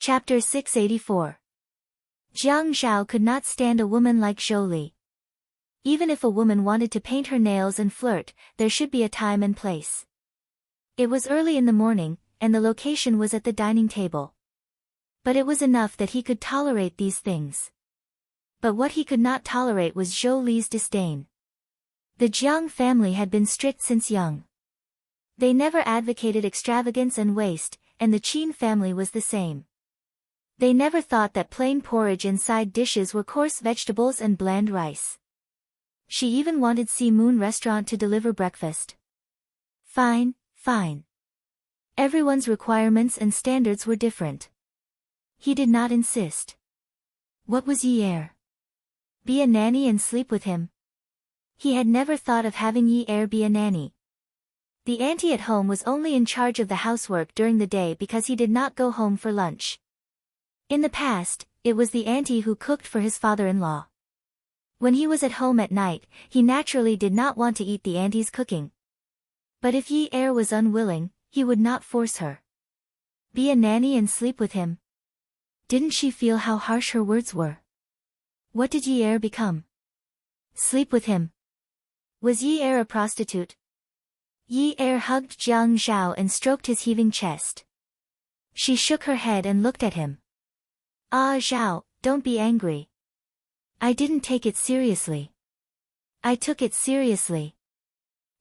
Chapter 684. Jiang Zhao could not stand a woman like Zhou Li. Even if a woman wanted to paint her nails and flirt, there should be a time and place. It was early in the morning, and the location was at the dining table. But it was enough that he could tolerate these things. But what he could not tolerate was Zhou Li's disdain. The Jiang family had been strict since young. They never advocated extravagance and waste, and the Qin family was the same. They never thought that plain porridge and side dishes were coarse vegetables and bland rice. She even wanted Si Moon restaurant to deliver breakfast. Fine, fine. Everyone's requirements and standards were different. He did not insist. What was Yi Er? Be a nanny and sleep with him? He had never thought of having Yi Er be a nanny. The auntie at home was only in charge of the housework during the day because he did not go home for lunch. In the past, it was the auntie who cooked for his father-in-law. When he was at home at night, he naturally did not want to eat the auntie's cooking. But if Yi Er was unwilling, he would not force her. Be a nanny and sleep with him. Didn't she feel how harsh her words were? What did Yi Er become? Sleep with him. Was Yi Er a prostitute? Yi Er hugged Jiang Zhao and stroked his heaving chest. She shook her head and looked at him. Ah Zhao, don't be angry. I didn't take it seriously. I took it seriously.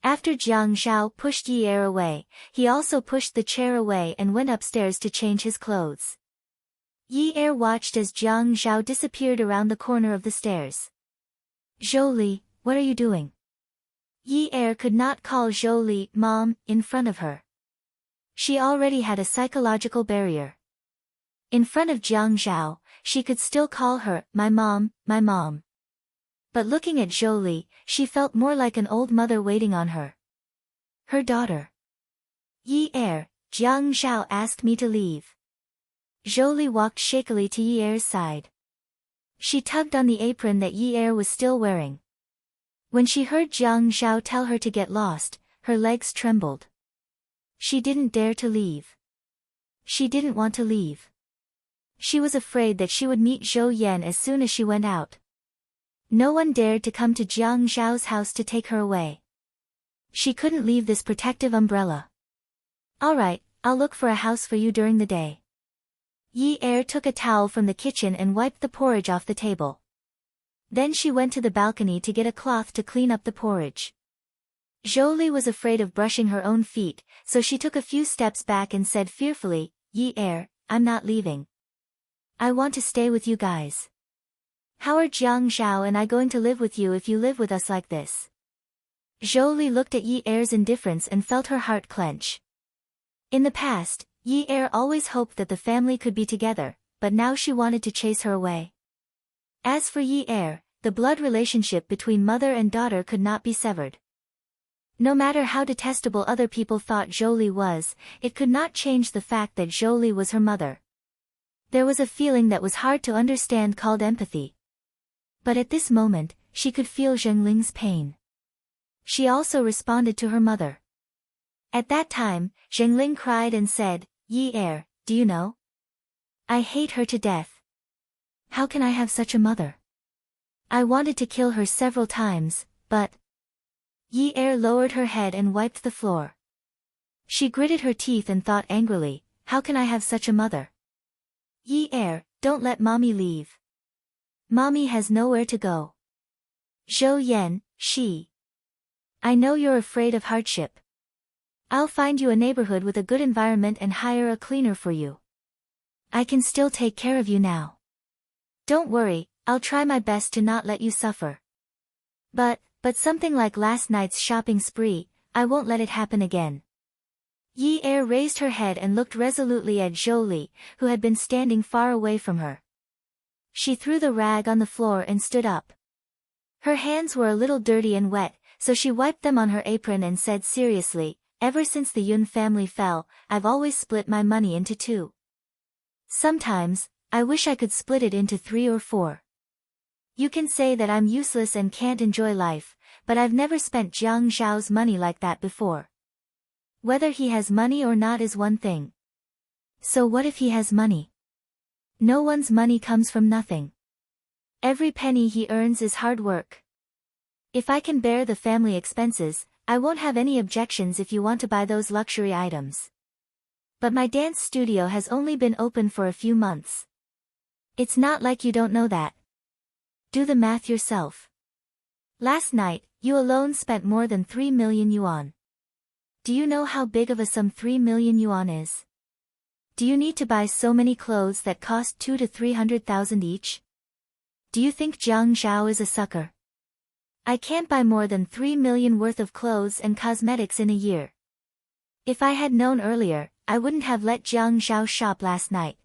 After Jiang Zhao pushed Yi Er away, he also pushed the chair away and went upstairs to change his clothes. Yi Er watched as Jiang Zhao disappeared around the corner of the stairs. Zhou Li, what are you doing? Yi Er could not call Zhou Li mom in front of her. She already had a psychological barrier. In front of Jiang Zhao, she could still call her my mom, my mom. But looking at Zhou Li, she felt more like an old mother waiting on her. Her daughter. Yi Er, Jiang Zhao asked me to leave. Zhou Li walked shakily to Yi Er's side. She tugged on the apron that Yi Er was still wearing. When she heard Jiang Zhao tell her to get lost, her legs trembled. She didn't dare to leave. She didn't want to leave. She was afraid that she would meet Zhou Yan as soon as she went out. No one dared to come to Jiang Zhao's house to take her away. She couldn't leave this protective umbrella. All right, I'll look for a house for you during the day. Yi Er took a towel from the kitchen and wiped the porridge off the table. Then she went to the balcony to get a cloth to clean up the porridge. Zhou Li was afraid of brushing her own feet, so she took a few steps back and said fearfully, Yi Er, I'm not leaving. I want to stay with you guys. How are Jiang Zhao and I going to live with you if you live with us like this? Zhou Li looked at Yi Er's indifference and felt her heart clench. In the past, Yi Er always hoped that the family could be together, but now she wanted to chase her away. As for Yi Er, the blood relationship between mother and daughter could not be severed. No matter how detestable other people thought Zhou Li was, it could not change the fact that Zhou Li was her mother. There was a feeling that was hard to understand called empathy. But at this moment, she could feel Zhengling's pain. She also responded to her mother. At that time, Zhengling cried and said, Yi Er, do you know? I hate her to death. How can I have such a mother? I wanted to kill her several times, but... Yi Er lowered her head and wiped the floor. She gritted her teeth and thought angrily, how can I have such a mother? Yi Er, don't let mommy leave. Mommy has nowhere to go. Zhou Yan, I know you're afraid of hardship. I'll find you a neighborhood with a good environment and hire a cleaner for you. I can still take care of you now. Don't worry, I'll try my best to not let you suffer. But something like last night's shopping spree, I won't let it happen again. Yi Er raised her head and looked resolutely at Zhou Li, who had been standing far away from her. She threw the rag on the floor and stood up. Her hands were a little dirty and wet, so she wiped them on her apron and said seriously, ever since the Yun family fell, I've always split my money into two. Sometimes, I wish I could split it into 3 or 4. You can say that I'm useless and can't enjoy life, but I've never spent Jiang Zhao's money like that before. Whether he has money or not is one thing. So what if he has money? No one's money comes from nothing. Every penny he earns is hard work. If I can bear the family expenses, I won't have any objections if you want to buy those luxury items. But my dance studio has only been open for a few months. It's not like you don't know that. Do the math yourself. Last night, you alone spent more than 3 million yuan. Do you know how big of a sum 3 million yuan is? Do you need to buy so many clothes that cost 2 to 300,000 each? Do you think Jiang Zhao is a sucker? I can't buy more than 3 million worth of clothes and cosmetics in a year. If I had known earlier, I wouldn't have let Jiang Zhao shop last night.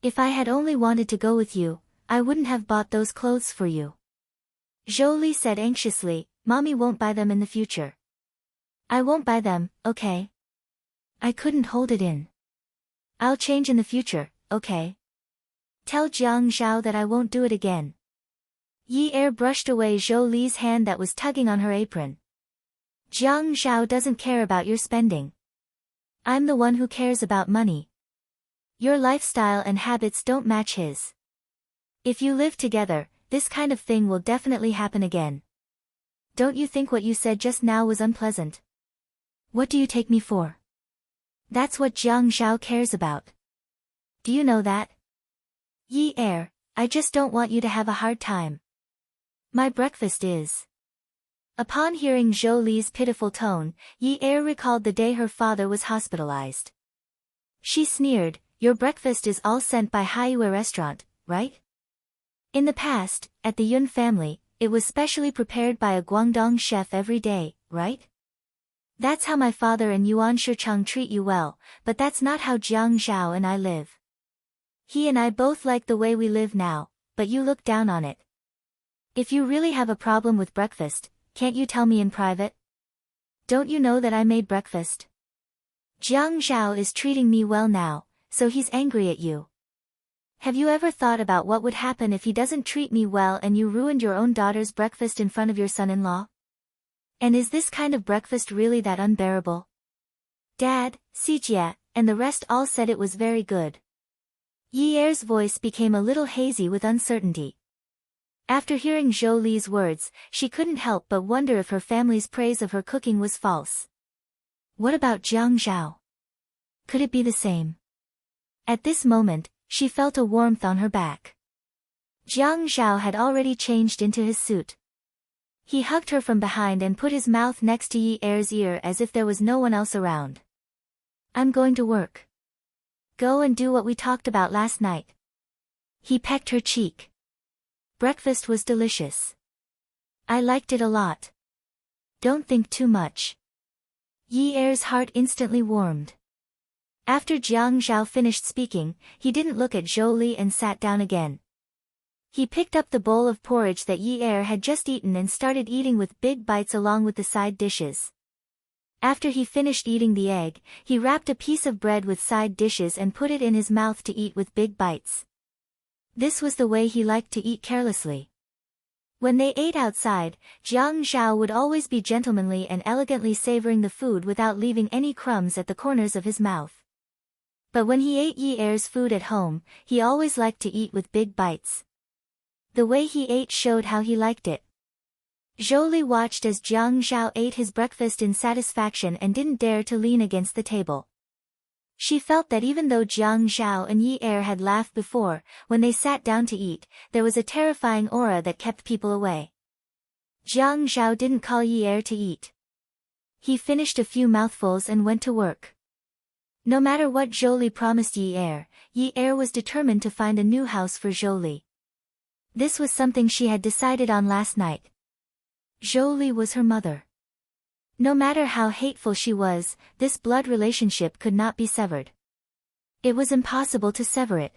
If I had only wanted to go with you, I wouldn't have bought those clothes for you. Zhou Li said anxiously, Mommy won't buy them in the future. I won't buy them, okay? I couldn't hold it in. I'll change in the future, okay? Tell Jiang Zhao that I won't do it again. Yi Er brushed away Zhou Li's hand that was tugging on her apron. Jiang Zhao doesn't care about your spending. I'm the one who cares about money. Your lifestyle and habits don't match his. If you live together, this kind of thing will definitely happen again. Don't you think what you said just now was unpleasant? What do you take me for? That's what Jiang Zhao cares about. Do you know that? Yi Er, I just don't want you to have a hard time. My breakfast is. Upon hearing Zhou Li's pitiful tone, Yi Er recalled the day her father was hospitalized. She sneered, Your breakfast is all sent by Haiyue restaurant, right? In the past, at the Yun family, it was specially prepared by a Guangdong chef every day, right? That's how my father and Yuan Shicheng treat you well, but that's not how Jiang Zhao and I live. He and I both like the way we live now, but you look down on it. If you really have a problem with breakfast, can't you tell me in private? Don't you know that I made breakfast? Jiang Zhao is treating me well now, so he's angry at you. Have you ever thought about what would happen if he doesn't treat me well and you ruined your own daughter's breakfast in front of your son-in-law? And is this kind of breakfast really that unbearable? Dad, Xijie, and the rest all said it was very good. Yi Er's voice became a little hazy with uncertainty. After hearing Zhou Li's words, she couldn't help but wonder if her family's praise of her cooking was false. What about Jiang Zhao? Could it be the same? At this moment, she felt a warmth on her back. Jiang Zhao had already changed into his suit. He hugged her from behind and put his mouth next to Yi Er's ear as if there was no one else around. I'm going to work. Go and do what we talked about last night. He pecked her cheek. Breakfast was delicious. I liked it a lot. Don't think too much. Yi Er's heart instantly warmed. After Jiang Zhao finished speaking, he didn't look at Zhou Li and sat down again. He picked up the bowl of porridge that Yi Er had just eaten and started eating with big bites along with the side dishes. After he finished eating the egg, he wrapped a piece of bread with side dishes and put it in his mouth to eat with big bites. This was the way he liked to eat carelessly. When they ate outside, Jiang Zhao would always be gentlemanly and elegantly savoring the food without leaving any crumbs at the corners of his mouth. But when he ate Yi Er's food at home, he always liked to eat with big bites. The way he ate showed how he liked it. Zhou Li watched as Jiang Zhao ate his breakfast in satisfaction and didn't dare to lean against the table. She felt that even though Jiang Zhao and Yi Er had laughed before, when they sat down to eat, there was a terrifying aura that kept people away. Jiang Zhao didn't call Yi Er to eat. He finished a few mouthfuls and went to work. No matter what Zhou Li promised Yi Er was determined to find a new house for Zhou Li. This was something she had decided on last night. Zhou Li was her mother. No matter how hateful she was, this blood relationship could not be severed. It was impossible to sever it.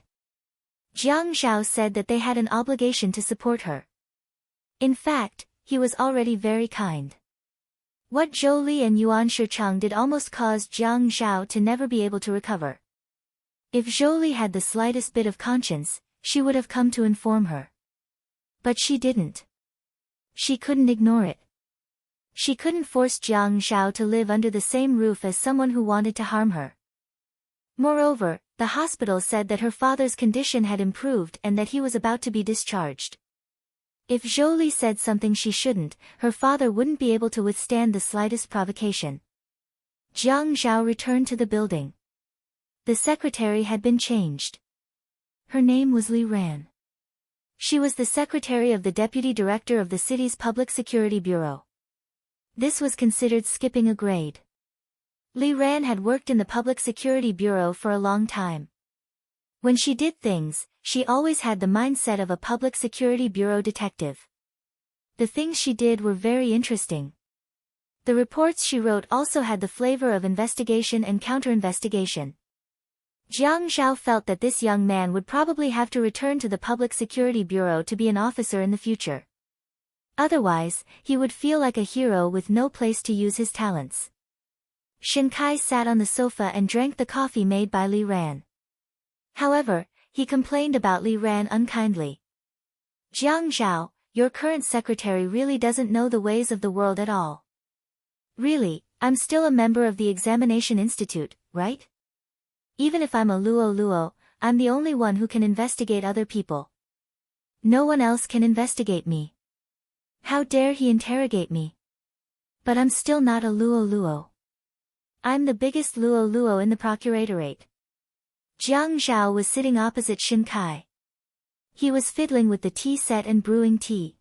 Jiang Zhao said that they had an obligation to support her. In fact, he was already very kind. What Zhou Li and Yuan Shicheng did almost caused Jiang Zhao to never be able to recover. If Zhou Li had the slightest bit of conscience, she would have come to inform her. But she didn't. She couldn't ignore it. She couldn't force Jiang Zhao to live under the same roof as someone who wanted to harm her. Moreover, The hospital said that her father's condition had improved and that he was about to be discharged. If Jolie said something she shouldn't, her father wouldn't be able to withstand the slightest provocation. Jiang Zhao returned to the building. The secretary had been changed. Her name was Li Ran. She was the secretary of the deputy director of the city's public security bureau. This was considered skipping a grade. Li Ran had worked in the public security bureau for a long time. When she did things, she always had the mindset of a public security bureau detective. The things she did were very interesting. The reports she wrote also had the flavor of investigation and counter-investigation. Jiang Zhao felt that this young man would probably have to return to the Public Security Bureau to be an officer in the future. Otherwise, he would feel like a hero with no place to use his talents. Shin Kai sat on the sofa and drank the coffee made by Li Ran. However, he complained about Li Ran unkindly. Jiang Zhao, your current secretary really doesn't know the ways of the world at all. Really, I'm still a member of the Examination Institute, right? Even if I'm a luo, I'm the only one who can investigate other people. No one else can investigate me. How dare he interrogate me? But I'm still not a luo. I'm the biggest luo in the procuratorate. Jiang Zhao was sitting opposite Shin Kai. He was fiddling with the tea set and brewing tea.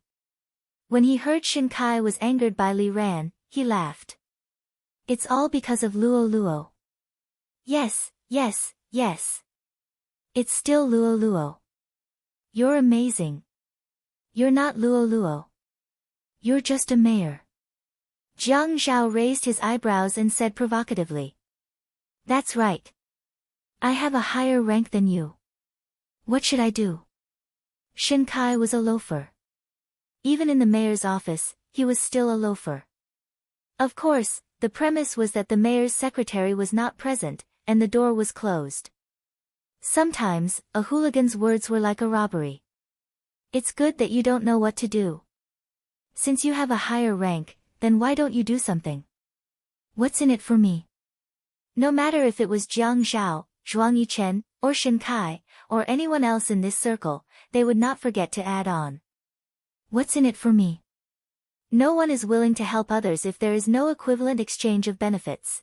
When he heard Shin Kai was angered by Li Ran, he laughed. It's all because of luo. Yes. It's still luo. You're amazing. You're not luo. You're just a mayor. Jiang Zhao raised his eyebrows and said provocatively. That's right. I have a higher rank than you. What should I do? Shin Kai was a loafer. Even in the mayor's office, he was still a loafer. Of course, the premise was that the mayor's secretary was not present, and the door was closed. Sometimes, a hooligan's words were like a robbery. It's good that you don't know what to do. Since you have a higher rank, then why don't you do something? What's in it for me? No matter if it was Jiang Zhao, Zhuang Yichen, or Shin Kai, or anyone else in this circle, they would not forget to add on. What's in it for me? No one is willing to help others if there is no equivalent exchange of benefits.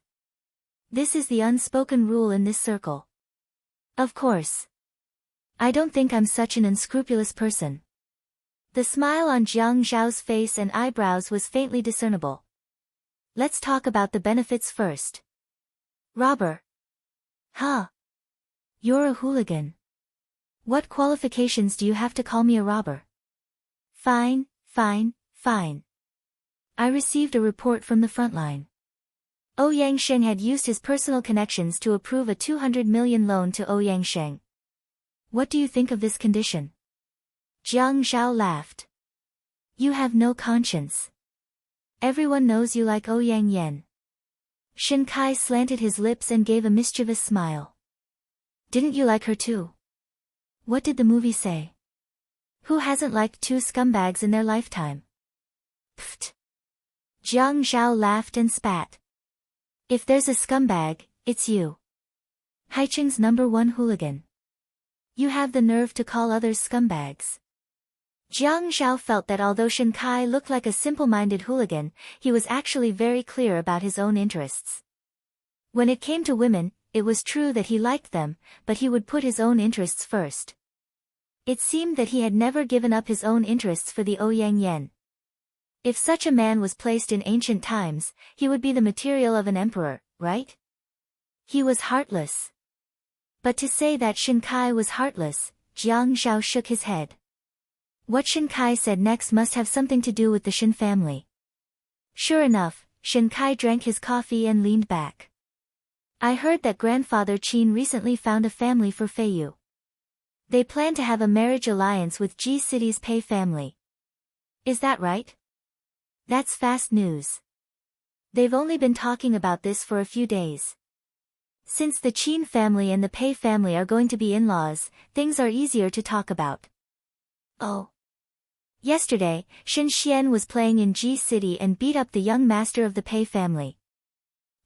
This is the unspoken rule in this circle. Of course. I don't think I'm such an unscrupulous person. The smile on Jiang Zhao's face and eyebrows was faintly discernible. Let's talk about the benefits first. Robber. Huh. You're a hooligan. What qualifications do you have to call me a robber? Fine. I received a report from the front line. Ouyang Sheng had used his personal connections to approve a 200 million loan to Ouyang Sheng. What do you think of this condition? Jiang Zhao laughed. You have no conscience. Everyone knows you like Ouyang Yan. Shin Kai slanted his lips and gave a mischievous smile. Didn't you like her too? What did the movie say? Who hasn't liked two scumbags in their lifetime? Pfft. Jiang Zhao laughed and spat. If there's a scumbag, it's you. Haicheng's #1 hooligan. You have the nerve to call others scumbags. Jiang Zhao felt that although Shin Kai looked like a simple-minded hooligan, he was actually very clear about his own interests. When it came to women, it was true that he liked them, but he would put his own interests first. It seemed that he had never given up his own interests for the Ouyang Yan. If such a man was placed in ancient times, he would be the material of an emperor, right? He was heartless. But to say that Shin Kai was heartless, Jiang Zhao shook his head. What Shin Kai said next must have something to do with the Shin family. Sure enough, Shin Kai drank his coffee and leaned back. I heard that Grandfather Qin recently found a family for Feiyu. They plan to have a marriage alliance with Ji City's Pei family. Is that right? That's fast news. They've only been talking about this for a few days. Since the Qin family and the Pei family are going to be in-laws, things are easier to talk about. Oh. Yesterday, Shin Xian was playing in Ji City and beat up the young master of the Pei family.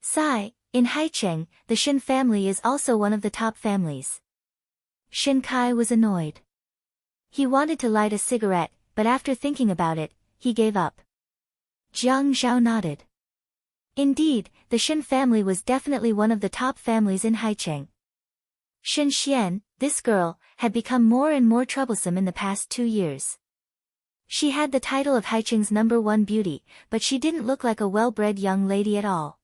Sigh, In Haicheng, the Shen family is also one of the top families. Shen Kai was annoyed. He wanted to light a cigarette, but after thinking about it, he gave up. Jiang Zhao nodded. Indeed, the Shen family was definitely one of the top families in Haicheng. Shen Xian, this girl, had become more and more troublesome in the past 2 years. She had the title of Haicheng's #1 beauty, but she didn't look like a well-bred young lady at all.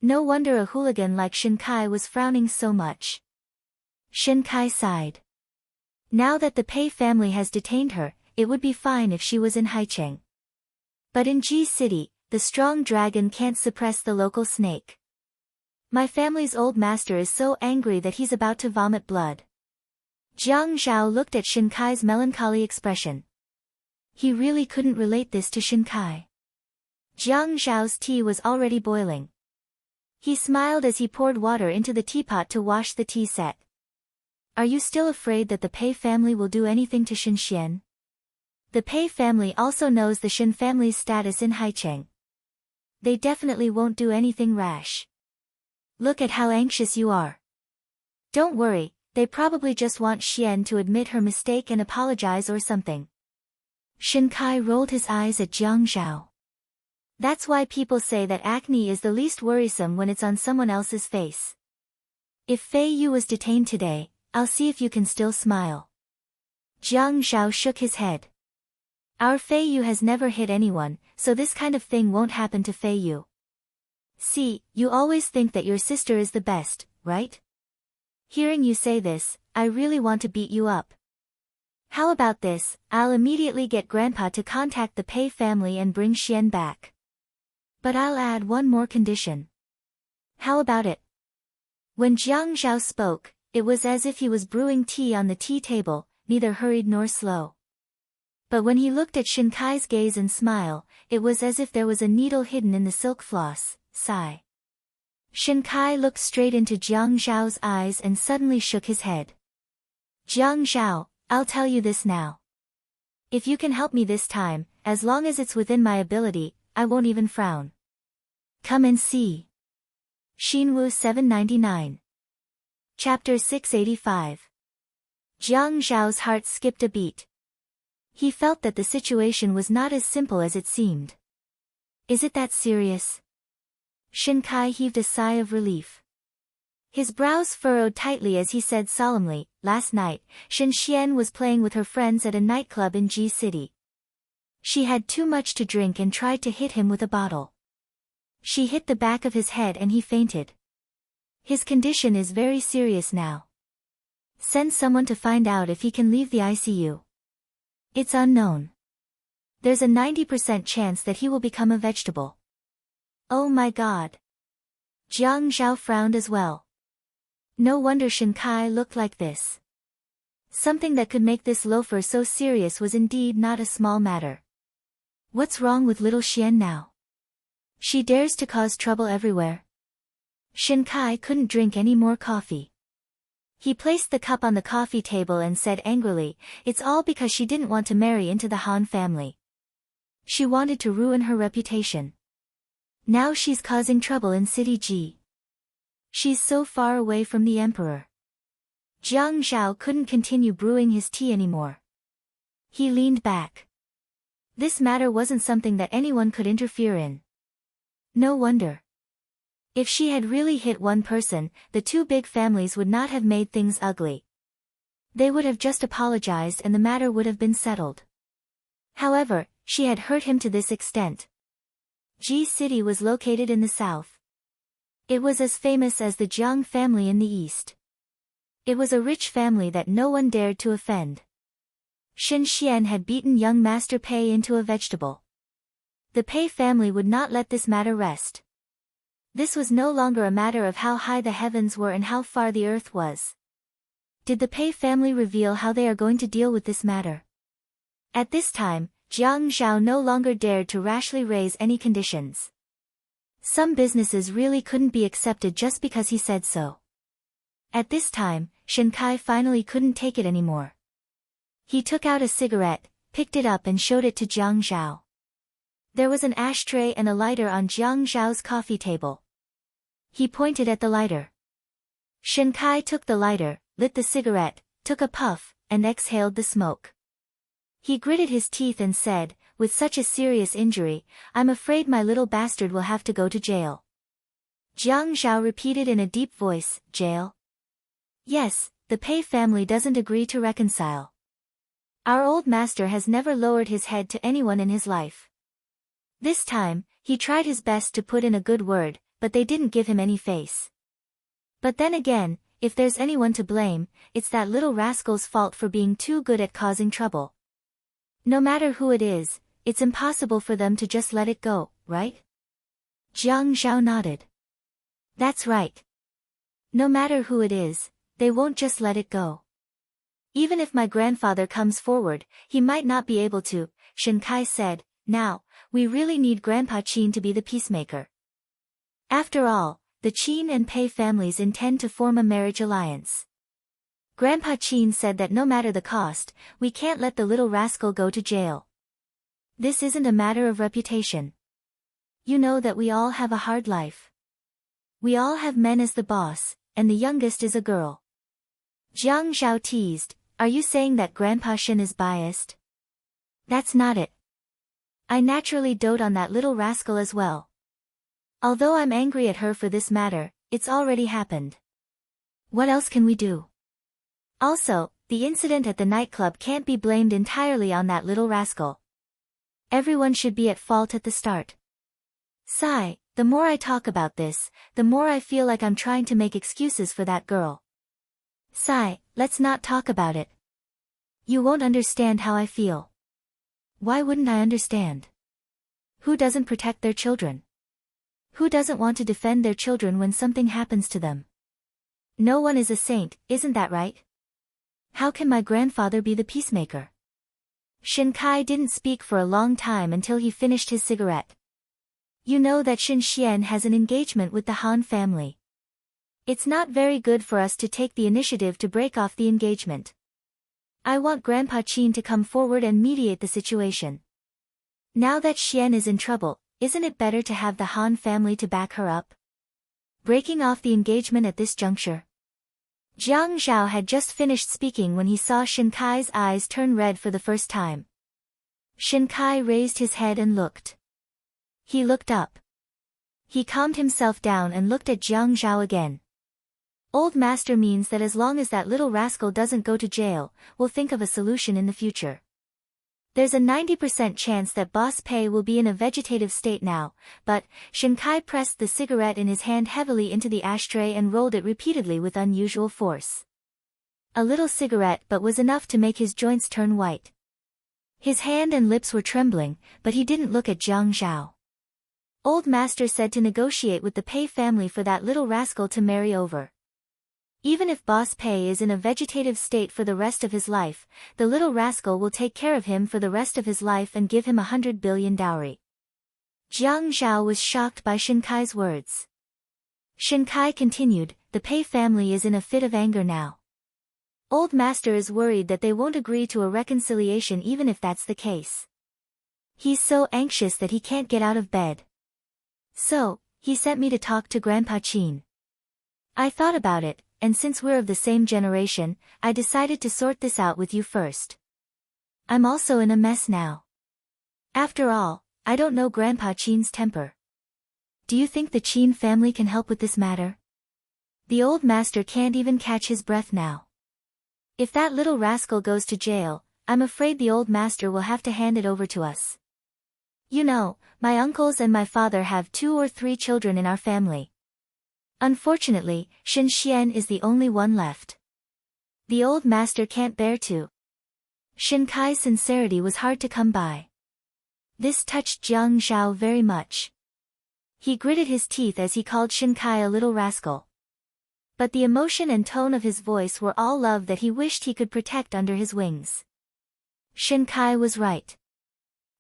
No wonder a hooligan like Shen Kai was frowning so much. Shen Kai sighed. Now that the Pei family has detained her, it would be fine if she was in Haicheng. But in Ji City, the strong dragon can't suppress the local snake. My family's old master is so angry that he's about to vomit blood. Jiang Zhao looked at Shen Kai's melancholy expression. He really couldn't relate this to Shen Kai. Jiang Zhao's tea was already boiling. He smiled as he poured water into the teapot to wash the tea set. Are you still afraid that the Pei family will do anything to Shen Xian? The Pei family also knows the Shen family's status in Haicheng. They definitely won't do anything rash. Look at how anxious you are. Don't worry, they probably just want Xian to admit her mistake and apologize or something. Shen Kai rolled his eyes at Jiang Zhao. That's why people say that acne is the least worrisome when it's on someone else's face. If Fei Yu was detained today, I'll see if you can still smile. Jiang Zhao shook his head. Our Fei Yu has never hit anyone, so this kind of thing won't happen to Fei Yu. See, you always think that your sister is the best, right? Hearing you say this, I really want to beat you up. How about this, I'll immediately get Grandpa to contact the Pei family and bring Xian back. But I'll add one more condition. How about it? When Jiang Zhao spoke, it was as if he was brewing tea on the tea table, neither hurried nor slow. But when he looked at Shen Kai's gaze and smile, it was as if there was a needle hidden in the silk floss. Sigh. Shen Kai looked straight into Jiang Zhao's eyes and suddenly shook his head. Jiang Zhao, I'll tell you this now. If you can help me this time, as long as it's within my ability, I won't even frown. Come and see. Xinwu 799. Chapter 685. Jiang Zhao's heart skipped a beat. He felt that the situation was not as simple as it seemed. Is it that serious? Shen Kai heaved a sigh of relief. His brows furrowed tightly as he said solemnly, last night, Shen Xian was playing with her friends at a nightclub in Ji City. She had too much to drink and tried to hit him with a bottle. She hit the back of his head and he fainted. His condition is very serious now. Send someone to find out if he can leave the ICU. It's unknown. There's a 90% chance that he will become a vegetable. Oh my God. Jiang Zhao frowned as well. No wonder Shen Kai looked like this. Something that could make this loafer so serious was indeed not a small matter. What's wrong with little Xian now? She dares to cause trouble everywhere. Shen Kai couldn't drink any more coffee. He placed the cup on the coffee table and said angrily, it's all because she didn't want to marry into the Han family. She wanted to ruin her reputation. Now she's causing trouble in City Ji. She's so far away from the emperor. Jiang Zhao couldn't continue brewing his tea anymore. He leaned back. This matter wasn't something that anyone could interfere in. No wonder. If she had really hit one person, the two big families would not have made things ugly. They would have just apologized and the matter would have been settled. However, she had hurt him to this extent. Ji City was located in the south. It was as famous as the Jiang family in the east. It was a rich family that no one dared to offend. Shen Xian had beaten young Master Pei into a vegetable. The Pei family would not let this matter rest. This was no longer a matter of how high the heavens were and how far the earth was. Did the Pei family reveal how they are going to deal with this matter? At this time, Jiang Zhao no longer dared to rashly raise any conditions. Some businesses really couldn't be accepted just because he said so. At this time, Shen Kai finally couldn't take it anymore. He took out a cigarette, picked it up and showed it to Jiang Zhao. There was an ashtray and a lighter on Jiang Zhao's coffee table. He pointed at the lighter. Shin Kai took the lighter, lit the cigarette, took a puff, and exhaled the smoke. He gritted his teeth and said, with such a serious injury, I'm afraid my little bastard will have to go to jail. Jiang Zhao repeated in a deep voice, jail? Yes, the Pei family doesn't agree to reconcile. Our old master has never lowered his head to anyone in his life. This time, he tried his best to put in a good word, but they didn't give him any face. But then again, if there's anyone to blame, it's that little rascal's fault for being too good at causing trouble. No matter who it is, it's impossible for them to just let it go, right? Jiang Zhao nodded. That's right. No matter who it is, they won't just let it go. Even if my grandfather comes forward, he might not be able to, Shin Kai said. Now, we really need Grandpa Qin to be the peacemaker. After all, the Qin and Pei families intend to form a marriage alliance. Grandpa Qin said that no matter the cost, we can't let the little rascal go to jail. This isn't a matter of reputation. You know that we all have a hard life. We all have men as the boss, and the youngest is a girl. Jiang Zhao teased, are you saying that Grandpa Shin is biased? That's not it. I naturally dote on that little rascal as well. Although I'm angry at her for this matter, it's already happened. What else can we do? Also, the incident at the nightclub can't be blamed entirely on that little rascal. Everyone should be at fault at the start. Sigh, the more I talk about this, the more I feel like I'm trying to make excuses for that girl. Sigh, let's not talk about it. You won't understand how I feel. Why wouldn't I understand? Who doesn't protect their children? Who doesn't want to defend their children when something happens to them? No one is a saint, isn't that right? How can my grandfather be the peacemaker? Shin Kai didn't speak for a long time until he finished his cigarette. You know that Shin Xian has an engagement with the Han family. It's not very good for us to take the initiative to break off the engagement. I want Grandpa Qin to come forward and mediate the situation. Now that Xian is in trouble, isn't it better to have the Han family to back her up? Breaking off the engagement at this juncture. Jiang Zhao had just finished speaking when he saw Shin Kai's eyes turn red for the first time. Shin Kai raised his head and looked. He looked up. He calmed himself down and looked at Jiang Zhao again. Old master means that as long as that little rascal doesn't go to jail, we'll think of a solution in the future. There's a 90% chance that Boss Pei will be in a vegetative state now, but, Shin Kai pressed the cigarette in his hand heavily into the ashtray and rolled it repeatedly with unusual force. A little cigarette but was enough to make his joints turn white. His hand and lips were trembling, but he didn't look at Jiang Zhao. Old master said to negotiate with the Pei family for that little rascal to marry over. Even if Boss Pei is in a vegetative state for the rest of his life, the little rascal will take care of him for the rest of his life and give him 100 billion dowry. Jiang Zhao was shocked by Shin Kai's words. Shin Kai continued, the Pei family is in a fit of anger now. Old master is worried that they won't agree to a reconciliation even if that's the case. He's so anxious that he can't get out of bed. So, he sent me to talk to Grandpa Qin. I thought about it, and since we're of the same generation, I decided to sort this out with you first. I'm also in a mess now. After all, I don't know Grandpa Qin's temper. Do you think the Qin family can help with this matter? The old master can't even catch his breath now. If that little rascal goes to jail, I'm afraid the old master will have to hand it over to us. You know, my uncles and my father have 2 or 3 children in our family. Unfortunately, Shin Xian is the only one left. The old master can't bear to. Shin Kai's sincerity was hard to come by. This touched Jiang Zhao very much. He gritted his teeth as he called Shin Kai a little rascal. But the emotion and tone of his voice were all love that he wished he could protect under his wings. Shin Kai was right.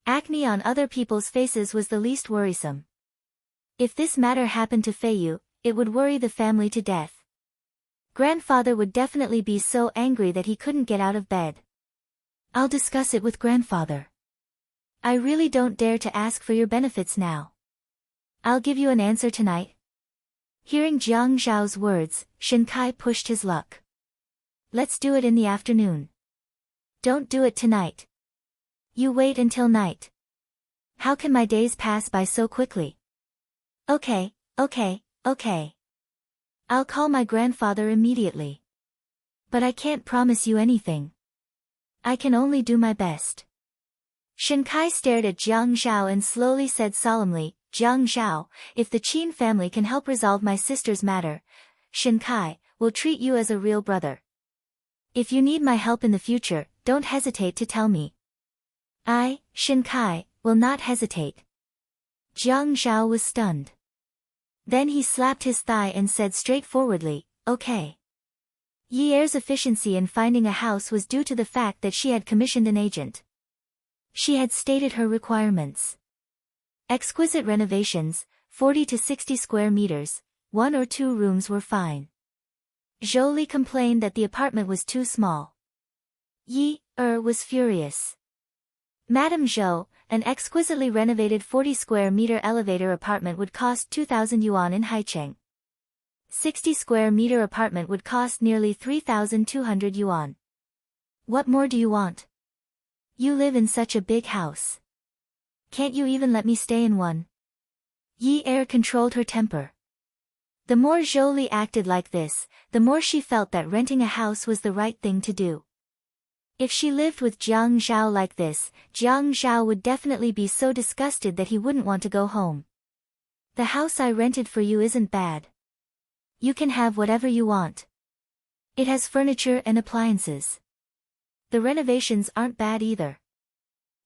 Acne on other people's faces was the least worrisome. If this matter happened to Feiyu, it would worry the family to death. Grandfather would definitely be so angry that he couldn't get out of bed. I'll discuss it with grandfather. I really don't dare to ask for your benefits now. I'll give you an answer tonight. Hearing Jiang Zhao's words, Shen Kai pushed his luck. Let's do it in the afternoon. Don't do it tonight. You wait until night. How can my days pass by so quickly? Okay. I'll call my grandfather immediately. But I can't promise you anything. I can only do my best. Shen Kai stared at Jiang Zhao and slowly said solemnly, Jiang Zhao, if the Qin family can help resolve my sister's matter, Shen Kai will treat you as a real brother. If you need my help in the future, don't hesitate to tell me. I, Shen Kai, will not hesitate. Jiang Zhao was stunned. Then he slapped his thigh and said straightforwardly, okay. Yi Er's efficiency in finding a house was due to the fact that she had commissioned an agent. She had stated her requirements. Exquisite renovations, 40 to 60 square meters, 1 or 2 rooms were fine. Zhou Li complained that the apartment was too small. Yi Er was furious. Madame Zhou, an exquisitely renovated 40 square meter elevator apartment would cost 2,000 yuan in Haicheng. 60 square meter apartment would cost nearly 3,200 yuan. What more do you want? You live in such a big house. Can't you even let me stay in one? Yi Er controlled her temper. The more Zhou Li acted like this, the more she felt that renting a house was the right thing to do. If she lived with Jiang Zhao like this, Jiang Zhao would definitely be so disgusted that he wouldn't want to go home. The house I rented for you isn't bad. You can have whatever you want. It has furniture and appliances. The renovations aren't bad either.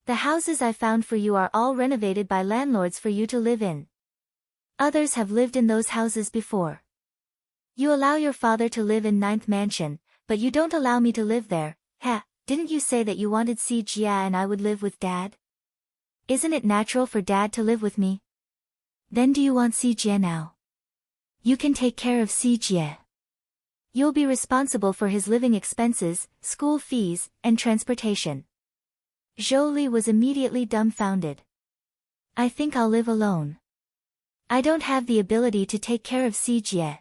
The houses I found for you are all renovated by landlords for you to live in. Others have lived in those houses before. You allow your father to live in 9th mansion, but you don't allow me to live there. Ha, didn't you say that you wanted Si Jia and I would live with Dad? Isn't it natural for Dad to live with me? Then do you want Si Jia now? You can take care of Si Jia. You'll be responsible for his living expenses, school fees, and transportation. Zhou Li was immediately dumbfounded. I think I'll live alone. I don't have the ability to take care of Si Jie.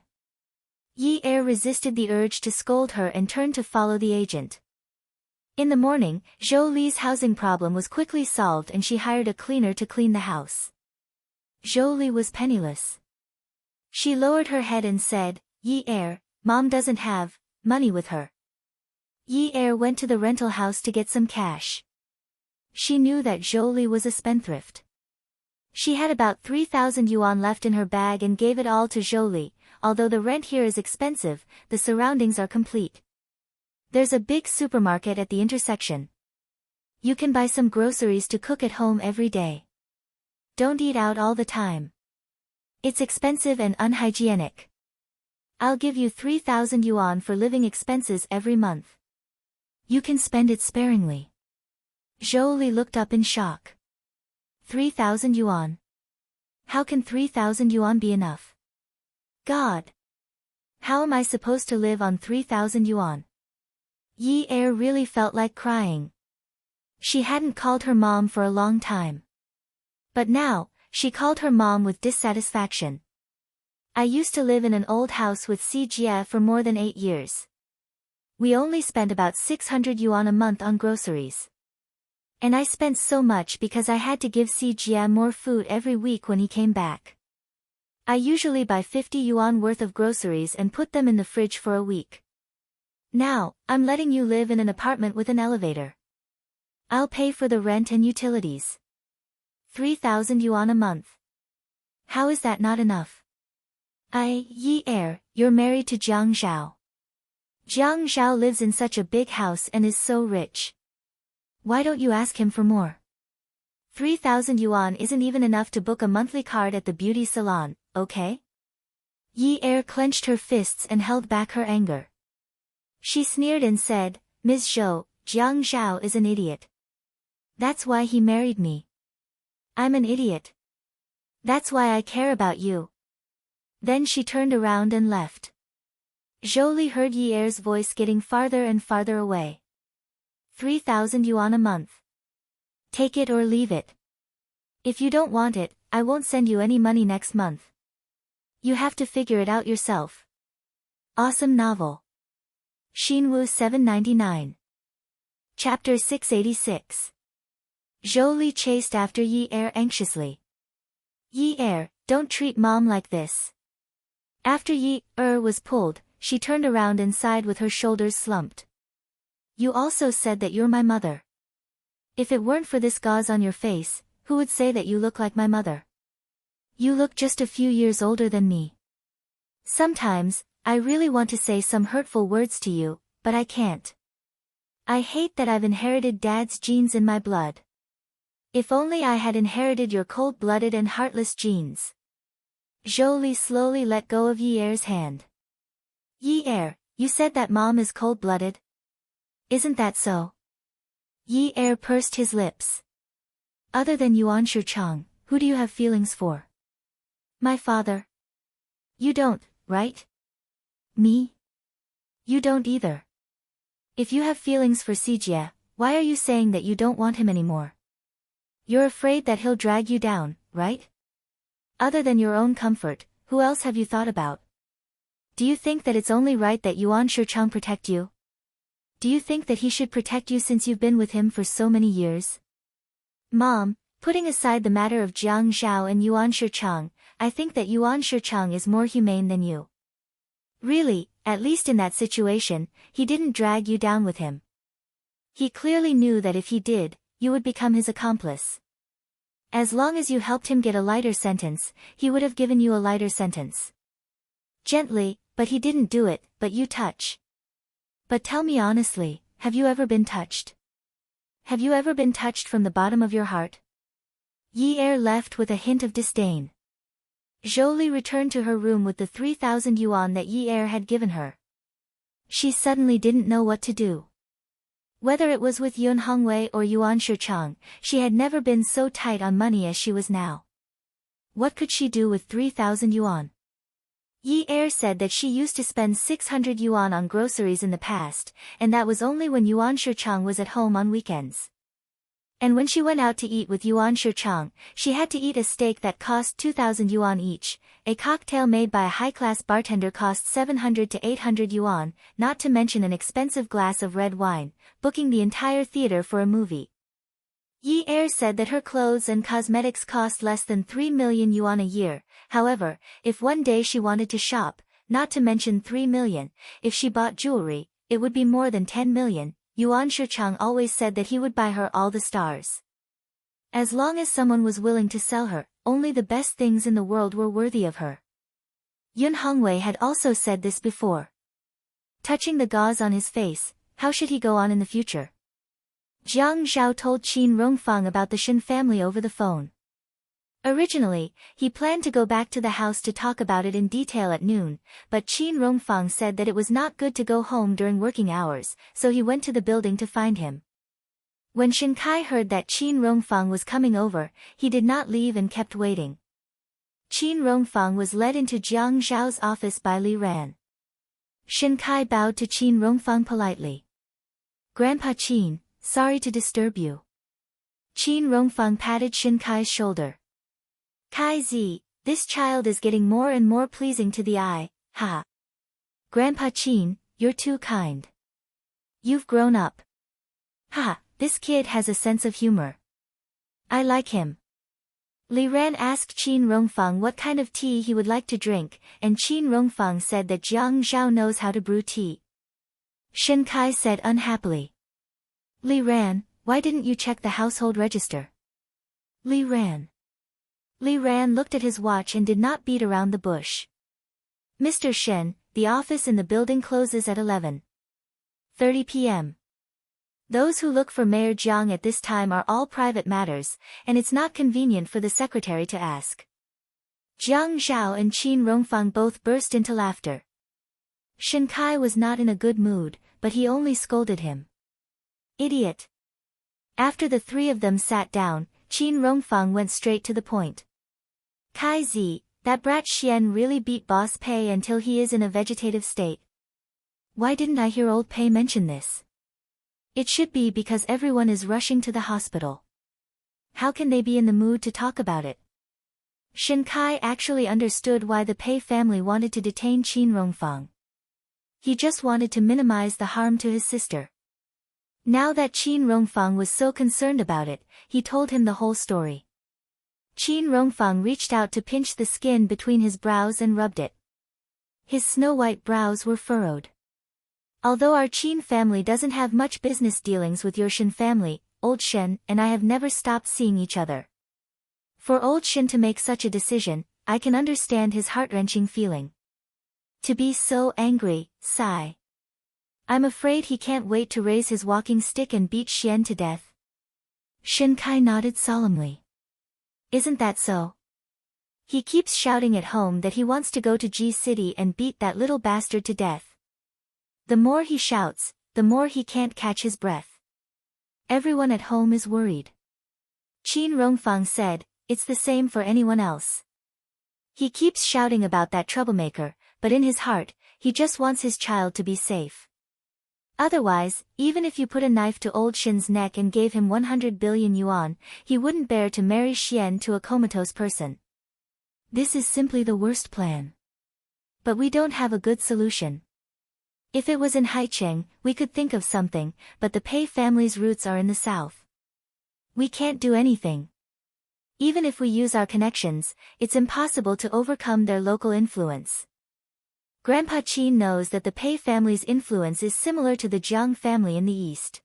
Yi Er resisted the urge to scold her and turned to follow the agent. In the morning, Zhou Li's housing problem was quickly solved and she hired a cleaner to clean the house. Zhou Li was penniless. She lowered her head and said, Yi Er, Mom doesn't have money with her. Yi Er went to the rental house to get some cash. She knew that Zhou Li was a spendthrift. She had about 3,000 yuan left in her bag and gave it all to Zhou Li. Although the rent here is expensive, the surroundings are complete. There's a big supermarket at the intersection. You can buy some groceries to cook at home every day. Don't eat out all the time. It's expensive and unhygienic. I'll give you 3,000 yuan for living expenses every month. You can spend it sparingly. Zhou Li looked up in shock. 3,000 yuan. How can 3,000 yuan be enough? God! How am I supposed to live on 3,000 yuan? Yi Er really felt like crying. She hadn't called her mom for a long time. But now, she called her mom with dissatisfaction. I used to live in an old house with Si Jia for more than 8 years. We only spent about 600 yuan a month on groceries. And I spent so much because I had to give Si Jia more food every week when he came back. I usually buy 50 yuan worth of groceries and put them in the fridge for a week. Now, I'm letting you live in an apartment with an elevator. I'll pay for the rent and utilities. 3,000 yuan a month. How is that not enough? Yi Er, you're married to Jiang Zhao. Jiang Zhao lives in such a big house and is so rich. Why don't you ask him for more? 3,000 yuan isn't even enough to book a monthly card at the beauty salon, okay? Yi Er clenched her fists and held back her anger. She sneered and said, Ms. Zhou, Jiang Zhao is an idiot. That's why he married me. I'm an idiot. That's why I care about you. Then she turned around and left. Zhou Li heard Yi Er's voice getting farther and farther away. 3,000 yuan a month. Take it or leave it. If you don't want it, I won't send you any money next month. You have to figure it out yourself. Awesome novel. Shinwoo 799. Chapter 686. Zhou chased after Yi-er anxiously. Yi-er, don't treat mom like this. After Yi-er was pulled, she turned around and sighed with her shoulders slumped. You also said that you're my mother. If it weren't for this gauze on your face, who would say that you look like my mother? You look just a few years older than me. Sometimes, I really want to say some hurtful words to you, but I can't. I hate that I've inherited Dad's genes in my blood. If only I had inherited your cold-blooded and heartless genes. Zhou slowly let go of Yi-er's hand. Yi-er, you said that mom is cold-blooded? Isn't that so? Yi-er pursed his lips. Other than Yuan Shichang, who do you have feelings for? My father. You don't, right? Me? You don't either. If you have feelings for Sijie, why are you saying that you don't want him anymore? You're afraid that he'll drag you down, right? Other than your own comfort, who else have you thought about? Do you think that it's only right that Yuan Shichang protect you? Do you think that he should protect you since you've been with him for so many years? Mom, putting aside the matter of Jiang Zhao and Yuan Shichang, I think that Yuan Shichang is more humane than you. Really, at least in that situation, he didn't drag you down with him. He clearly knew that if he did, you would become his accomplice. As long as you helped him get a lighter sentence, he would have given you a lighter sentence. Gently, but he didn't do it, but you touch. But tell me honestly, have you ever been touched? Have you ever been touched from the bottom of your heart? Yi-er left with a hint of disdain. Zhou returned to her room with the 3,000 yuan that Yi-er had given her. She suddenly didn't know what to do. Whether it was with Yun Hongwei or Yuan Shichang, she had never been so tight on money as she was now. What could she do with 3,000 yuan? Yi-er said that she used to spend 600 yuan on groceries in the past, and that was only when Yuan Shichang was at home on weekends. And when she went out to eat with Yuan Shichang, she had to eat a steak that cost 2,000 yuan each, a cocktail made by a high-class bartender cost 700 to 800 yuan, not to mention an expensive glass of red wine, booking the entire theater for a movie. Yi-er said that her clothes and cosmetics cost less than 3 million yuan a year. However, if one day she wanted to shop, not to mention 3 million, if she bought jewelry, it would be more than 10 million. Yuan Shichang always said that he would buy her all the stars. As long as someone was willing to sell her, only the best things in the world were worthy of her. Yun Hongwei had also said this before. Touching the gauze on his face, how should he go on in the future? Jiang Zhao told Qin Rongfang about the Shen family over the phone. Originally, he planned to go back to the house to talk about it in detail at noon, but Qin Rongfang said that it was not good to go home during working hours, so he went to the building to find him. When Shen Kai heard that Qin Rongfang was coming over, he did not leave and kept waiting. Qin Rongfang was led into Jiang Zhao's office by Li Ran. Shen Kai bowed to Qin Rongfang politely. Grandpa Qin, sorry to disturb you. Qin Rongfang patted Shen Kai's shoulder. Kai Zi, this child is getting more and more pleasing to the eye, ha. Grandpa Qin, you're too kind. You've grown up. Ha, this kid has a sense of humor. I like him. Li Ran asked Qin Rongfang what kind of tea he would like to drink, and Qin Rongfang said that Jiang Zhao knows how to brew tea. Shen Kai said unhappily. Li Ran, why didn't you check the household register? Li Ran. Li Ran looked at his watch and did not beat around the bush. Mr. Shen, the office in the building closes at 11:30 p.m. Those who look for Mayor Jiang at this time are all private matters, and it's not convenient for the secretary to ask. Jiang Zhao and Qin Rongfang both burst into laughter. Shen Kai was not in a good mood, but he only scolded him. Idiot. After the three of them sat down, Qin Rongfang went straight to the point. Kai Zi, that brat Xian really beat Boss Pei until he is in a vegetative state. Why didn't I hear old Pei mention this? It should be because everyone is rushing to the hospital. How can they be in the mood to talk about it? Shen Kai actually understood why the Pei family wanted to detain Qin Rongfang. He just wanted to minimize the harm to his sister. Now that Qin Rongfang was so concerned about it, he told him the whole story. Qin Rongfang reached out to pinch the skin between his brows and rubbed it. His snow-white brows were furrowed. Although our Qin family doesn't have much business dealings with your Shen family, old Shen and I have never stopped seeing each other. For old Shen to make such a decision, I can understand his heart-wrenching feeling. To be so angry, sigh. I'm afraid he can't wait to raise his walking stick and beat Xian to death. Shen Kai nodded solemnly. Isn't that so? He keeps shouting at home that he wants to go to G City and beat that little bastard to death. The more he shouts, the more he can't catch his breath. Everyone at home is worried. Qin Rongfang said, it's the same for anyone else. He keeps shouting about that troublemaker, but in his heart, he just wants his child to be safe. Otherwise, even if you put a knife to old Shen's neck and gave him 100 billion yuan, he wouldn't bear to marry Xian to a comatose person. This is simply the worst plan. But we don't have a good solution. If it was in Haicheng, we could think of something, but the Pei family's roots are in the south. We can't do anything. Even if we use our connections, it's impossible to overcome their local influence. Grandpa Qin knows that the Pei family's influence is similar to the Jiang family in the east.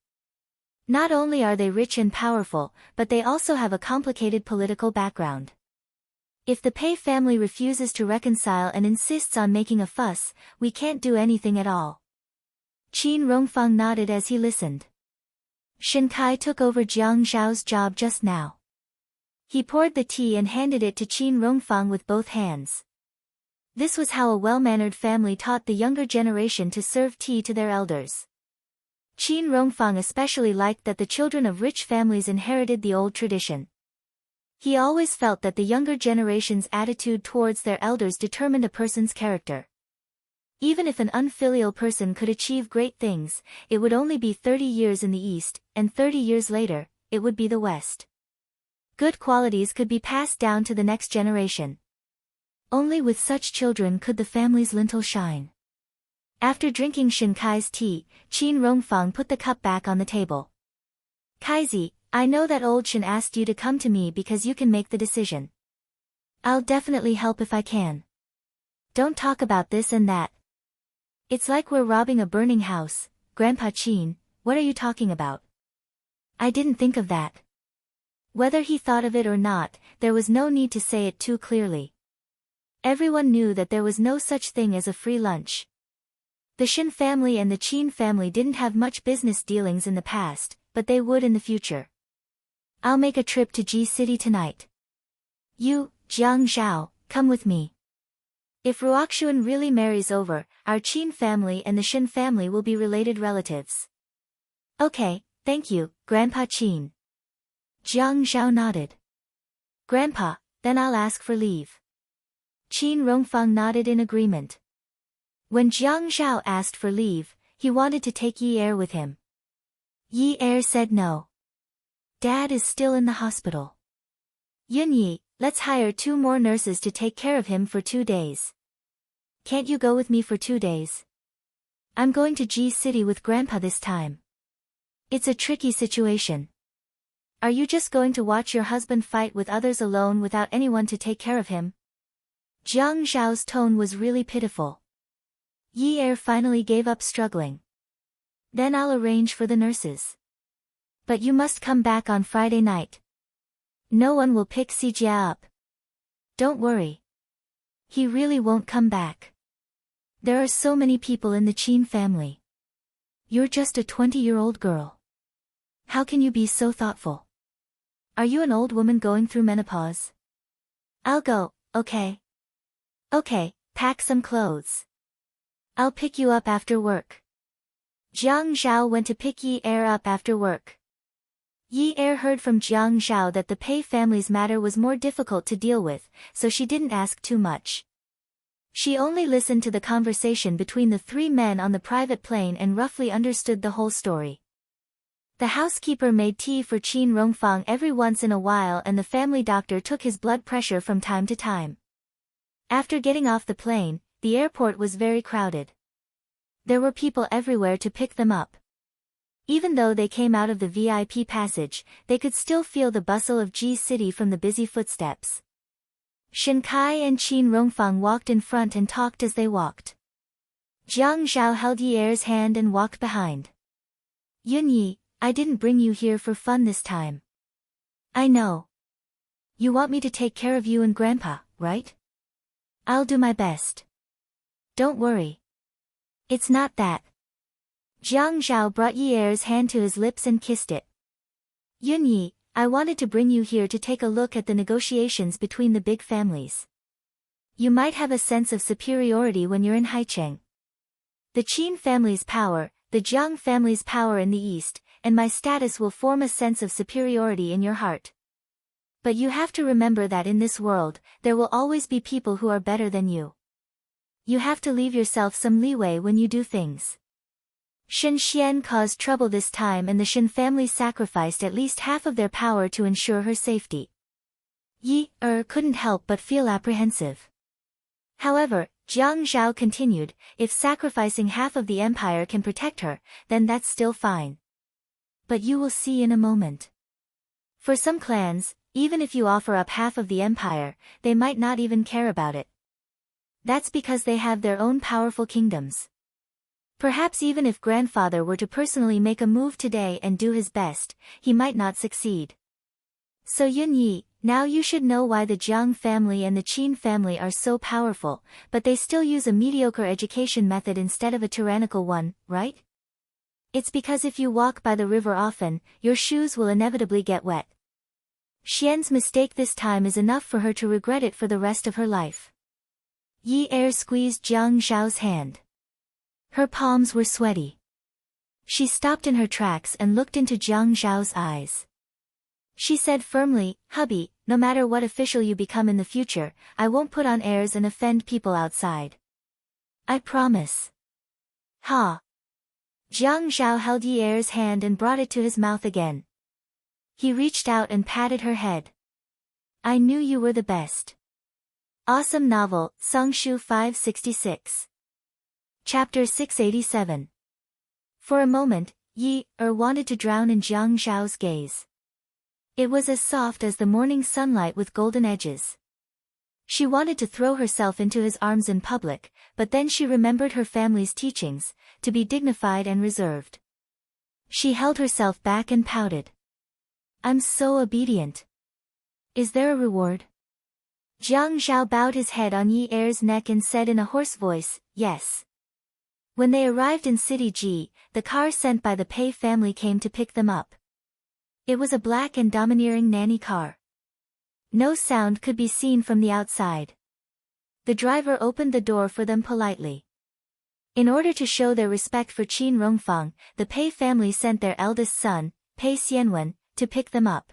Not only are they rich and powerful, but they also have a complicated political background. If the Pei family refuses to reconcile and insists on making a fuss, we can't do anything at all. Qin Rongfang nodded as he listened. Shen Kai took over Jiang Zhao's job just now. He poured the tea and handed it to Qin Rongfang with both hands. This was how a well-mannered family taught the younger generation to serve tea to their elders. Qin Rongfang especially liked that the children of rich families inherited the old tradition. He always felt that the younger generation's attitude towards their elders determined a person's character. Even if an unfilial person could achieve great things, it would only be 30 years in the East, and 30 years later, it would be the West. Good qualities could be passed down to the next generation. Only with such children could the family's lintel shine. After drinking Shen Kai's tea, Qin Rongfang put the cup back on the table. Kaizi, I know that old Shen asked you to come to me because you can make the decision. I'll definitely help if I can. Don't talk about this and that. It's like we're robbing a burning house, Grandpa Qin, what are you talking about? I didn't think of that. Whether he thought of it or not, there was no need to say it too clearly. Everyone knew that there was no such thing as a free lunch. The Shen family and the Qin family didn't have much business dealings in the past, but they would in the future. I'll make a trip to G City tonight. You, Jiang Zhao, come with me. If Ruoxuan really marries over, our Qin family and the Shen family will be related relatives. Okay, thank you, Grandpa Qin. Jiang Zhao nodded. Grandpa, then I'll ask for leave. Qin Rongfang nodded in agreement. When Jiang Zhao asked for leave, he wanted to take Yi Er with him. Yi Er said no. Dad is still in the hospital. Yunyi, let's hire 2 more nurses to take care of him for 2 days. Can't you go with me for 2 days? I'm going to G City with Grandpa this time. It's a tricky situation. Are you just going to watch your husband fight with others alone without anyone to take care of him? Jiang Zhao's tone was really pitiful. Yi Er finally gave up struggling. Then I'll arrange for the nurses. But you must come back on Friday night. No one will pick Xijia up. Don't worry. He really won't come back. There are so many people in the Qin family. You're just a 20-year-old girl. How can you be so thoughtful? Are you an old woman going through menopause? I'll go, okay? Okay, pack some clothes. I'll pick you up after work. Jiang Zhao went to pick Yi Er up after work. Yi Er heard from Jiang Zhao that the Pei family's matter was more difficult to deal with, so she didn't ask too much. She only listened to the conversation between the 3 men on the private plane and roughly understood the whole story. The housekeeper made tea for Qin Rongfang every once in a while, and the family doctor took his blood pressure from time to time. After getting off the plane, the airport was very crowded. There were people everywhere to pick them up. Even though they came out of the VIP passage, they could still feel the bustle of Ji City from the busy footsteps. Shen Kai and Qin Rongfang walked in front and talked as they walked. Jiang Zhao held Yi Er's hand and walked behind. Yun Yi, I didn't bring you here for fun this time. I know. You want me to take care of you and Grandpa, right? I'll do my best. Don't worry. It's not that. Jiang Zhao brought Yi Er's hand to his lips and kissed it. Yun Yi, I wanted to bring you here to take a look at the negotiations between the big families. You might have a sense of superiority when you're in Haicheng. The Qin family's power, the Jiang family's power in the east, and my status will form a sense of superiority in your heart. But you have to remember that in this world, there will always be people who are better than you. You have to leave yourself some leeway when you do things. Shen Xian caused trouble this time, and the Shen family sacrificed at least half of their power to ensure her safety. Yi Er couldn't help but feel apprehensive. However, Jiang Zhao continued, if sacrificing half of the empire can protect her, then that's still fine. But you will see in a moment. For some clans, even if you offer up half of the empire, they might not even care about it. That's because they have their own powerful kingdoms. Perhaps even if grandfather were to personally make a move today and do his best, he might not succeed. So Yun Yi, now you should know why the Jiang family and the Qin family are so powerful, but they still use a mediocre education method instead of a tyrannical one, right? It's because if you walk by the river often, your shoes will inevitably get wet. Xian's mistake this time is enough for her to regret it for the rest of her life. Yi Er squeezed Jiang Zhao's hand. Her palms were sweaty. She stopped in her tracks and looked into Jiang Zhao's eyes. She said firmly, hubby, no matter what official you become in the future, I won't put on airs and offend people outside. I promise. Ha! Jiang Zhao held Yi Er's hand and brought it to his mouth again. He reached out and patted her head. I knew you were the best. Awesome novel, Songshu 566. Chapter 687. For a moment, Yi Er wanted to drown in Jiang Zhao's gaze. It was as soft as the morning sunlight with golden edges. She wanted to throw herself into his arms in public, but then she remembered her family's teachings, to be dignified and reserved. She held herself back and pouted. I'm so obedient. Is there a reward? Jiang Zhao bowed his head on Yi Er's neck and said in a hoarse voice, yes. When they arrived in City Ji, the car sent by the Pei family came to pick them up. It was a black and domineering nanny car. No sound could be seen from the outside. The driver opened the door for them politely. In order to show their respect for Qin Rongfang, the Pei family sent their eldest son, Pei Xianwen, to pick them up.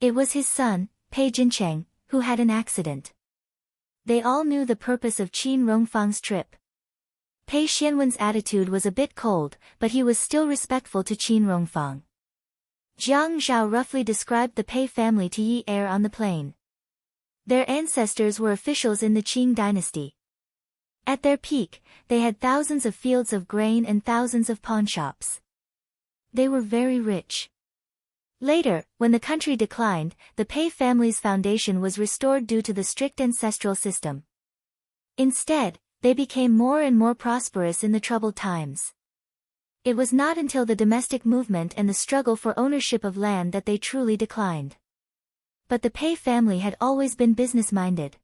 It was his son, Pei Jincheng, who had an accident. They all knew the purpose of Qin Rongfang's trip. Pei Xianwen's attitude was a bit cold, but he was still respectful to Qin Rongfang. Jiang Zhao roughly described the Pei family to Yi Er on the plane. Their ancestors were officials in the Qing dynasty. At their peak, they had thousands of fields of grain and thousands of pawnshops. They were very rich. Later, when the country declined, the Pei family's foundation was restored due to the strict ancestral system. Instead, they became more and more prosperous in the troubled times. It was not until the domestic movement and the struggle for ownership of land that they truly declined. But the Pei family had always been business-minded.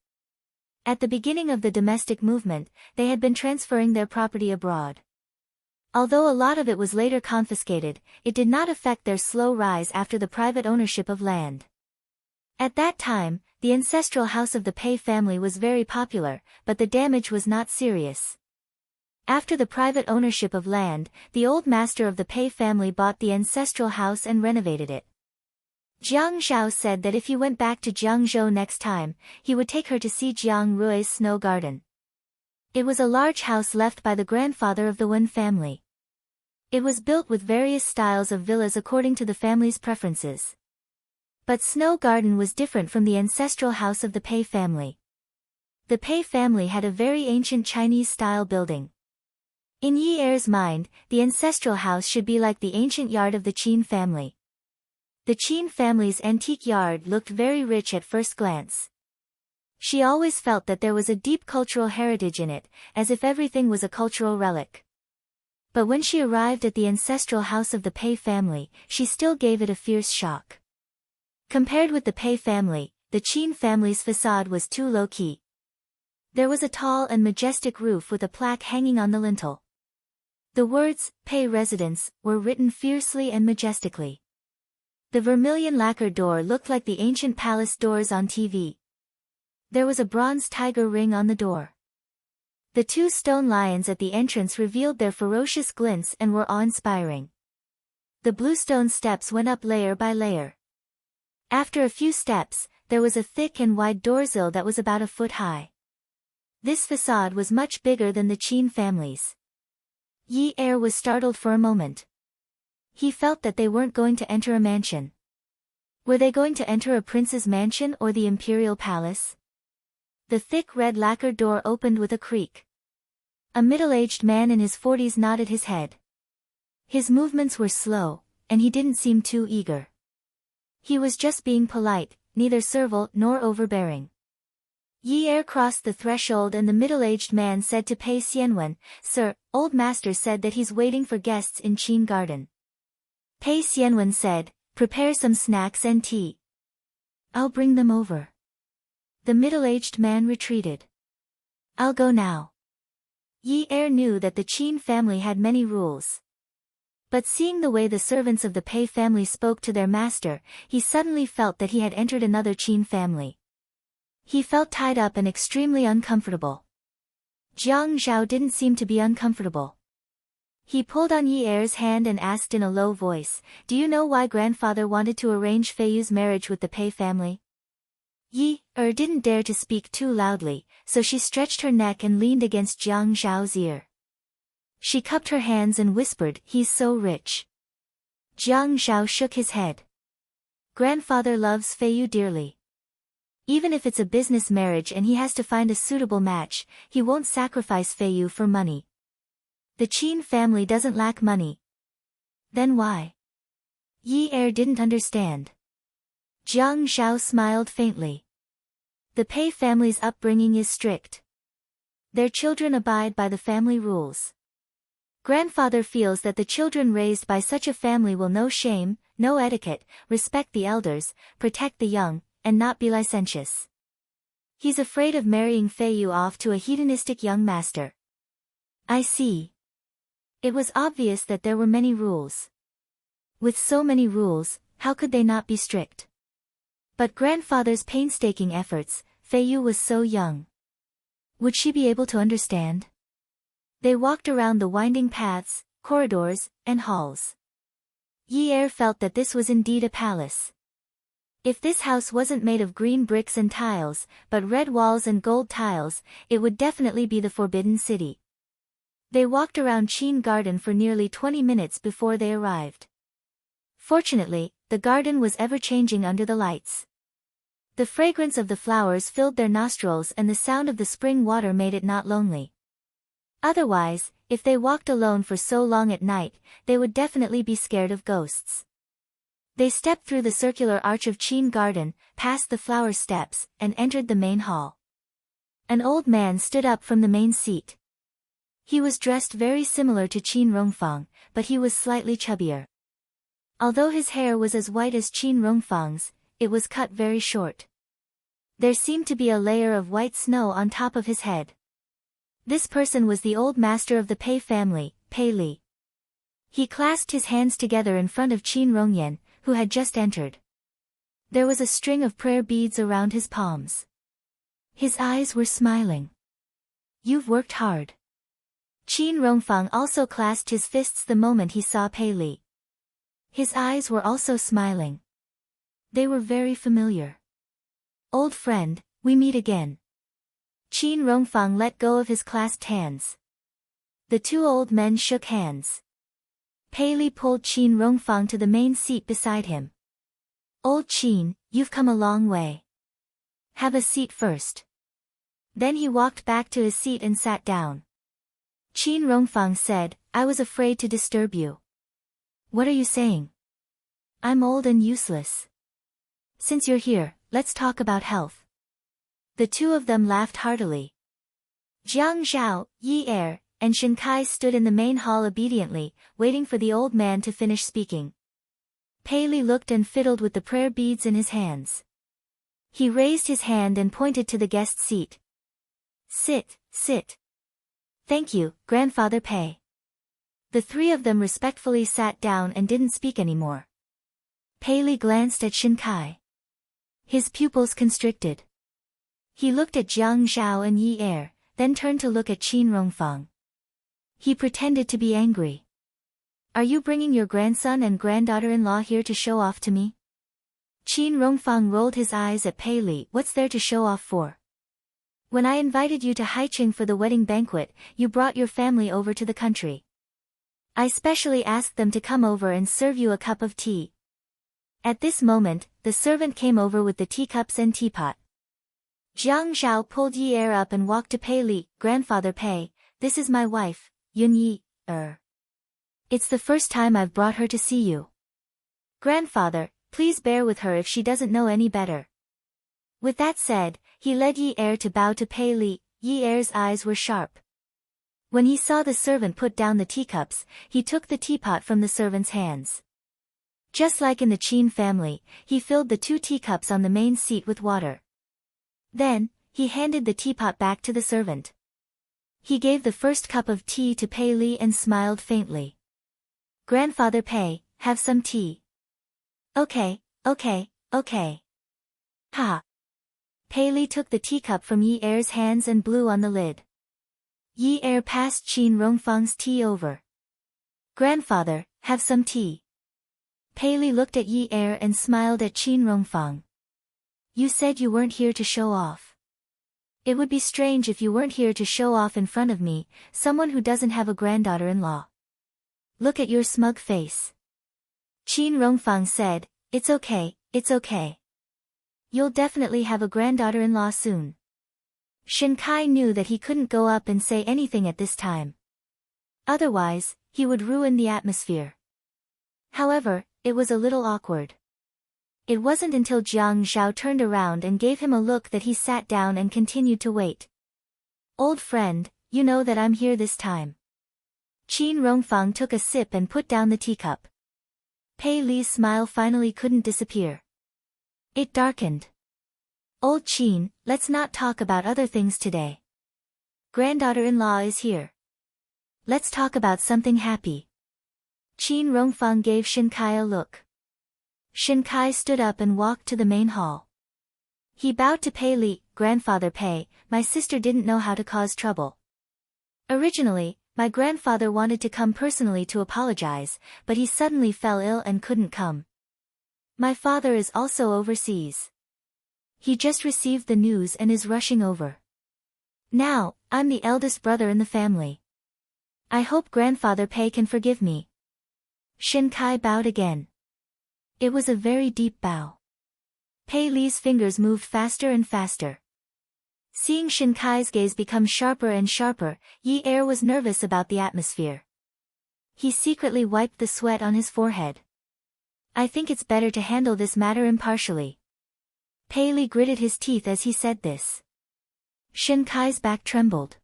At the beginning of the domestic movement, they had been transferring their property abroad. Although a lot of it was later confiscated, it did not affect their slow rise after the private ownership of land. At that time, the ancestral house of the Pei family was very popular, but the damage was not serious. After the private ownership of land, the old master of the Pei family bought the ancestral house and renovated it. Jiang Zhao said that if he went back to Jiangzhou next time, he would take her to see Jiang Rui's snow garden. It was a large house left by the grandfather of the Wen family. It was built with various styles of villas according to the family's preferences. But Snow Garden was different from the ancestral house of the Pei family. The Pei family had a very ancient Chinese-style building. In Yi Er's mind, the ancestral house should be like the ancient yard of the Qin family. The Qin family's antique yard looked very rich at first glance. She always felt that there was a deep cultural heritage in it, as if everything was a cultural relic. But when she arrived at the ancestral house of the Pei family, she still gave it a fierce shock. Compared with the Pei family, the Qin family's facade was too low-key. There was a tall and majestic roof with a plaque hanging on the lintel. The words, Pei Residence, were written fiercely and majestically. The vermilion lacquer door looked like the ancient palace doors on TV. There was a bronze tiger ring on the door. The two stone lions at the entrance revealed their ferocious glints and were awe-inspiring. The bluestone steps went up layer by layer. After a few steps, there was a thick and wide doorsill that was about a foot high. This facade was much bigger than the Qin family's. Yi Er was startled for a moment. He felt that they weren't going to enter a mansion. Were they going to enter a prince's mansion or the imperial palace? The thick red lacquer door opened with a creak. A middle-aged man in his 40s nodded his head. His movements were slow, and he didn't seem too eager. He was just being polite, neither servile nor overbearing. Yi Er crossed the threshold and the middle-aged man said to Pei Xianwen, "Sir, old master said that he's waiting for guests in Qin Garden." Pei Xianwen said, "Prepare some snacks and tea. I'll bring them over." The middle-aged man retreated. "I'll go now." Yi Er knew that the Qin family had many rules. But seeing the way the servants of the Pei family spoke to their master, he suddenly felt that he had entered another Qin family. He felt tied up and extremely uncomfortable. Jiang Zhao didn't seem to be uncomfortable. He pulled on Yi Er's hand and asked in a low voice, "Do you know why grandfather wanted to arrange Fei Yu's marriage with the Pei family?" Yi Er didn't dare to speak too loudly, so she stretched her neck and leaned against Jiang Zhao's ear. She cupped her hands and whispered, "He's so rich." Jiang Zhao shook his head. "Grandfather loves Fei Yu dearly. Even if it's a business marriage and he has to find a suitable match, he won't sacrifice Fei Yu for money. The Qin family doesn't lack money." "Then why?" Yi Er didn't understand. Jiang Zhao smiled faintly. "The Pei family's upbringing is strict. Their children abide by the family rules. Grandfather feels that the children raised by such a family will know shame, know etiquette, respect the elders, protect the young, and not be licentious. He's afraid of marrying Fei Yu off to a hedonistic young master." "I see." It was obvious that there were many rules. With so many rules, how could they not be strict? But grandfather's painstaking efforts, Fei Yu was so young. Would she be able to understand? They walked around the winding paths, corridors, and halls. Yi Er felt that this was indeed a palace. If this house wasn't made of green bricks and tiles, but red walls and gold tiles, it would definitely be the Forbidden City. They walked around Qin Garden for nearly 20 minutes before they arrived. Fortunately, the garden was ever-changing under the lights. The fragrance of the flowers filled their nostrils and the sound of the spring water made it not lonely. Otherwise, if they walked alone for so long at night, they would definitely be scared of ghosts. They stepped through the circular arch of Qin Garden, past the flower steps, and entered the main hall. An old man stood up from the main seat. He was dressed very similar to Qin Rongfang, but he was slightly chubbier. Although his hair was as white as Qin Rongfang's, it was cut very short. There seemed to be a layer of white snow on top of his head. This person was the old master of the Pei family, Pei Li. He clasped his hands together in front of Qin Rongyan, who had just entered. There was a string of prayer beads around his palms. His eyes were smiling. "You've worked hard." Qin Rongfang also clasped his fists the moment he saw Pei Li. His eyes were also smiling. They were very familiar. "Old friend, we meet again." Qin Rongfang let go of his clasped hands. The two old men shook hands. Pei Li pulled Qin Rongfang to the main seat beside him. Old Qin, you've come a long way. Have a seat first. Then he walked back to his seat and sat down. Qin Rongfang said, I was afraid to disturb you. What are you saying? I'm old and useless. Since you're here, let's talk about health. The two of them laughed heartily. Jiang Zhao, Yi Er, and Shen Kai stood in the main hall obediently, waiting for the old man to finish speaking. Pei Li looked and fiddled with the prayer beads in his hands. He raised his hand and pointed to the guest seat. Sit, sit. Thank you, Grandfather Pei. The three of them respectfully sat down and didn't speak anymore. Pei Li glanced at Shen Kai. His pupils constricted. He looked at Jiang Zhao and Yi Er, then turned to look at Qin Rongfang. He pretended to be angry. Are you bringing your grandson and granddaughter-in-law here to show off to me? Qin Rongfang rolled his eyes at Pei Li. What's there to show off for? When I invited you to Haiqing for the wedding banquet, you brought your family over to the country. I specially asked them to come over and serve you a cup of tea. At this moment, the servant came over with the teacups and teapot. Jiang Zhao pulled Yi Er up and walked to Pei Li. Grandfather Pei, this is my wife, Yun Yi Er. It's the first time I've brought her to see you. Grandfather, please bear with her if she doesn't know any better. With that said, he led Yi Er to bow to Pei Li. Yi Er's eyes were sharp. When he saw the servant put down the teacups, he took the teapot from the servant's hands. Just like in the Qin family, he filled the 2 teacups on the main seat with water. Then, he handed the teapot back to the servant. He gave the first cup of tea to Pei Li and smiled faintly. Grandfather Pei, have some tea. Okay. Ha. Pei Li took the teacup from Yi Er's hands and blew on the lid. Yi Er passed Qin Rongfang's tea over. Grandfather, have some tea. Pei Li looked at Yi Er and smiled at Qin Rongfang. You said you weren't here to show off. It would be strange if you weren't here to show off in front of me, someone who doesn't have a granddaughter-in-law. Look at your smug face. Qin Rongfang said, it's okay. You'll definitely have a granddaughter-in-law soon. Shen Kai knew that he couldn't go up and say anything at this time. Otherwise, he would ruin the atmosphere. However, it was a little awkward. It wasn't until Jiang Zhao turned around and gave him a look that he sat down and continued to wait. Old friend, you know that I'm here this time. Qin Rongfang took a sip and put down the teacup. Pei Li's smile finally couldn't disappear. It darkened. Old Qin, let's not talk about other things today. Granddaughter-in-law is here. Let's talk about something happy. Qin Rongfang gave Shen Kai a look. Shen Kai stood up and walked to the main hall. He bowed to Pei Li. Grandfather Pei, my sister didn't know how to cause trouble. Originally, my grandfather wanted to come personally to apologize, but he suddenly fell ill and couldn't come. My father is also overseas. He just received the news and is rushing over. Now, I'm the eldest brother in the family. I hope Grandfather Pei can forgive me. Shen Kai bowed again. It was a very deep bow. Pei Li's fingers moved faster and faster. Seeing Shen Kai's gaze become sharper and sharper, Yi Er was nervous about the atmosphere. He secretly wiped the sweat on his forehead. I think it's better to handle this matter impartially. Pei Li gritted his teeth as he said this. Shen Kai's back trembled.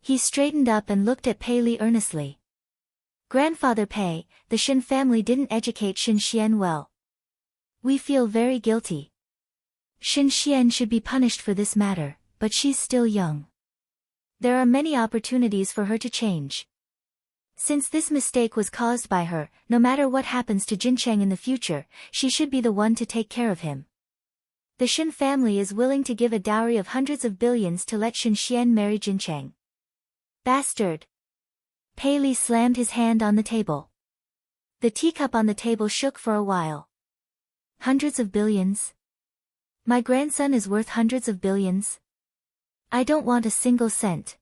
He straightened up and looked at Pei Li earnestly. Grandfather Pei, the Shen family didn't educate Shen Xian well. We feel very guilty. Shen Xian should be punished for this matter, but she's still young. There are many opportunities for her to change. Since this mistake was caused by her, no matter what happens to Jincheng in the future, she should be the one to take care of him. The Shen family is willing to give a dowry of hundreds of billions to let Shen Xian marry Jincheng. Bastard! Pei Li slammed his hand on the table. The teacup on the table shook for a while. Hundreds of billions? My grandson is worth hundreds of billions? I don't want a single cent.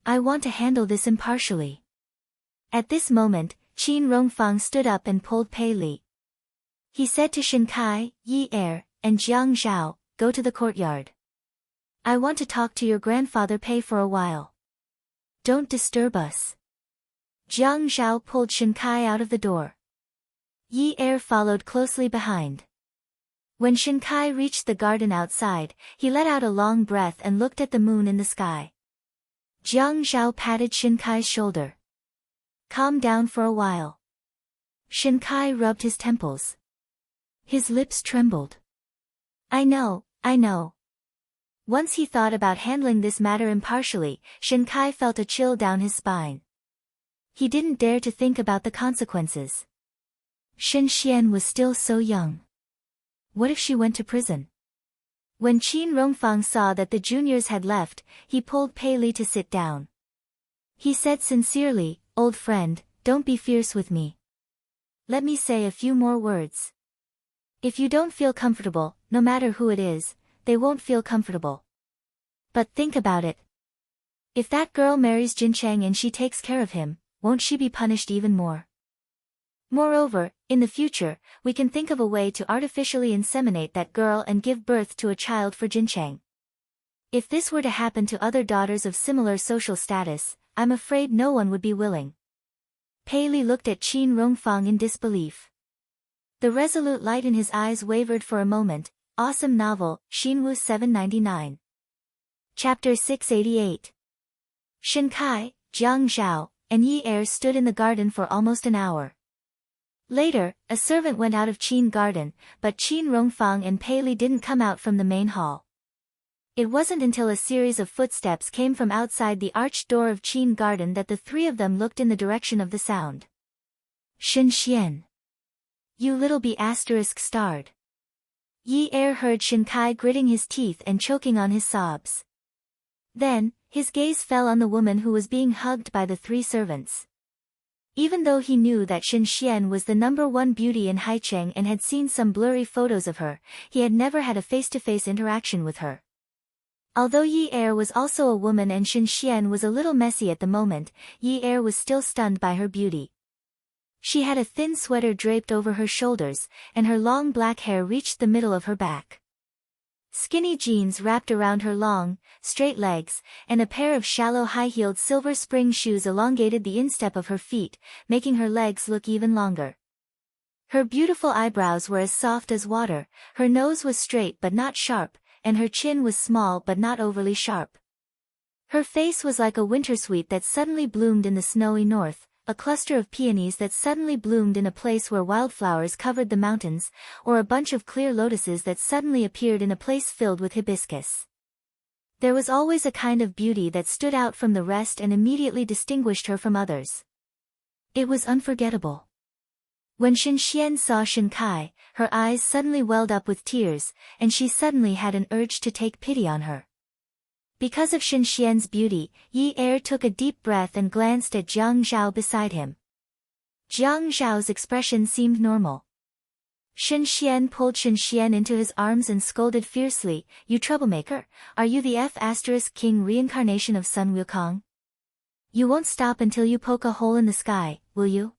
I want to handle this impartially. At this moment, Qin Rongfang stood up and pulled Pei Li. He said to Shin Kai, Yi Er, and Jiang Zhao, go to the courtyard. I want to talk to your grandfather Pei for a while. Don't disturb us. Jiang Zhao pulled Shin Kai out of the door. Yi Er followed closely behind. When Shin Kai reached the garden outside, he let out a long breath and looked at the moon in the sky. Jiang Zhao patted Shin Kai's shoulder. Calm down for a while. Shin Kai rubbed his temples. His lips trembled. I know. Once he thought about handling this matter impartially, Shin Kai felt a chill down his spine. He didn't dare to think about the consequences. Shin Xian was still so young. What if she went to prison? When Qin Rongfang saw that the juniors had left, he pulled Pei Li to sit down. He said sincerely, old friend, don't be fierce with me. Let me say a few more words. If you don't feel comfortable, no matter who it is, they won't feel comfortable. But think about it. If that girl marries Jincheng and she takes care of him, won't she be punished even more? Moreover, in the future, we can think of a way to artificially inseminate that girl and give birth to a child for Jincheng. If this were to happen to other daughters of similar social status, I'm afraid no one would be willing. Pei Li looked at Qin Rongfang in disbelief. The resolute light in his eyes wavered for a moment. Awesome novel, Xinwu 799. Chapter 688. Shin Kai, Jiang Zhao, and Yi Er stood in the garden for almost an hour. Later, a servant went out of Qin Garden, but Qin Rongfang and Pei Li didn't come out from the main hall. It wasn't until a series of footsteps came from outside the arched door of Qin Garden that the three of them looked in the direction of the sound. Shin Xian. You little be ****. Yi Er heard Shin Kai gritting his teeth and choking on his sobs. Then, his gaze fell on the woman who was being hugged by the three servants. Even though he knew that Shin Xian was the #1 beauty in Haicheng and had seen some blurry photos of her, he had never had a face-to-face interaction with her. Although Yi Er was also a woman and Shin Xian was a little messy at the moment, Yi Er was still stunned by her beauty. She had a thin sweater draped over her shoulders, and her long black hair reached the middle of her back. Skinny jeans wrapped around her long, straight legs, and a pair of shallow high-heeled silver spring shoes elongated the instep of her feet, making her legs look even longer. Her beautiful eyebrows were as soft as water, her nose was straight but not sharp, and her chin was small but not overly sharp. Her face was like a wintersweet that suddenly bloomed in the snowy north, a cluster of peonies that suddenly bloomed in a place where wildflowers covered the mountains, or a bunch of clear lotuses that suddenly appeared in a place filled with hibiscus. There was always a kind of beauty that stood out from the rest and immediately distinguished her from others. It was unforgettable. When Shin Xian saw Shin Kai, her eyes suddenly welled up with tears, and she suddenly had an urge to take pity on her. Because of Shin Xian's beauty, Yi Er took a deep breath and glanced at Jiang Zhao beside him. Jiang Zhao's expression seemed normal. Shin Xian pulled Shin Xian into his arms and scolded fiercely, "You troublemaker, are you the King reincarnation of Sun Wukong? You won't stop until you poke a hole in the sky, will you?"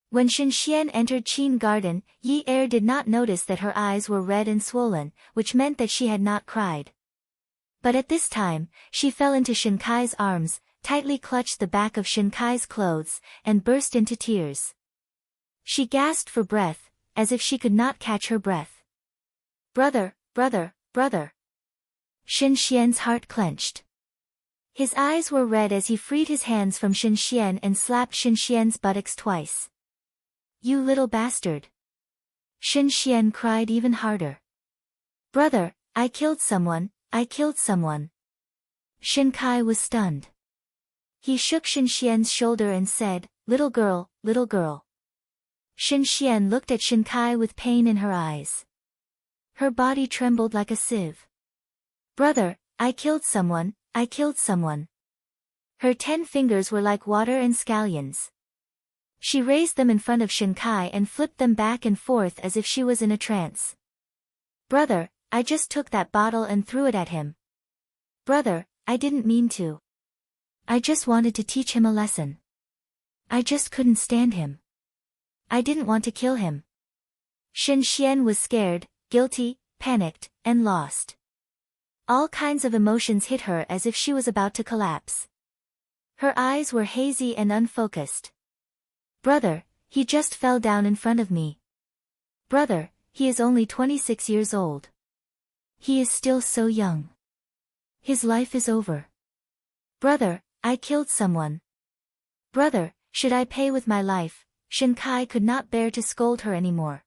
When Shin Xian entered Qin Garden, Yi Er did not notice that her eyes were red and swollen, which meant that she had not cried. But at this time, she fell into Shin Kai's arms, tightly clutched the back of Shin Kai's clothes, and burst into tears. She gasped for breath, as if she could not catch her breath. "Brother, brother, brother." Shin Xian's heart clenched. His eyes were red as he freed his hands from Shin Xian and slapped Shin Xian's buttocks twice. "You little bastard." Shin Xian cried even harder. "Brother, I killed someone. I killed someone." Shin Kai was stunned. He shook Shin Xian's shoulder and said, "Little girl, little girl." Shin Xian looked at Shin Kai with pain in her eyes. Her body trembled like a sieve. "Brother, I killed someone, I killed someone." Her 10 fingers were like water and scallions. She raised them in front of Shin Kai and flipped them back and forth as if she was in a trance. "Brother, I just took that bottle and threw it at him. Brother, I didn't mean to. I just wanted to teach him a lesson. I just couldn't stand him. I didn't want to kill him. Shen Xian was scared, guilty, panicked, and lost. All kinds of emotions hit her as if she was about to collapse. Her eyes were hazy and unfocused. Brother, he just fell down in front of me. Brother, he is only 26 years old. He is still so young. His life is over. Brother, I killed someone. Brother, should I pay with my life? Shen Kai could not bear to scold her anymore.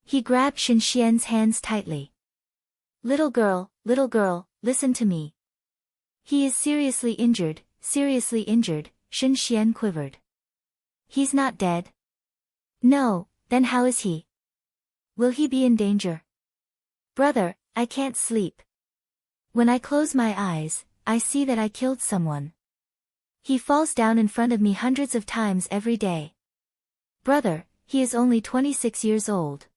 He grabbed Shen Xian's hands tightly. Little girl, listen to me. He is seriously injured, Shen Xian quivered. He's not dead. No, then how is he? Will he be in danger? Brother, I can't sleep. When I close my eyes, I see that I killed someone. He falls down in front of me hundreds of times every day. Brother, he is only 26 years old.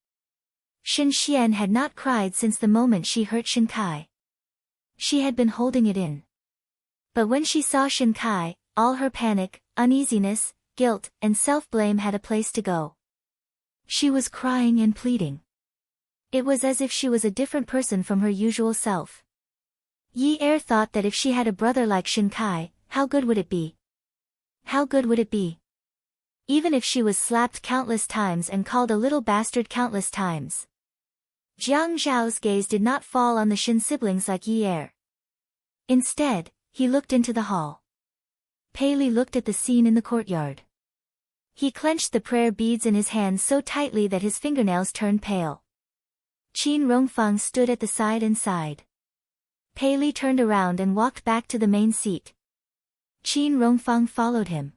Shen Xian had not cried since the moment she hurt Shen Kai. She had been holding it in. But when she saw Shen Kai, all her panic, uneasiness, guilt, and self-blame had a place to go. She was crying and pleading. It was as if she was a different person from her usual self. Yi Er thought that if she had a brother like Shen Kai, how good would it be? How good would it be? Even if she was slapped countless times and called a little bastard countless times. Jiang Zhao's gaze did not fall on the Shen siblings like Yi Er. Instead, he looked into the hall. Pei Li looked at the scene in the courtyard. He clenched the prayer beads in his hands so tightly that his fingernails turned pale. Qin Rongfang stood at the side and sighed. Pei Li turned around and walked back to the main seat. Qin Rongfang followed him.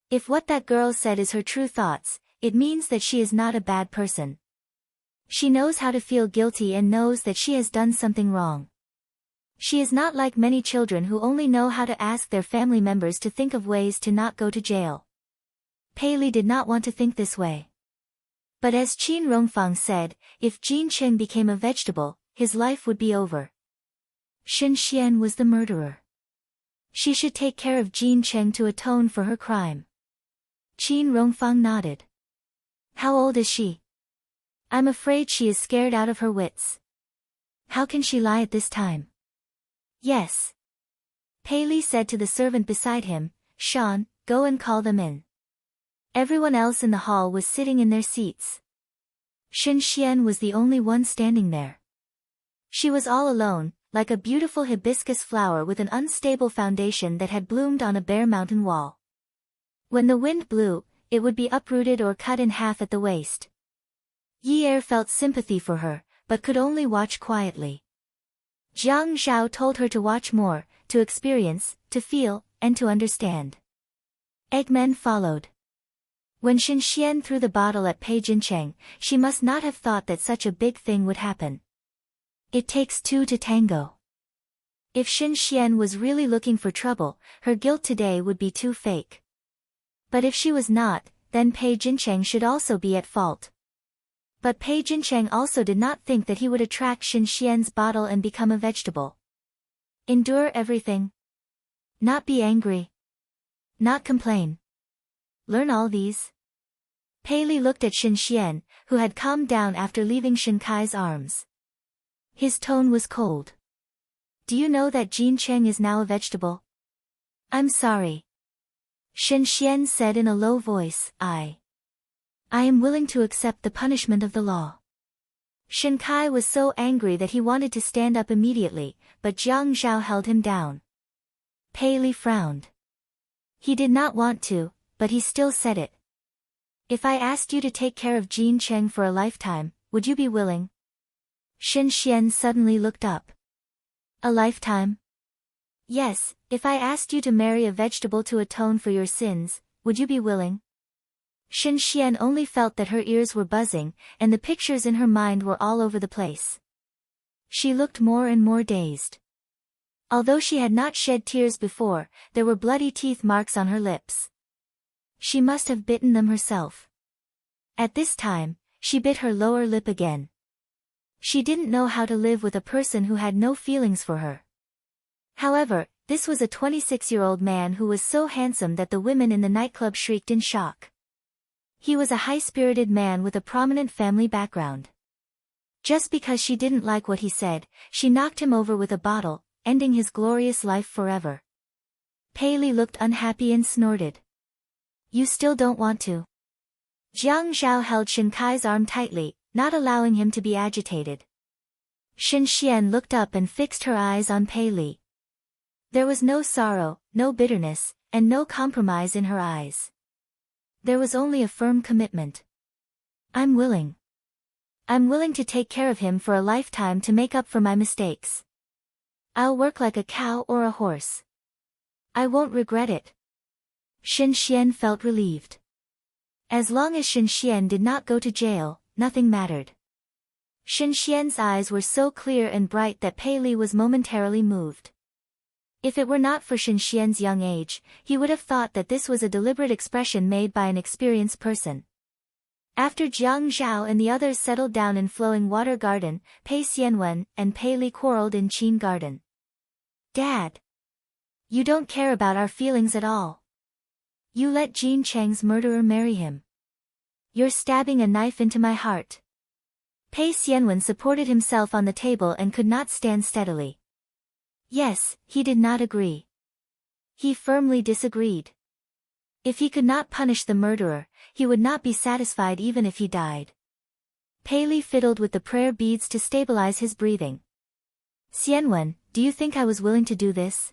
If what that girl said is her true thoughts, it means that she is not a bad person. She knows how to feel guilty and knows that she has done something wrong. She is not like many children who only know how to ask their family members to think of ways to not go to jail. Pei Li did not want to think this way. But as Qin Rongfang said, if Jin Cheng became a vegetable, his life would be over. Shen Xian was the murderer. She should take care of Jin Cheng to atone for her crime. Qin Rongfang nodded. How old is she? I'm afraid she is scared out of her wits. How can she lie at this time? Yes. Pei Li said to the servant beside him, Shan, go and call them in. Everyone else in the hall was sitting in their seats. Shen Xian was the only one standing there. She was all alone, like a beautiful hibiscus flower with an unstable foundation that had bloomed on a bare mountain wall. When the wind blew, it would be uprooted or cut in half at the waist. Yi Er felt sympathy for her, but could only watch quietly. Jiang Zhao told her to watch more, to experience, to feel, and to understand. Eggmen followed. When Shen Xian threw the bottle at Pei Jincheng, she must not have thought that such a big thing would happen. It takes two to tango. If Shen Xian was really looking for trouble, her guilt today would be too fake. But if she was not, then Pei Jincheng should also be at fault. But Pei Jincheng also did not think that he would attract Shen Xian's bottle and become a vegetable. Endure everything. Not be angry. Not complain. Learn all these. Pei Li looked at Shen Xian, who had calmed down after leaving Shen Kai's arms. His tone was cold. Do you know that Jin Cheng is now a vegetable? I'm sorry. Shen Xian said in a low voice, I am willing to accept the punishment of the law. Shen Kai was so angry that he wanted to stand up immediately, but Jiang Zhao held him down. Pei Li frowned. He did not want to, but he still said it. If I asked you to take care of Jin Cheng for a lifetime, would you be willing? Shen Xian suddenly looked up. A lifetime? Yes, if I asked you to marry a vegetable to atone for your sins, would you be willing? Shen Xian only felt that her ears were buzzing, and the pictures in her mind were all over the place. She looked more and more dazed. Although she had not shed tears before, there were bloody teeth marks on her lips. She must have bitten them herself. At this time, she bit her lower lip again. She didn't know how to live with a person who had no feelings for her. However, This was a 26-year-old man who was so handsome that the women in the nightclub shrieked in shock. He was a high-spirited man with a prominent family background. Just because she didn't like what he said, she knocked him over with a bottle, ending his glorious life forever. Pei looked unhappy and snorted. You still don't want to? Jiang Zhao held Shen Kai's arm tightly, not allowing him to be agitated. Shen Xian looked up and fixed her eyes on Pei. There was no sorrow, no bitterness, and no compromise in her eyes. There was only a firm commitment. I'm willing. I'm willing to take care of him for a lifetime to make up for my mistakes. I'll work like a cow or a horse. I won't regret it. Shen Xian felt relieved. As long as Shen Xian did not go to jail, nothing mattered. Shen Xian's eyes were so clear and bright that Pei was momentarily moved. If it were not for Shen Xian's young age, he would have thought that this was a deliberate expression made by an experienced person. After Jiang Zhao and the others settled down in Flowing Water Garden, Pei Xianwen and Pei quarreled in Qin Garden. Dad! You don't care about our feelings at all. You let Jean Cheng's murderer marry him. You're stabbing a knife into my heart. Pei Xianwen supported himself on the table and could not stand steadily. Yes, he did not agree. He firmly disagreed. If he could not punish the murderer, he would not be satisfied even if he died. Pei fiddled with the prayer beads to stabilize his breathing. Xianwen, do you think I was willing to do this?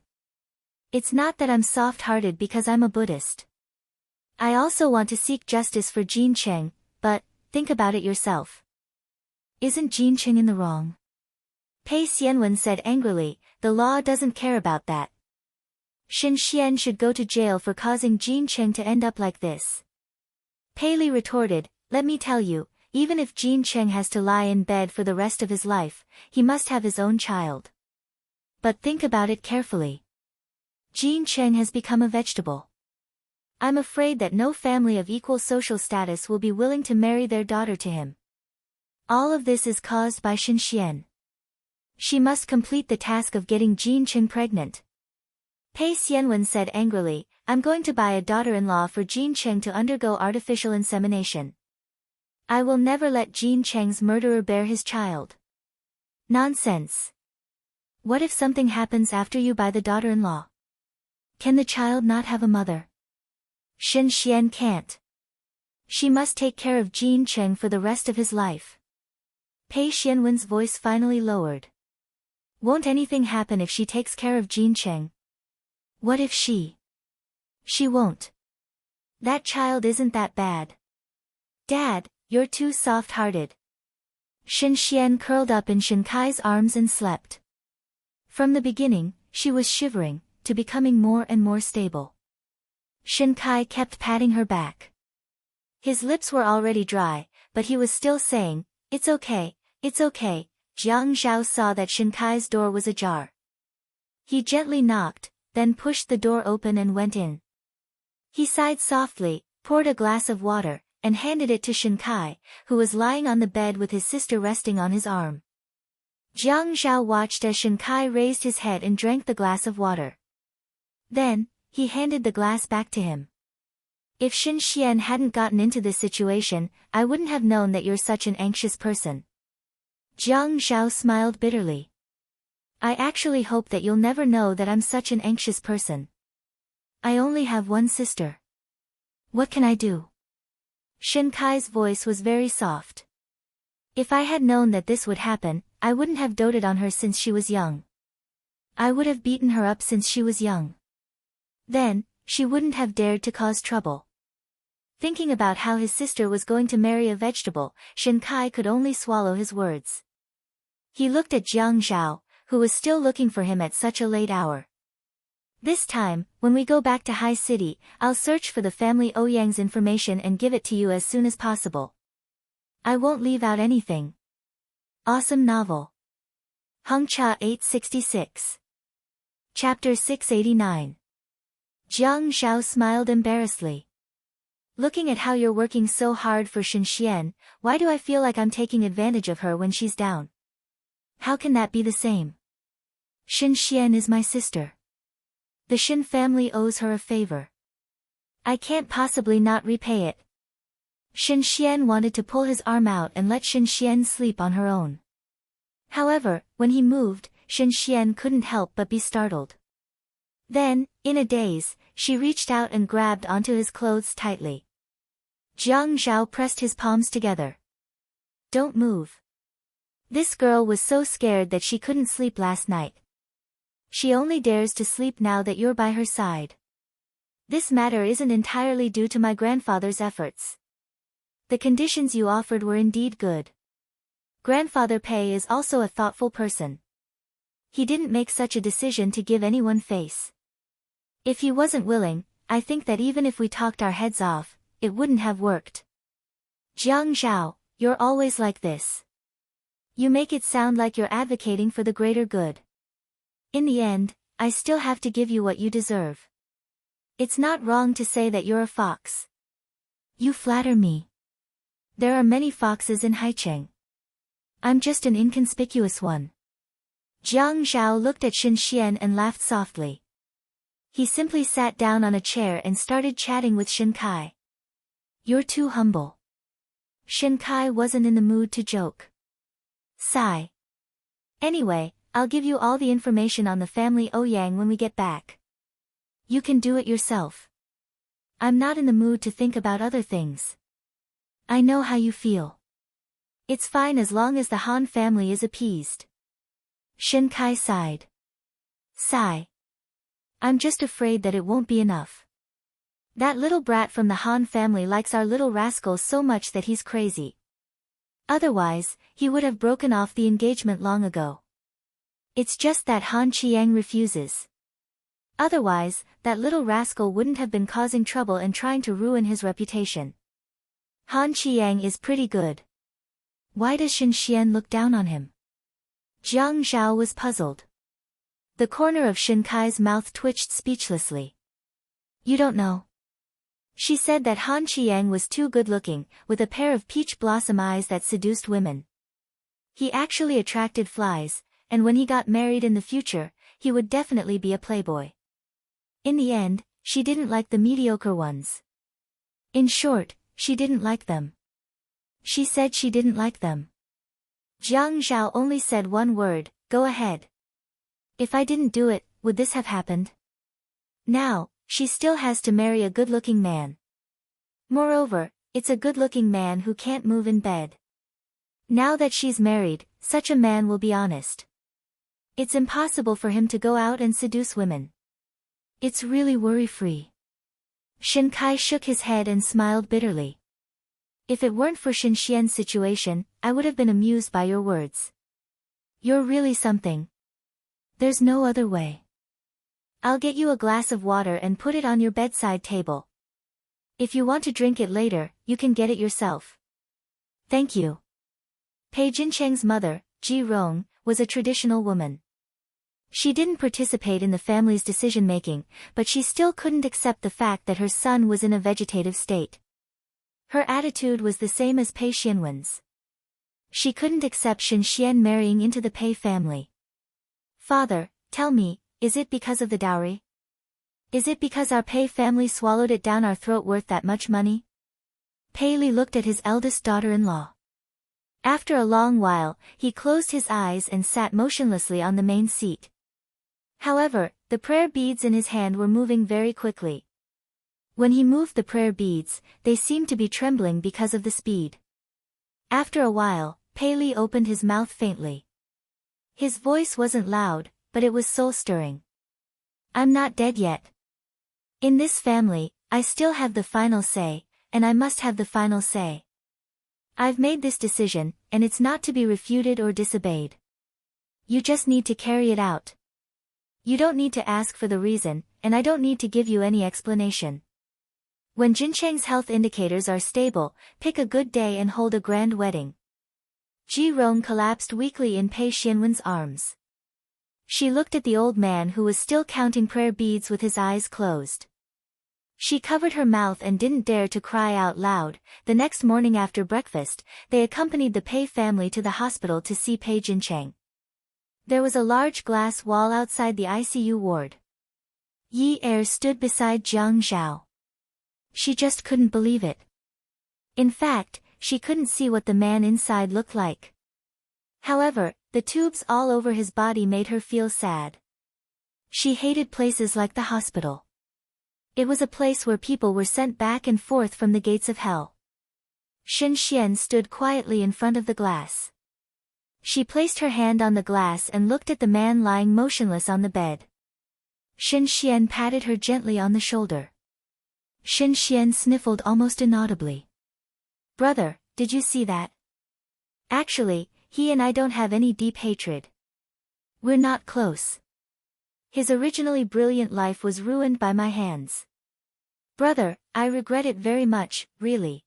It's not that I'm soft-hearted because I'm a Buddhist. I also want to seek justice for Jean Cheng, but, think about it yourself. Isn't Jean Cheng in the wrong? Pei Xianwen said angrily, the law doesn't care about that. Shen Xian should go to jail for causing Jean Cheng to end up like this. Pei retorted, let me tell you, even if Jean Cheng has to lie in bed for the rest of his life, he must have his own child. But think about it carefully. Jean Cheng has become a vegetable. I'm afraid that no family of equal social status will be willing to marry their daughter to him. All of this is caused by Shen Xian. She must complete the task of getting Jean Cheng pregnant. Pei Xianwen said angrily, I'm going to buy a daughter-in-law for Jean Cheng to undergo artificial insemination. I will never let Jean Cheng's murderer bear his child. Nonsense. What if something happens after you buy the daughter-in-law? Can the child not have a mother? Shen Xian can't. She must take care of Jean Cheng for the rest of his life. Pei Xianwen's voice finally lowered. Won't anything happen if she takes care of Jean Cheng? What if she won't. That child isn't that bad. Dad, you're too soft-hearted. Shen Xian curled up in Shen Kai's arms and slept. From the beginning, she was shivering, to becoming more and more stable. Shen Kai kept patting her back. His lips were already dry, but he was still saying, it's okay, it's okay. Jiang Zhao saw that Shen Kai's door was ajar. He gently knocked, then pushed the door open and went in. He sighed softly, poured a glass of water, and handed it to Shen Kai, who was lying on the bed with his sister resting on his arm. Jiang Zhao watched as Shen Kai raised his head and drank the glass of water. Then, he handed the glass back to him. If Shen Xian hadn't gotten into this situation, I wouldn't have known that you're such an anxious person. Jiang Zhao smiled bitterly. I actually hope that you'll never know that I'm such an anxious person. I only have one sister. What can I do? Shen Kai's voice was very soft. If I had known that this would happen, I wouldn't have doted on her since she was young. I would have beaten her up since she was young. Then, she wouldn't have dared to cause trouble. Thinking about how his sister was going to marry a vegetable, Shen Kai could only swallow his words. He looked at Jiang Zhao, who was still looking for him at such a late hour. This time, when we go back to High City, I'll search for the family Ouyang's information and give it to you as soon as possible. I won't leave out anything. Awesome novel. Hengcha 866. Chapter 689. Jiang Zhao smiled embarrassedly. Looking at how you're working so hard for Shen Xian, why do I feel like I'm taking advantage of her when she's down? How can that be the same? Shen Xian is my sister. The Shin family owes her a favor. I can't possibly not repay it. Shin Xian wanted to pull his arm out and let Shin Xian sleep on her own. However, when he moved, Shin Xian couldn't help but be startled. Then, in a daze, she reached out and grabbed onto his clothes tightly. Jiang Zhao pressed his palms together. Don't move. This girl was so scared that she couldn't sleep last night. She only dares to sleep now that you're by her side. This matter isn't entirely due to my grandfather's efforts. The conditions you offered were indeed good. Grandfather Pei is also a thoughtful person. He didn't make such a decision to give anyone face. If he wasn't willing, I think that even if we talked our heads off, it wouldn't have worked. Jiang Zhao, you're always like this. You make it sound like you're advocating for the greater good. In the end, I still have to give you what you deserve. It's not wrong to say that you're a fox. You flatter me. There are many foxes in Haicheng. I'm just an inconspicuous one. Jiang Zhao looked at Shin Xian and laughed softly. He simply sat down on a chair and started chatting with Shin Kai. You're too humble. Shin Kai wasn't in the mood to joke. Sigh. Anyway, I'll give you all the information on the family Ouyang when we get back. You can do it yourself. I'm not in the mood to think about other things. I know how you feel. It's fine as long as the Han family is appeased. Shin Kai sighed. Sigh. I'm just afraid that it won't be enough. That little brat from the Han family likes our little rascal so much that he's crazy. Otherwise, he would have broken off the engagement long ago. It's just that Han Qiang refuses. Otherwise, that little rascal wouldn't have been causing trouble and trying to ruin his reputation. Han Qiang is pretty good. Why does Shin Xian look down on him? Jiang Zhao was puzzled. The corner of Shin Kai's mouth twitched speechlessly. You don't know. She said that Han Qiang was too good-looking, with a pair of peach blossom eyes that seduced women. He actually attracted flies, and when he got married in the future, he would definitely be a playboy. In the end, she didn't like the mediocre ones. In short, she didn't like them. She said she didn't like them. Jiang Zhao only said one word, go ahead. If I didn't do it, would this have happened? Now, she still has to marry a good-looking man. Moreover, it's a good-looking man who can't move in bed. Now that she's married, such a man will be honest. It's impossible for him to go out and seduce women. It's really worry-free. Shin Kai shook his head and smiled bitterly. If it weren't for Shin Xian's situation, I would have been amused by your words. You're really something. There's no other way. I'll get you a glass of water and put it on your bedside table. If you want to drink it later, you can get it yourself. Thank you. Pei Jincheng's mother, Ji Rong, was a traditional woman. She didn't participate in the family's decision-making, but she still couldn't accept the fact that her son was in a vegetative state. Her attitude was the same as Pei Xianwen's. She couldn't accept Shin Xian marrying into the Pei family. Father, tell me, is it because of the dowry? Is it because our Pei family swallowed it down our throat worth that much money? Pei Li looked at his eldest daughter-in-law. After a long while, he closed his eyes and sat motionlessly on the main seat. However, the prayer beads in his hand were moving very quickly. When he moved the prayer beads, they seemed to be trembling because of the speed. After a while, Pei Li opened his mouth faintly. His voice wasn't loud, but it was soul-stirring. I'm not dead yet. In this family, I still have the final say, and I must have the final say. I've made this decision, and it's not to be refuted or disobeyed. You just need to carry it out. You don't need to ask for the reason, and I don't need to give you any explanation. When Jincheng's health indicators are stable, pick a good day and hold a grand wedding. Ji Rong collapsed weakly in Pei Xianwen's arms. She looked at the old man who was still counting prayer beads with his eyes closed. She covered her mouth and didn't dare to cry out loud. The next morning after breakfast, they accompanied the Pei family to the hospital to see Pei Jincheng. There was a large glass wall outside the ICU ward. Yi Er stood beside Jiang Zhao. She just couldn't believe it. In fact, she couldn't see what the man inside looked like. However, the tubes all over his body made her feel sad. She hated places like the hospital. It was a place where people were sent back and forth from the gates of hell. Shen Xian stood quietly in front of the glass. She placed her hand on the glass and looked at the man lying motionless on the bed. Shen Xian patted her gently on the shoulder. Shen Xian sniffled almost inaudibly. "Brother, did you see that? Actually, he and I don't have any deep hatred. We're not close. His originally brilliant life was ruined by my hands. Brother, I regret it very much, really.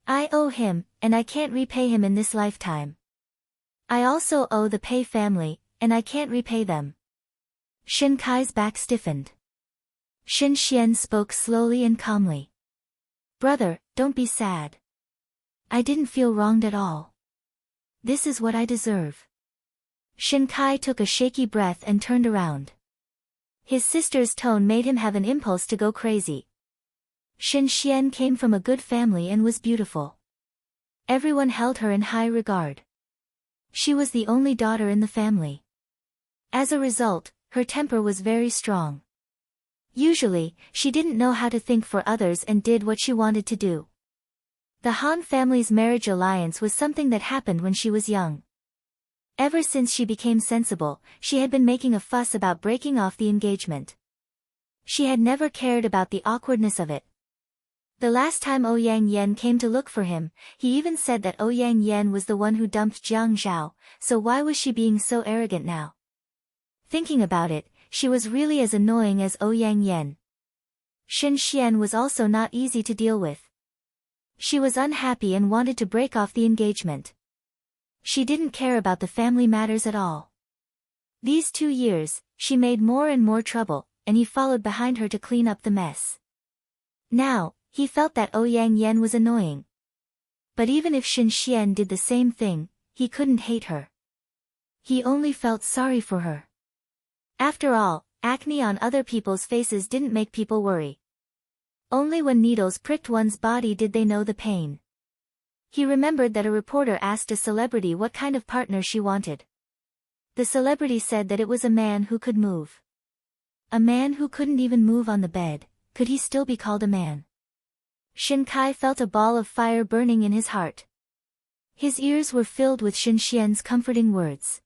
I owe him, and I can't repay him in this lifetime. I also owe the Pei family, and I can't repay them." Shen Kai's back stiffened. Shen Xian spoke slowly and calmly. "Brother, don't be sad. I didn't feel wronged at all. This is what I deserve." Shen Kai took a shaky breath and turned around. His sister's tone made him have an impulse to go crazy. Shen Xian came from a good family and was beautiful. Everyone held her in high regard. She was the only daughter in the family. As a result, her temper was very strong. Usually, she didn't know how to think for others and did what she wanted to do. The Han family's marriage alliance was something that happened when she was young. Ever since she became sensible, she had been making a fuss about breaking off the engagement. She had never cared about the awkwardness of it. The last time Ouyang Yen came to look for him, he even said that Ouyang Yen was the one who dumped Jiang Zhao, so why was she being so arrogant now? Thinking about it, she was really as annoying as Ouyang Yen. Shen Xian was also not easy to deal with. She was unhappy and wanted to break off the engagement. She didn't care about the family matters at all. These 2 years, she made more and more trouble, and he followed behind her to clean up the mess. Now, he felt that Ouyang Yen was annoying. But even if Shen Xian did the same thing, he couldn't hate her. He only felt sorry for her. After all, acne on other people's faces didn't make people worry. Only when needles pricked one's body did they know the pain. He remembered that a reporter asked a celebrity what kind of partner she wanted. The celebrity said that it was a man who could move. A man who couldn't even move on the bed, could he still be called a man? Shen Kai felt a ball of fire burning in his heart. His ears were filled with Shen Xian's comforting words.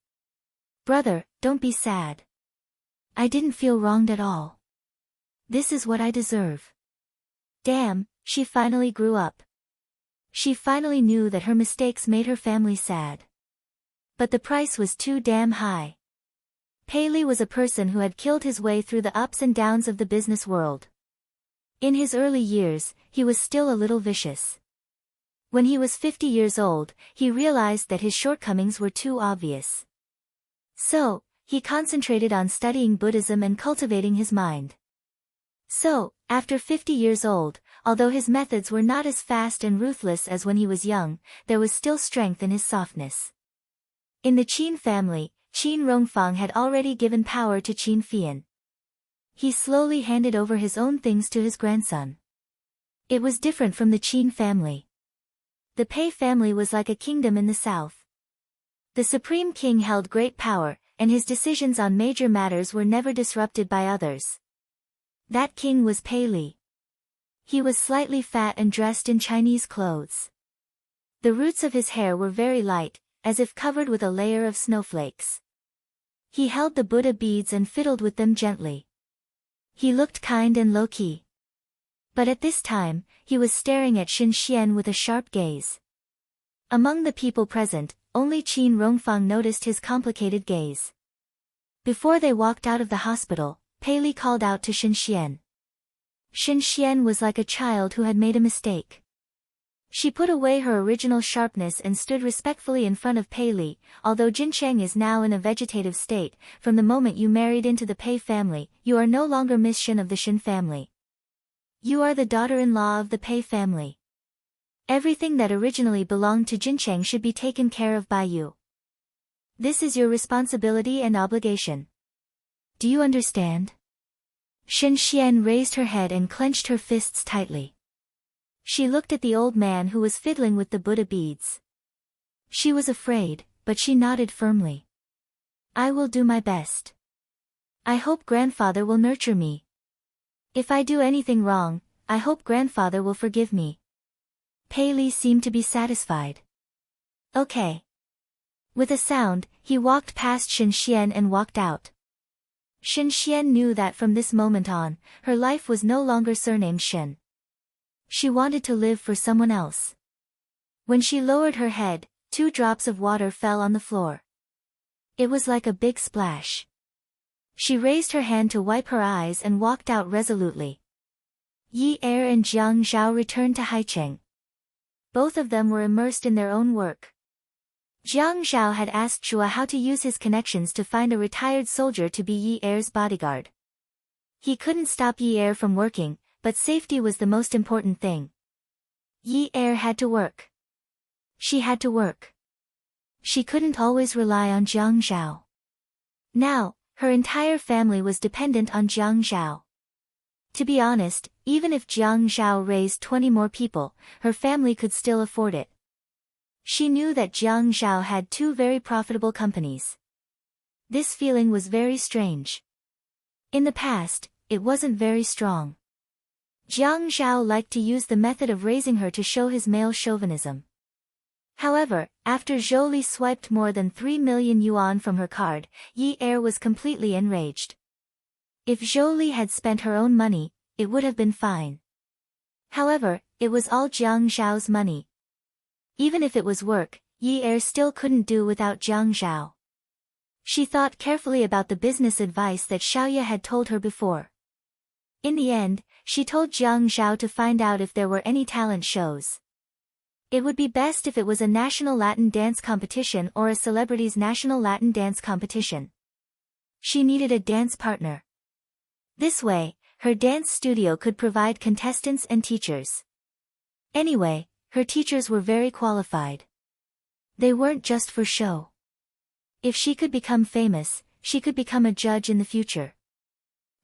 "Brother, don't be sad. I didn't feel wronged at all. This is what I deserve." Damn, she finally grew up. She finally knew that her mistakes made her family sad. But the price was too damn high. Pei Li was a person who had killed his way through the ups and downs of the business world. In his early years, he was still a little vicious. When he was 50 years old, he realized that his shortcomings were too obvious. So, he concentrated on studying Buddhism and cultivating his mind. So, after 50 years old, although his methods were not as fast and ruthless as when he was young, there was still strength in his softness. In the Qin family, Qin Rongfang had already given power to Qin Fian. He slowly handed over his own things to his grandson. It was different from the Qin family. The Pei family was like a kingdom in the south. The supreme king held great power, and his decisions on major matters were never disrupted by others. That king was Pei Li. He was slightly fat and dressed in Chinese clothes. The roots of his hair were very light, as if covered with a layer of snowflakes. He held the Buddha beads and fiddled with them gently. He looked kind and low-key. But at this time, he was staring at Shen Xian with a sharp gaze. Among the people present, only Qin Rongfang noticed his complicated gaze. Before they walked out of the hospital, Pei Li called out to Shen Xian. Shen Xian was like a child who had made a mistake. She put away her original sharpness and stood respectfully in front of Pei Li. "Although Jincheng is now in a vegetative state, from the moment you married into the Pei family, you are no longer Miss Shen of the Shen family. You are the daughter-in-law of the Pei family. Everything that originally belonged to Jincheng should be taken care of by you. This is your responsibility and obligation. Do you understand?" Shen Xian raised her head and clenched her fists tightly. She looked at the old man who was fiddling with the Buddha beads. She was afraid, but she nodded firmly. I will do my best. I hope grandfather will nurture me. If I do anything wrong, I hope grandfather will forgive me. Pei Li seemed to be satisfied. Okay. With a sound, he walked past Shen Xian and walked out. Shen Xian knew that from this moment on, her life was no longer surnamed Shen. She wanted to live for someone else. When she lowered her head, 2 drops of water fell on the floor. It was like a big splash. She raised her hand to wipe her eyes and walked out resolutely. Yi Er and Jiang Zhao returned to Haicheng. Both of them were immersed in their own work. Jiang Zhao had asked Shua how to use his connections to find a retired soldier to be Yi Er's bodyguard. He couldn't stop Yi Er from working, but safety was the most important thing. Yi Er had to work. She had to work. She couldn't always rely on Jiang Zhao. Now, her entire family was dependent on Jiang Zhao. To be honest, even if Jiang Zhao raised 20 more people, her family could still afford it. She knew that Jiang Zhao had 2 very profitable companies. This feeling was very strange. In the past, it wasn't very strong. Jiang Zhao liked to use the method of raising her to show his male chauvinism. However, after Zhou Li swiped more than 3 million yuan from her card, Yi Er was completely enraged. If Zhou Li had spent her own money, it would have been fine. However, it was all Jiang Zhao's money. Even if it was work, Yi Er still couldn't do without Jiang Zhao. She thought carefully about the business advice that Xiaoya had told her before. In the end, she told Jiang Zhao to find out if there were any talent shows. It would be best if it was a national Latin dance competition or a celebrity's national Latin dance competition. She needed a dance partner. This way, her dance studio could provide contestants and teachers. Anyway, her teachers were very qualified. They weren't just for show. If she could become famous, she could become a judge in the future.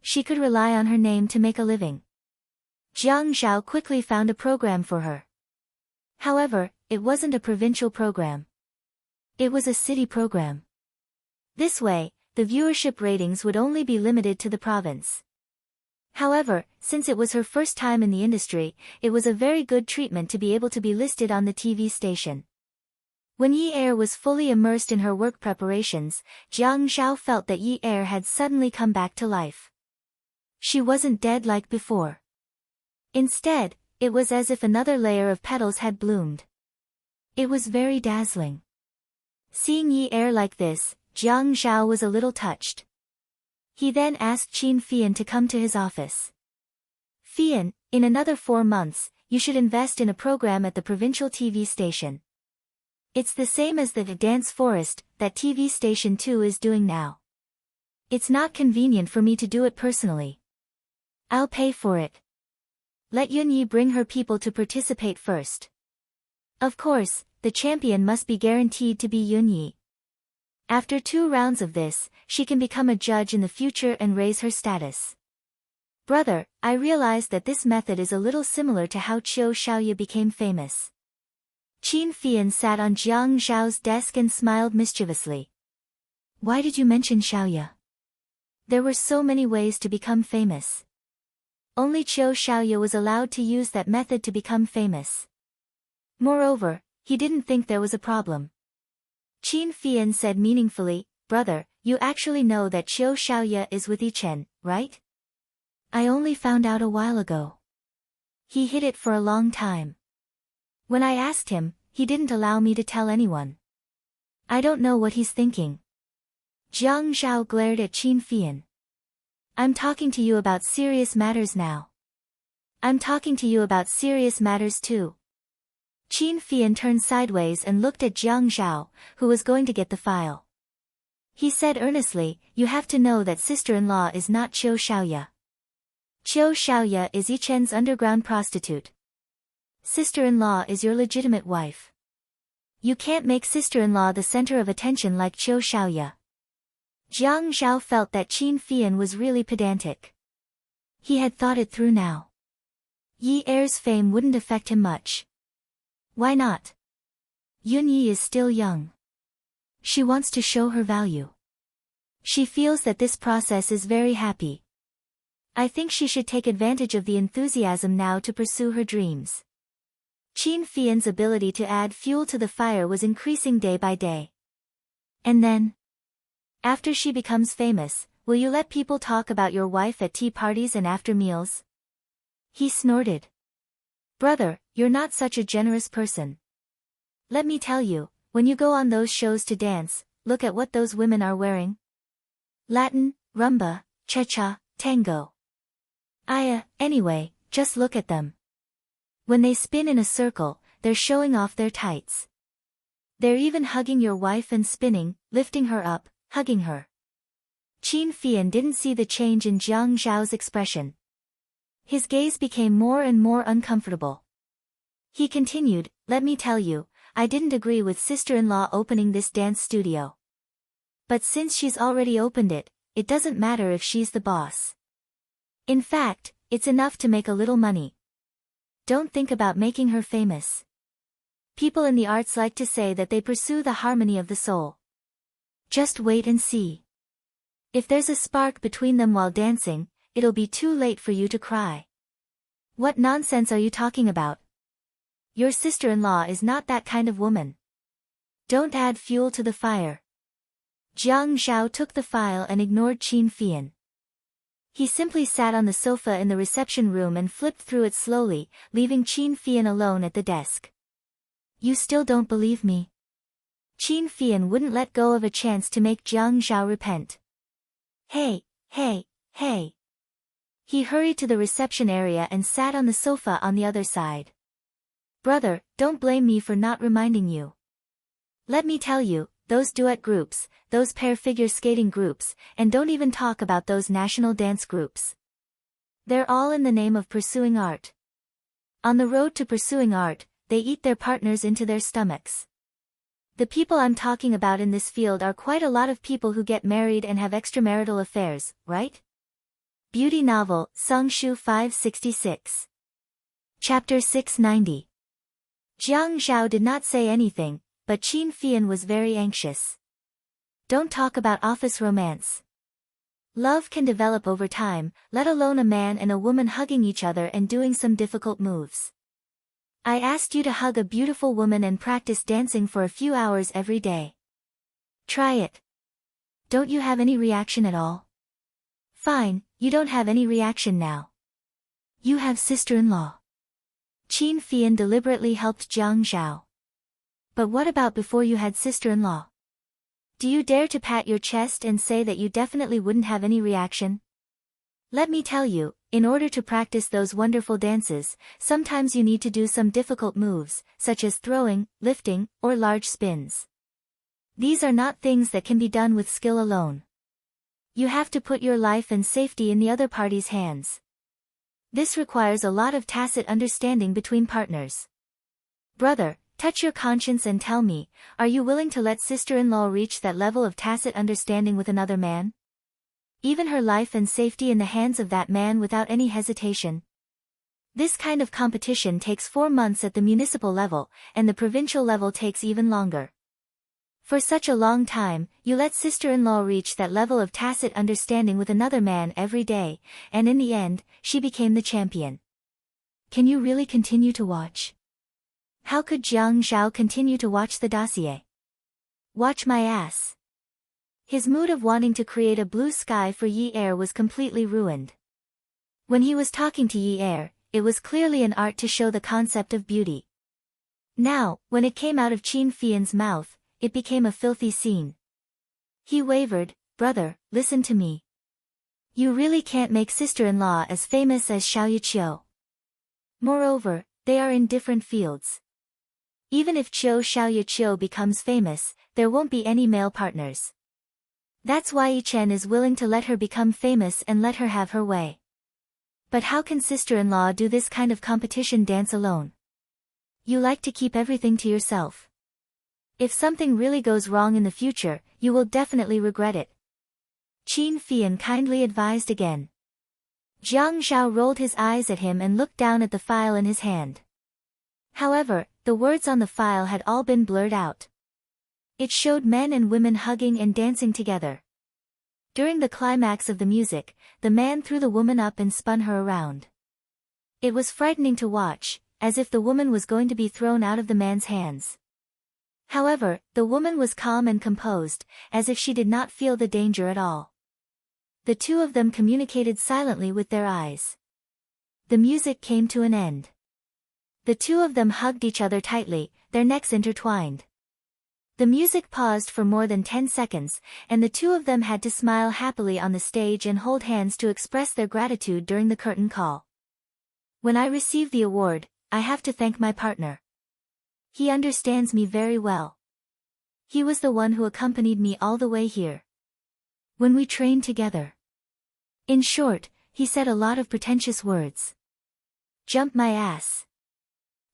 She could rely on her name to make a living. Jiang Zhao quickly found a program for her. However, it wasn't a provincial program. It was a city program. This way, the viewership ratings would only be limited to the province. However, since it was her first time in the industry, it was a very good treatment to be able to be listed on the TV station. When Yi Er was fully immersed in her work preparations, Jiang Zhao felt that Yi Er had suddenly come back to life. She wasn't dead like before. Instead, it was as if another layer of petals had bloomed. It was very dazzling. Seeing Yi Er like this, Jiang Zhao was a little touched. He then asked Qin Fian to come to his office. Fian, in another 4 months, you should invest in a program at the provincial TV station. It's the same as the Dance Forest that TV station 2 is doing now. It's not convenient for me to do it personally. I'll pay for it. Let Yunyi bring her people to participate first. Of course, the champion must be guaranteed to be Yunyi. After 2 rounds of this, she can become a judge in the future and raise her status. Brother, I realize that this method is a little similar to how Qiu Xiaoya became famous. Qin Fian sat on Jiang Zhao's desk and smiled mischievously. Why did you mention Xiaoya? There were so many ways to become famous. Only Qiu Xiaoya was allowed to use that method to become famous. Moreover, he didn't think there was a problem. Qin Fian said meaningfully, Brother, you actually know that Qiu Xiaoya is with Yichen, right? I only found out a while ago. He hid it for a long time. When I asked him, he didn't allow me to tell anyone. I don't know what he's thinking. Jiang Zhao glared at Qin Fian. I'm talking to you about serious matters now. I'm talking to you about serious matters too. Qin Fian turned sideways and looked at Jiang Zhao, who was going to get the file. He said earnestly, you have to know that sister-in-law is not Qiu Xiaoya. Qiu Xiaoya is Yichen's underground prostitute. Sister-in-law is your legitimate wife. You can't make sister-in-law the center of attention like Qiu Xiaoya. Jiang Zhao felt that Qin Fian was really pedantic. He had thought it through now. Yi Er's fame wouldn't affect him much. Why not? Yun Yi is still young. She wants to show her value. She feels that this process is very happy. I think she should take advantage of the enthusiasm now to pursue her dreams. Qin Fian's ability to add fuel to the fire was increasing day by day. And then? After she becomes famous, will you let people talk about your wife at tea parties and after meals? He snorted. Brother, you're not such a generous person. Let me tell you, when you go on those shows to dance, look at what those women are wearing. Latin, rumba, cha-cha, tango. Anyway, just look at them. When they spin in a circle, they're showing off their tights. They're even hugging your wife and spinning, lifting her up, hugging her. Qin Fian didn't see the change in Jiang Zhao's expression. His gaze became more and more uncomfortable. He continued, let me tell you, I didn't agree with sister-in-law opening this dance studio. But since she's already opened it, it doesn't matter if she's the boss. In fact, it's enough to make a little money. Don't think about making her famous. People in the arts like to say that they pursue the harmony of the soul. Just wait and see. If there's a spark between them while dancing, it'll be too late for you to cry. What nonsense are you talking about? Your sister-in-law is not that kind of woman. Don't add fuel to the fire. Jiang Zhao took the file and ignored Qin Fian. He simply sat on the sofa in the reception room and flipped through it slowly, leaving Qin Fian alone at the desk. You still don't believe me? Qin Fian wouldn't let go of a chance to make Jiang Zhao repent. Hey. He hurried to the reception area and sat on the sofa on the other side. Brother, don't blame me for not reminding you. Let me tell you, those duet groups, those pair figure skating groups, and don't even talk about those national dance groups. They're all in the name of pursuing art. On the road to pursuing art, they eat their partners into their stomachs. The people I'm talking about in this field are quite a lot of people who get married and have extramarital affairs, right? Beauty Novel, Songshu 566. Chapter 690. Jiang Zhao did not say anything, but Qin Fian was very anxious. Don't talk about office romance. Love can develop over time, let alone a man and a woman hugging each other and doing some difficult moves. I asked you to hug a beautiful woman and practice dancing for a few hours every day. Try it. Don't you have any reaction at all? Fine, you don't have any reaction now. You have sister-in-law. Qin Fian deliberately helped Jiang Zhao. But what about before you had sister-in-law? Do you dare to pat your chest and say that you definitely wouldn't have any reaction? Let me tell you, in order to practice those wonderful dances, sometimes you need to do some difficult moves, such as throwing, lifting, or large spins. These are not things that can be done with skill alone. You have to put your life and safety in the other party's hands. This requires a lot of tacit understanding between partners. Brother, touch your conscience and tell me, are you willing to let sister-in-law reach that level of tacit understanding with another man? Even her life and safety in the hands of that man without any hesitation? This kind of competition takes 4 months at the municipal level, and the provincial level takes even longer. For such a long time, you let sister-in-law reach that level of tacit understanding with another man every day, and in the end, she became the champion. Can you really continue to watch? How could Jiang Zhao continue to watch the dossier? Watch my ass. His mood of wanting to create a blue sky for Yi Er was completely ruined. When he was talking to Yi Er, it was clearly an art to show the concept of beauty. Now, when it came out of Qin Fian's mouth, it became a filthy scene. He wavered, brother, listen to me. You really can't make sister-in-law as famous as Xiao Yiqiu. Moreover, they are in different fields. Even if Xiao Yiqiu becomes famous, there won't be any male partners. That's why Yi Chen is willing to let her become famous and let her have her way. But how can sister-in-law do this kind of competition dance alone? You like to keep everything to yourself. If something really goes wrong in the future, you will definitely regret it. Qin Fian kindly advised again. Jiang Zhao rolled his eyes at him and looked down at the file in his hand. However, the words on the file had all been blurred out. It showed men and women hugging and dancing together. During the climax of the music, the man threw the woman up and spun her around. It was frightening to watch, as if the woman was going to be thrown out of the man's hands. However, the woman was calm and composed, as if she did not feel the danger at all. The two of them communicated silently with their eyes. The music came to an end. The two of them hugged each other tightly, their necks intertwined. The music paused for more than 10 seconds, and the two of them had to smile happily on the stage and hold hands to express their gratitude during the curtain call. When I receive the award, I have to thank my partner. He understands me very well. He was the one who accompanied me all the way here. When we trained together. In short, he said a lot of pretentious words. Jump my ass.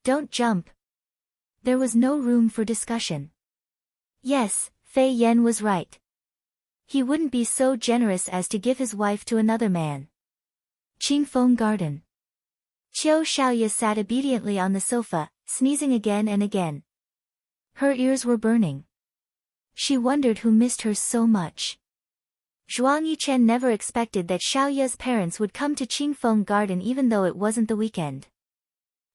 Don't jump. There was no room for discussion. Yes, Fei Yan was right. He wouldn't be so generous as to give his wife to another man. Qingfeng Garden. Qiu Shaoya sat obediently on the sofa, sneezing again and again. Her ears were burning. She wondered who missed her so much. Zhuang Yichen never expected that Xiaoya's parents would come to Qingfeng Garden even though it wasn't the weekend.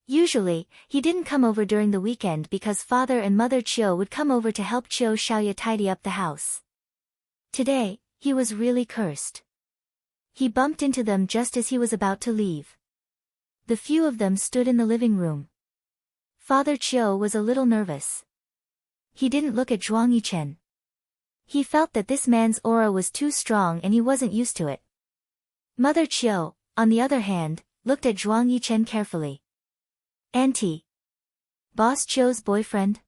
Usually, he didn't come over during the weekend because father and mother Qiu would come over to help Qiu Shaoya tidy up the house. Today, he was really cursed. He bumped into them just as he was about to leave. The few of them stood in the living room. Father Qiu was a little nervous. He didn't look at Zhuang Yichen. He felt that this man's aura was too strong and he wasn't used to it. Mother Qiu, on the other hand, looked at Zhuang Yichen carefully. Auntie. Boss Qiu's boyfriend?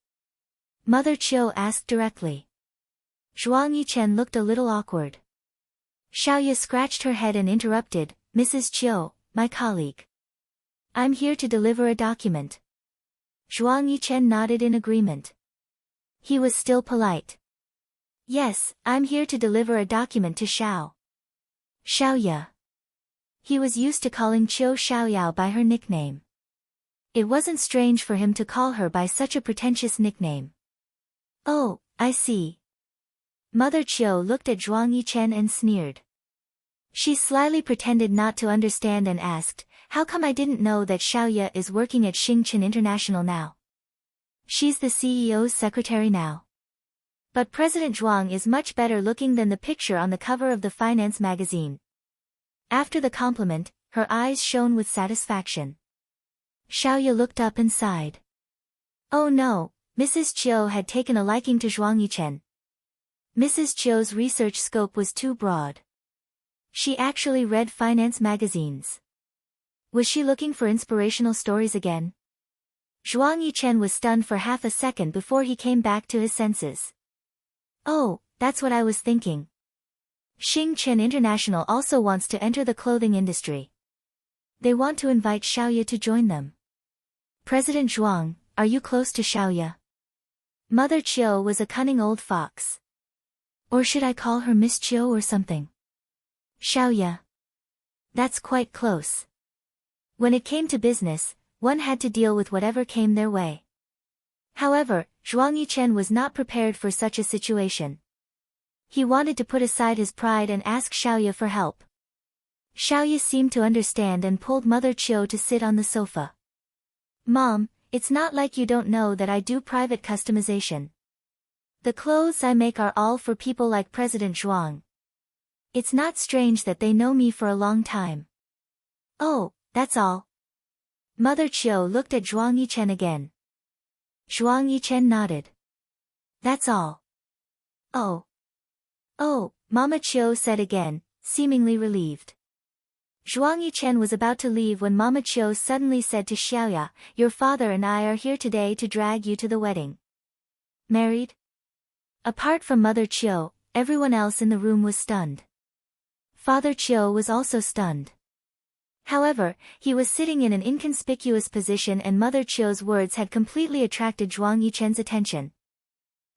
Mother Qiu asked directly. Zhuang Yichen looked a little awkward. Xiaoya scratched her head and interrupted, Mrs. Qiu, my colleague. I'm here to deliver a document. Zhuang Yichen nodded in agreement. He was still polite. Yes, I'm here to deliver a document to Xiao. Xiaoya. He was used to calling Qiu Xiaoyao by her nickname. It wasn't strange for him to call her by such a pretentious nickname. Oh, I see. Mother Qiu looked at Zhuang Yichen and sneered. She slyly pretended not to understand and asked, how come I didn't know that Xiaoya is working at Xingchen International now? She's the CEO's secretary now. But President Zhuang is much better looking than the picture on the cover of the finance magazine. After the compliment, her eyes shone with satisfaction. Xiaoya looked up and sighed. Oh no, Mrs. Qiu had taken a liking to Zhuang Yichen. Mrs. Qiu's research scope was too broad. She actually read finance magazines. Was she looking for inspirational stories again? Zhuang Yichen was stunned for half a second before he came back to his senses. Oh, that's what I was thinking. Xingchen International also wants to enter the clothing industry. They want to invite Xiaoya to join them. President Zhuang, are you close to Xiaoya? Mother Qiu was a cunning old fox. Or should I call her Miss Qiu or something? Xiaoya. That's quite close. When it came to business, one had to deal with whatever came their way. However, Zhuang Yichen was not prepared for such a situation. He wanted to put aside his pride and ask Xiaoya for help. Xiaoya seemed to understand and pulled Mother Qiu to sit on the sofa. Mom, it's not like you don't know that I do private customization. The clothes I make are all for people like President Zhuang. It's not strange that they know me for a long time. Oh, that's all. Mother Qiu looked at Zhuang Yichen again. Zhuang Yichen nodded. That's all. Oh. Oh, Mama Qiu said again, seemingly relieved. Zhuang Yichen was about to leave when Mama Qiu suddenly said to Xiaoya, your father and I are here today to drag you to the wedding. Married? Apart from Mother Qiu, everyone else in the room was stunned. Father Qiu was also stunned. However, he was sitting in an inconspicuous position and Mother Qiu's words had completely attracted Zhuang Yichen's attention.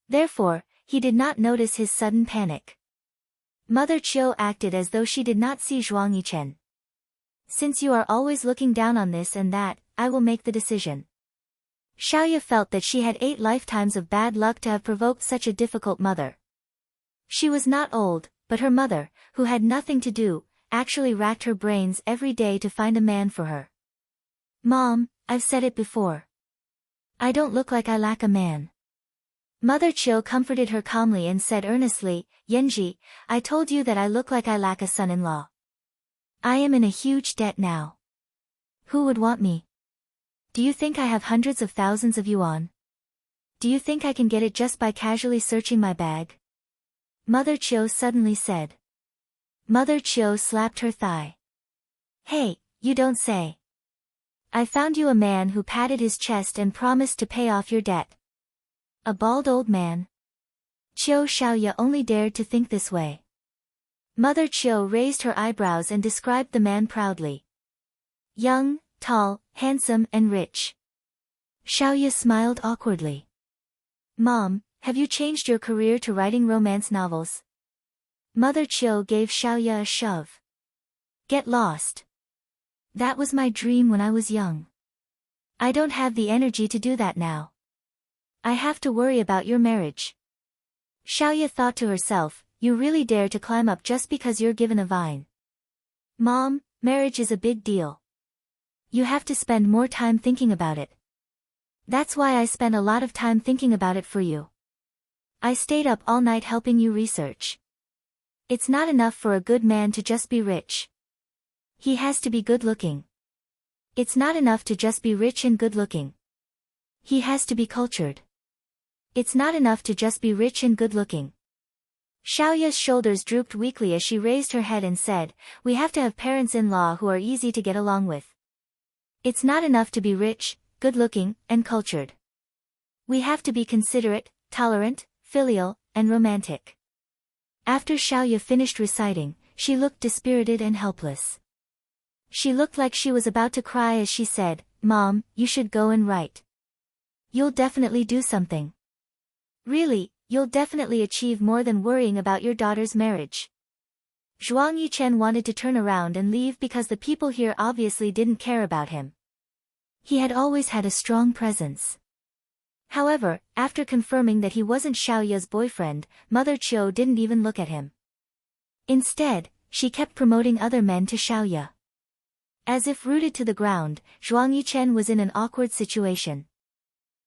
Therefore, he did not notice his sudden panic. Mother Qiu acted as though she did not see Zhuang Yichen. since you are always looking down on this and that, I will make the decision. Xiaoya felt that she had 8 lifetimes of bad luck to have provoked such a difficult mother. She was not old, but her mother, who had nothing to do, actually racked her brains every day to find a man for her. Mom, I've said it before. I don't look like I lack a man. Mother Chiu comforted her calmly and said earnestly, Yanji, I told you that I look like I lack a son-in-law. I am in a huge debt now. Who would want me? Do you think I have hundreds of thousands of yuan? Do you think I can get it just by casually searching my bag? Mother Chiu suddenly said. Mother Chiu slapped her thigh. Hey, you don't say. I found you a man who patted his chest and promised to pay off your debt. A bald old man. Chiu Xiaoya only dared to think this way. Mother Chiu raised her eyebrows and described the man proudly. Young, tall, handsome and rich. Xiaoya smiled awkwardly. Mom, have you changed your career to writing romance novels? Mother Chiu gave Xiaoya a shove. Get lost. That was my dream when I was young. I don't have the energy to do that now. I have to worry about your marriage. Xiaoya thought to herself, you really dare to climb up just because you're given a vine. Mom, marriage is a big deal. You have to spend more time thinking about it. That's why I spent a lot of time thinking about it for you. I stayed up all night helping you research. It's not enough for a good man to just be rich. He has to be good-looking. It's not enough to just be rich and good-looking. He has to be cultured. It's not enough to just be rich and good-looking. Xiaoya's shoulders drooped weakly as she raised her head and said, we have to have parents-in-law who are easy to get along with. It's not enough to be rich, good-looking, and cultured. We have to be considerate, tolerant, filial, and romantic. After Xiaoya finished reciting, she looked dispirited and helpless. She looked like she was about to cry as she said, Mom, you should go and write. You'll definitely do something. Really, you'll definitely achieve more than worrying about your daughter's marriage. Zhuang Yichen wanted to turn around and leave because the people here obviously didn't care about him. He had always had a strong presence. However, after confirming that he wasn't Xiaoya's boyfriend, Mother Chiu didn't even look at him. Instead, she kept promoting other men to Xiaoya. As if rooted to the ground, Zhuang Yichen was in an awkward situation.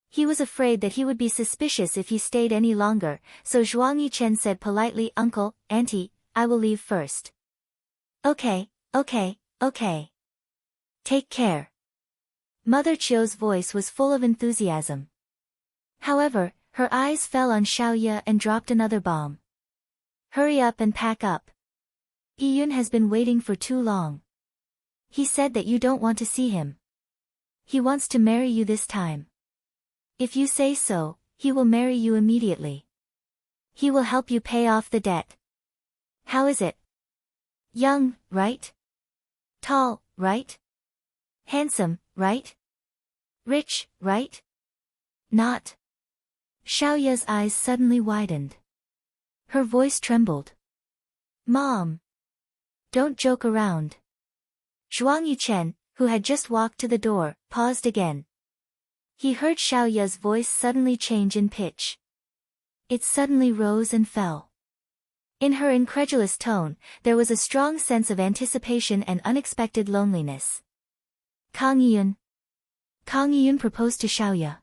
He was afraid that he would be suspicious if he stayed any longer, so Zhuang Yichen said politely, Uncle, Auntie, I will leave first. Okay. Take care. Mother Chiu's voice was full of enthusiasm. However, her eyes fell on Xiaoya and dropped another bomb. Hurry up and pack up. Yiyun has been waiting for too long. He said that you don't want to see him. He wants to marry you this time. If you say so, he will marry you immediately. He will help you pay off the debt. How is it? Young, right? Tall, right? Handsome, right? Rich, right? Not. Xiaoya's eyes suddenly widened. Her voice trembled. Mom! Don't joke around. Zhuang Yichen, who had just walked to the door, paused again. He heard Xiaoya's voice suddenly change in pitch. It suddenly rose and fell. In her incredulous tone, there was a strong sense of anticipation and unexpected loneliness. Kang Yiyun. Kang Yiyun proposed to Xiaoya.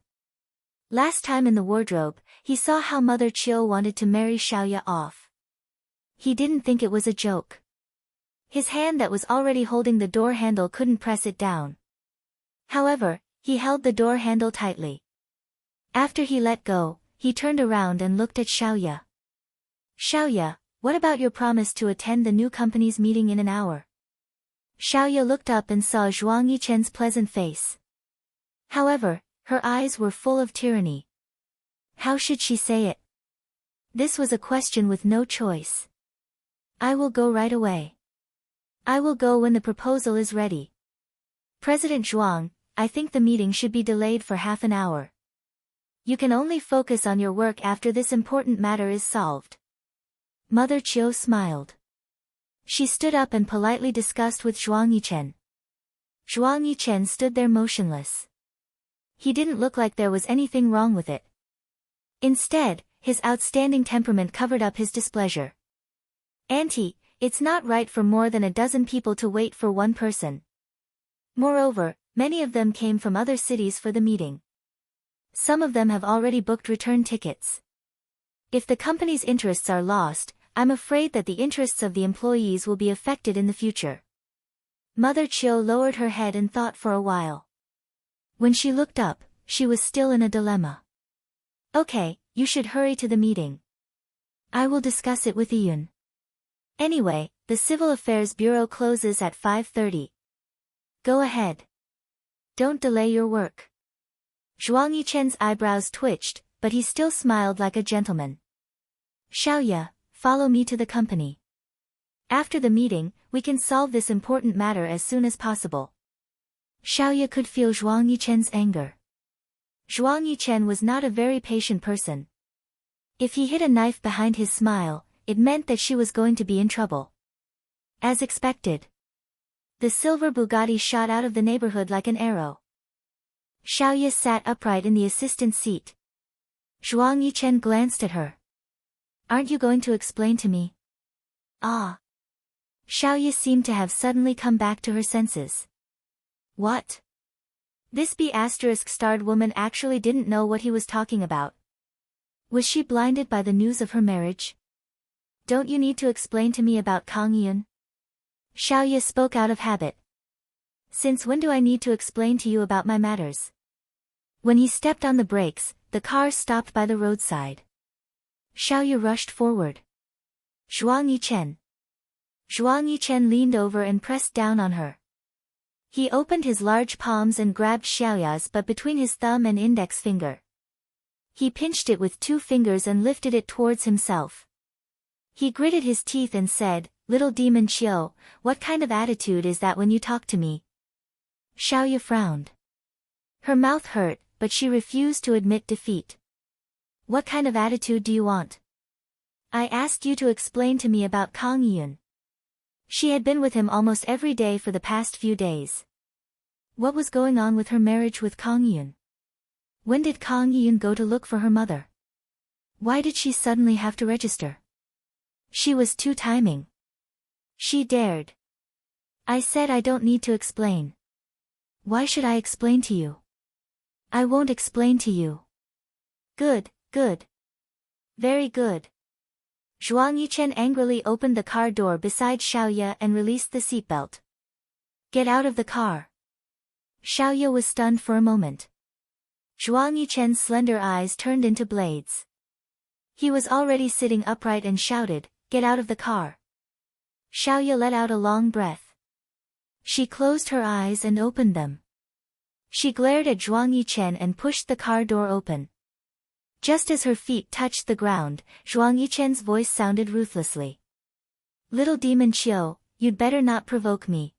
Last time in the wardrobe, he saw how Mother Chiu wanted to marry Xiaoya off. He didn't think it was a joke. His hand that was already holding the door handle couldn't press it down. However, he held the door handle tightly. After he let go, he turned around and looked at Xiaoya. Xiaoya, what about your promise to attend the new company's meeting in an hour? Xiaoya looked up and saw Zhuang Yichen's pleasant face. However, her eyes were full of tyranny. How should she say it? This was a question with no choice. I will go right away. I will go when the proposal is ready. President Zhuang, I think the meeting should be delayed for half an hour. You can only focus on your work after this important matter is solved. Mother Chiu smiled. She stood up and politely discussed with Zhuang Yichen. Zhuang Yichen stood there motionless. He didn't look like there was anything wrong with it. Instead, his outstanding temperament covered up his displeasure. "Auntie, it's not right for more than a dozen people to wait for one person. Moreover, many of them came from other cities for the meeting. Some of them have already booked return tickets. If the company's interests are lost, I'm afraid that the interests of the employees will be affected in the future." Mother Chiu lowered her head and thought for a while. When she looked up, she was still in a dilemma. "Okay, you should hurry to the meeting. I will discuss it with Yun. Anyway, the Civil Affairs Bureau closes at 5:30. Go ahead. Don't delay your work." Zhuang Yichen's eyebrows twitched, but he still smiled like a gentleman. "Xiaoya, follow me to the company. After the meeting, we can solve this important matter as soon as possible." Xiaoya could feel Zhuang Yichen's anger. Zhuang Yichen was not a very patient person. If he hid a knife behind his smile, it meant that she was going to be in trouble. As expected, the silver Bugatti shot out of the neighborhood like an arrow. Xiaoya sat upright in the assistant seat. Zhuang Yichen glanced at her. "Aren't you going to explain to me?" "Ah." Xiaoya seemed to have suddenly come back to her senses. What? This B***-starred woman actually didn't know what he was talking about. Was she blinded by the news of her marriage? "Don't you need to explain to me about Kang Yun?" Xiaoya spoke out of habit. "Since when do I need to explain to you about my matters?" When he stepped on the brakes, the car stopped by the roadside. Xiaoya rushed forward. "Zhuang Yichen." Zhuang Yichen leaned over and pressed down on her. He opened his large palms and grabbed Xiaoya's butt between his thumb and index finger. He pinched it with 2 fingers and lifted it towards himself. He gritted his teeth and said, "Little demon Chiu, what kind of attitude is that when you talk to me?" Xiaoya frowned. Her mouth hurt, but she refused to admit defeat. "What kind of attitude do you want? I asked you to explain to me about Kang Yun." She had been with him almost every day for the past few days. What was going on with her marriage with Kang Yun? When did Kang Yun go to look for her mother? Why did she suddenly have to register? She was too timing. She dared. "I said I don't need to explain." "Why should I explain to you?" "I won't explain to you." "Good, good. Very good." Zhuang Yichen angrily opened the car door beside Xiaoya and released the seatbelt. "Get out of the car." Xiaoya was stunned for a moment. Zhuang Yichen's slender eyes turned into blades. He was already sitting upright and shouted, "Get out of the car." Xiaoya let out a long breath. She closed her eyes and opened them. She glared at Zhuang Yichen and pushed the car door open. Just as her feet touched the ground, Zhuang Yichen's voice sounded ruthlessly. "Little demon Chiu, you'd better not provoke me.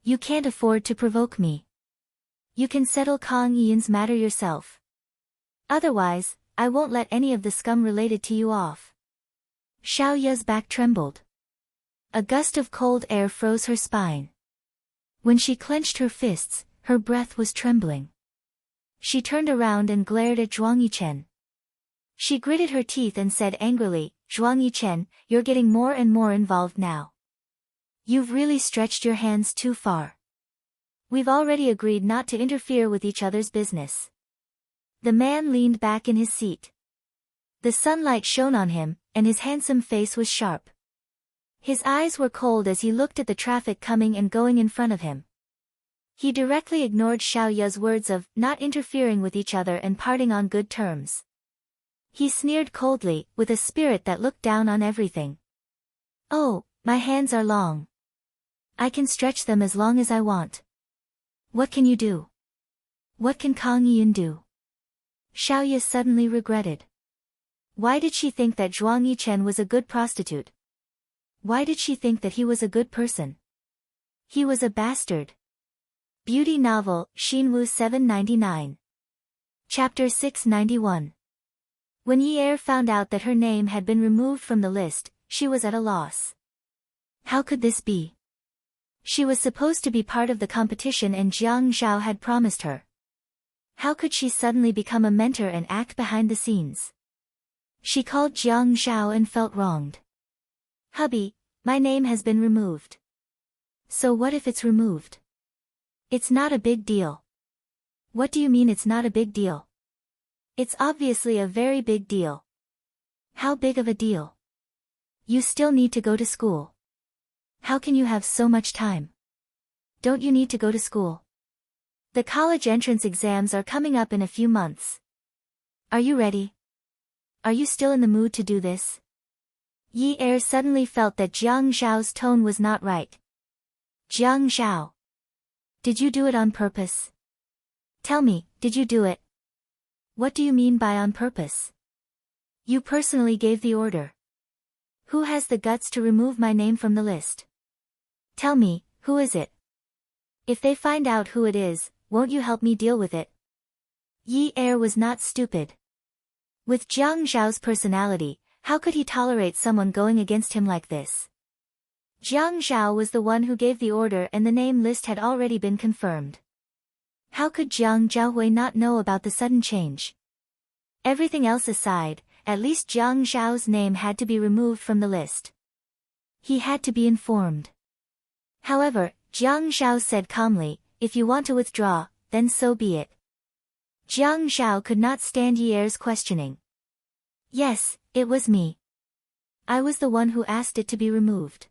You can't afford to provoke me. You can settle Kang Yun's matter yourself. Otherwise, I won't let any of the scum related to you off." Xiaoya's back trembled. A gust of cold air froze her spine. When she clenched her fists, her breath was trembling. She turned around and glared at Zhuang Yichen. She gritted her teeth and said angrily, "Zhuang Yichen, you're getting more and more involved now. You've really stretched your hands too far. We've already agreed not to interfere with each other's business." The man leaned back in his seat. The sunlight shone on him, and his handsome face was sharp. His eyes were cold as he looked at the traffic coming and going in front of him. He directly ignored Xiaoya's words of not interfering with each other and parting on good terms. He sneered coldly, with a spirit that looked down on everything. "Oh, my hands are long. I can stretch them as long as I want. What can you do? What can Kang Yun do?" Xiaoya suddenly regretted. Why did she think that Zhuang Yichen was a good prostitute? Why did she think that he was a good person? He was a bastard. Beauty novel, Xinwu 799. Chapter 691. When Yi found out that her name had been removed from the list, she was at a loss. How could this be? She was supposed to be part of the competition and Jiang Zhao had promised her. How could she suddenly become a mentor and act behind the scenes? She called Jiang Zhao and felt wronged. Hubby, my name has been removed. So what if it's removed? It's not a big deal. What do you mean it's not a big deal? It's obviously a very big deal. How big of a deal? You still need to go to school. How can you have so much time? Don't you need to go to school? The college entrance exams are coming up in a few months. Are you ready? Are you still in the mood to do this? Yi Er suddenly felt that Jiang Zhao's tone was not right. Jiang Zhao. Did you do it on purpose? Tell me, did you do it? What do you mean by on purpose? You personally gave the order. Who has the guts to remove my name from the list? Tell me, who is it? If they find out who it is, won't you help me deal with it? Yi Er was not stupid. With Jiang Zhao's personality, how could he tolerate someone going against him like this? Jiang Zhao was the one who gave the order and the name list had already been confirmed. How could Jiang Zhaohui not know about the sudden change? Everything else aside, at least Jiang Zhao's name had to be removed from the list. He had to be informed. However, Jiang Zhao said calmly, if you want to withdraw, then so be it. Jiang Zhao could not stand Yi Er's questioning. Yes, it was me. I was the one who asked it to be removed.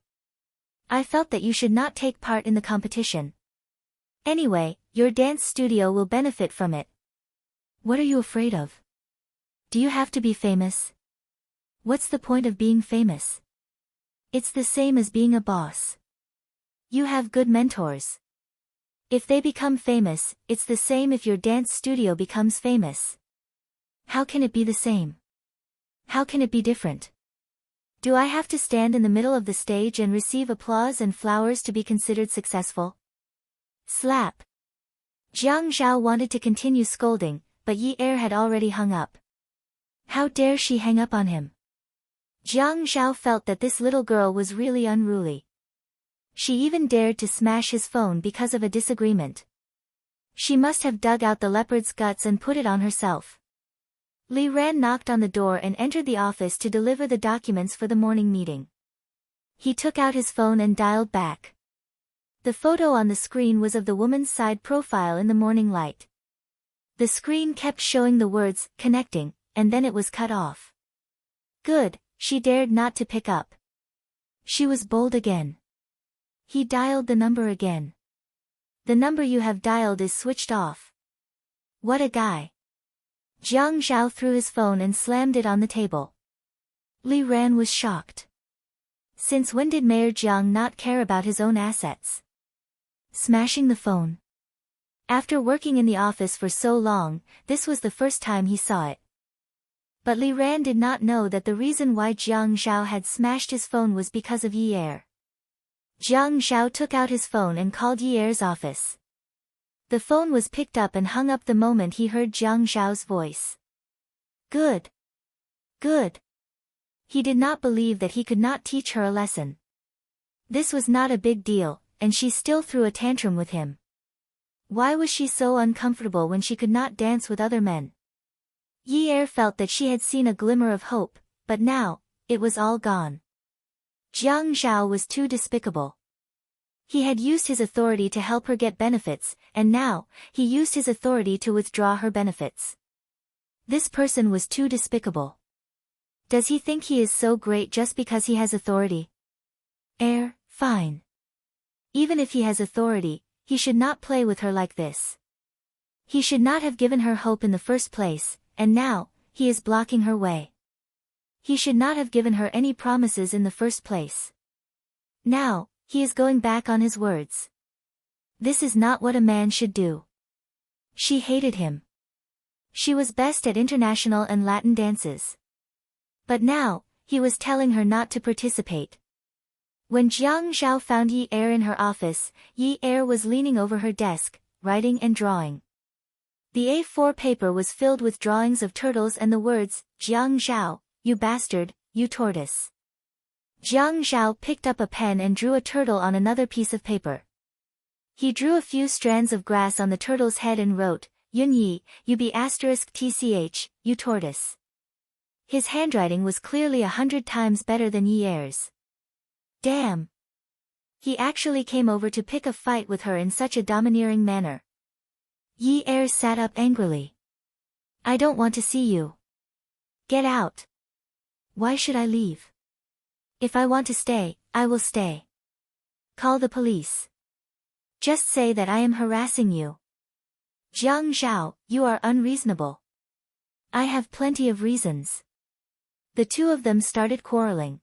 I felt that you should not take part in the competition. Anyway, your dance studio will benefit from it. What are you afraid of? Do you have to be famous? What's the point of being famous? It's the same as being a boss. You have good mentors. If they become famous, it's the same if your dance studio becomes famous. How can it be the same? How can it be different? Do I have to stand in the middle of the stage and receive applause and flowers to be considered successful? Slap. Jiang Zhao wanted to continue scolding, but Yi Er had already hung up. How dare she hang up on him? Jiang Zhao felt that this little girl was really unruly. She even dared to smash his phone because of a disagreement. She must have dug out the leopard's guts and put it on herself. Li Ran knocked on the door and entered the office to deliver the documents for the morning meeting. He took out his phone and dialed back. The photo on the screen was of the woman's side profile in the morning light. The screen kept showing the words, connecting, and then it was cut off. Good, she dared not to pick up. She was bold again. He dialed the number again. The number you have dialed is switched off. What a guy. Jiang Zhao threw his phone and slammed it on the table. Li Ran was shocked. Since when did Mayor Jiang not care about his own assets? Smashing the phone. After working in the office for so long, this was the first time he saw it. But Li Ran did not know that the reason why Jiang Zhao had smashed his phone was because of Yi Er. Jiang Zhao took out his phone and called Yi Er's office. The phone was picked up and hung up the moment he heard Jiang Zhao's voice. Good. Good. He did not believe that he could not teach her a lesson. This was not a big deal, and she still threw a tantrum with him. Why was she so uncomfortable when she could not dance with other men? Yi Er felt that she had seen a glimmer of hope, but now, it was all gone. Jiang Zhao was too despicable. He had used his authority to help her get benefits, and now, he used his authority to withdraw her benefits. This person was too despicable. Does he think he is so great just because he has authority? Fine. Even if he has authority, he should not play with her like this. He should not have given her hope in the first place, and now, he is blocking her way. He should not have given her any promises in the first place. Now, he is going back on his words. This is not what a man should do. She hated him. She was best at international and Latin dances. But now, he was telling her not to participate. When Jiang Zhao found Yi Er in her office, Yi Er was leaning over her desk, writing and drawing. The A4 paper was filled with drawings of turtles and the words, Jiang Zhao, you bastard, you tortoise. Jiang Zhao picked up a pen and drew a turtle on another piece of paper. He drew a few strands of grass on the turtle's head and wrote, Yun Yi, you be *tch, you tortoise. His handwriting was clearly 100 times better than Yi Er's. Damn! He actually came over to pick a fight with her in such a domineering manner. Yi Er sat up angrily. I don't want to see you. Get out. Why should I leave? If I want to stay, I will stay. Call the police. Just say that I am harassing you. Jiang Zhao, you are unreasonable. I have plenty of reasons. The two of them started quarreling.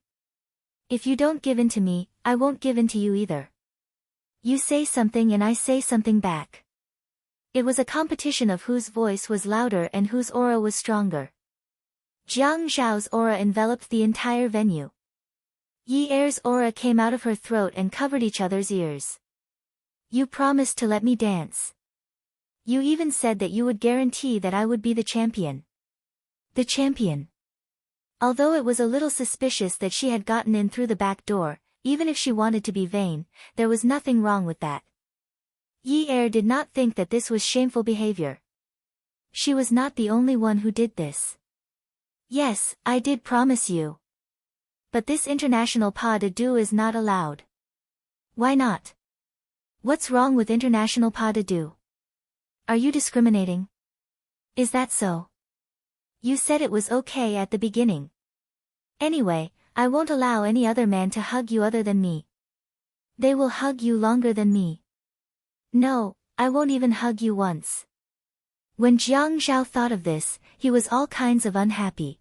If you don't give in to me, I won't give in to you either. You say something and I say something back. It was a competition of whose voice was louder and whose aura was stronger. Jiang Zhao's aura enveloped the entire venue. Yi Er's aura came out of her throat and covered each other's ears. You promised to let me dance. You even said that you would guarantee that I would be the champion. The champion. Although it was a little suspicious that she had gotten in through the back door, even if she wanted to be vain, there was nothing wrong with that. Yi Er did not think that this was shameful behavior. She was not the only one who did this. Yes, I did promise you. But this international pas de deux is not allowed. Why not? What's wrong with international pas de deux? Are you discriminating? Is that so? You said it was okay at the beginning. Anyway, I won't allow any other man to hug you other than me. They will hug you longer than me. No, I won't even hug you once. When Jiang Zhao thought of this, he was all kinds of unhappy.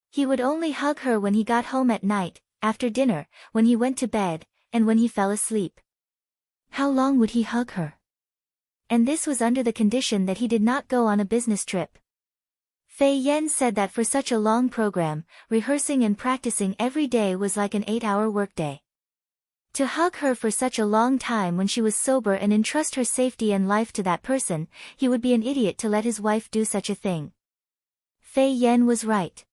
He would only hug her when he got home at night, after dinner, when he went to bed, and when he fell asleep. How long would he hug her? And this was under the condition that he did not go on a business trip. Fei Yan said that for such a long program, rehearsing and practicing every day was like an 8-hour workday. To hug her for such a long time when she was sober and entrust her safety and life to that person, he would be an idiot to let his wife do such a thing. Fei Yan was right.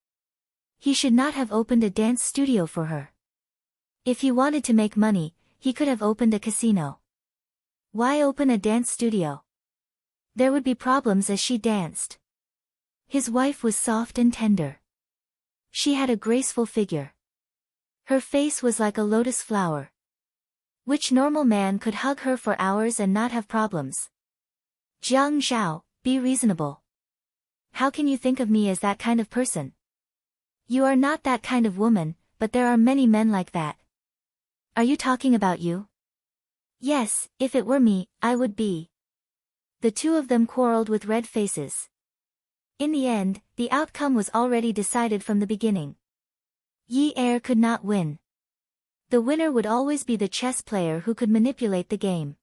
He should not have opened a dance studio for her. If he wanted to make money, he could have opened a casino. Why open a dance studio? There would be problems as she danced. His wife was soft and tender. She had a graceful figure. Her face was like a lotus flower. Which normal man could hug her for hours and not have problems? Jiang Zhao, be reasonable. How can you think of me as that kind of person? You are not that kind of woman, but there are many men like that. Are you talking about you? Yes, if it were me, I would be. The two of them quarreled with red faces. In the end, the outcome was already decided from the beginning. Yi Er could not win. The winner would always be the chess player who could manipulate the game.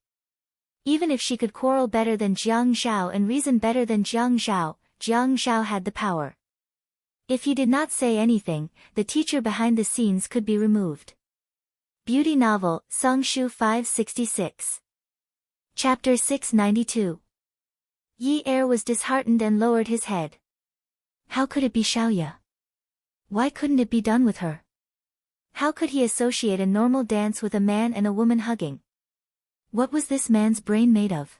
Even if she could quarrel better than Jiang Zhao and reason better than Jiang Zhao had the power. If he did not say anything, the teacher behind the scenes could be removed. Beauty Novel, Songshu 566. Chapter 692. Yi Er was disheartened and lowered his head. How could it be Xiaoya? Why couldn't it be done with her? How could he associate a normal dance with a man and a woman hugging? What was this man's brain made of?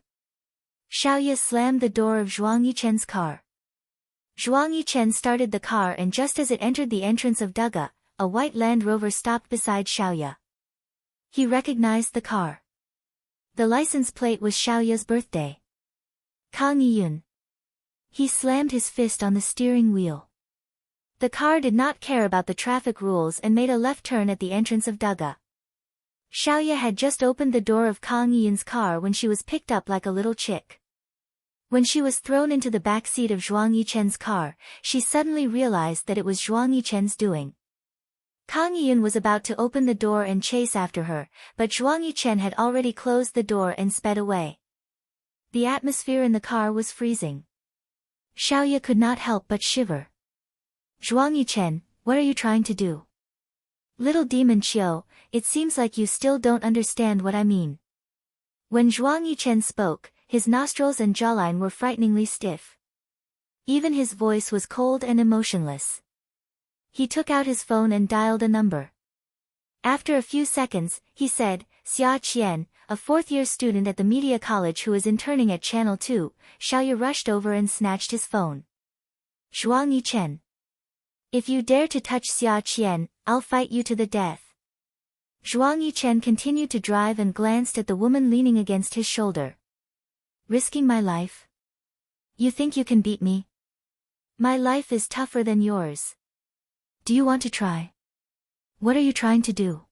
Xiaoya slammed the door of Zhuang Yichen's car. Zhuang Yichen started the car and just as it entered the entrance of Duga, a white Land Rover stopped beside Xiaoya. He recognized the car. The license plate was Xiaoya's birthday. Kang Yiyun. He slammed his fist on the steering wheel. The car did not care about the traffic rules and made a left turn at the entrance of Duga. Xiaoya had just opened the door of Kang Yiyun's car when she was picked up like a little chick. When she was thrown into the back seat of Zhuang Yichen's car, she suddenly realized that it was Zhuang Yichen's doing. Kang Yiyun was about to open the door and chase after her, but Zhuang Yichen had already closed the door and sped away. The atmosphere in the car was freezing. Xiaoya could not help but shiver. Zhuang Yichen, what are you trying to do? Little demon Qiu, it seems like you still don't understand what I mean. When Zhuang Yichen spoke, his nostrils and jawline were frighteningly stiff. Even his voice was cold and emotionless. He took out his phone and dialed a number. After a few seconds, he said, Xia Qian, a fourth-year student at the media college who is interning at Channel 2, Xiaoya rushed over and snatched his phone. Zhuang Yichen. If you dare to touch Xia Qian, I'll fight you to the death. Zhuang Yichen continued to drive and glanced at the woman leaning against his shoulder. Risking my life? You think you can beat me? My life is tougher than yours. Do you want to try? What are you trying to do?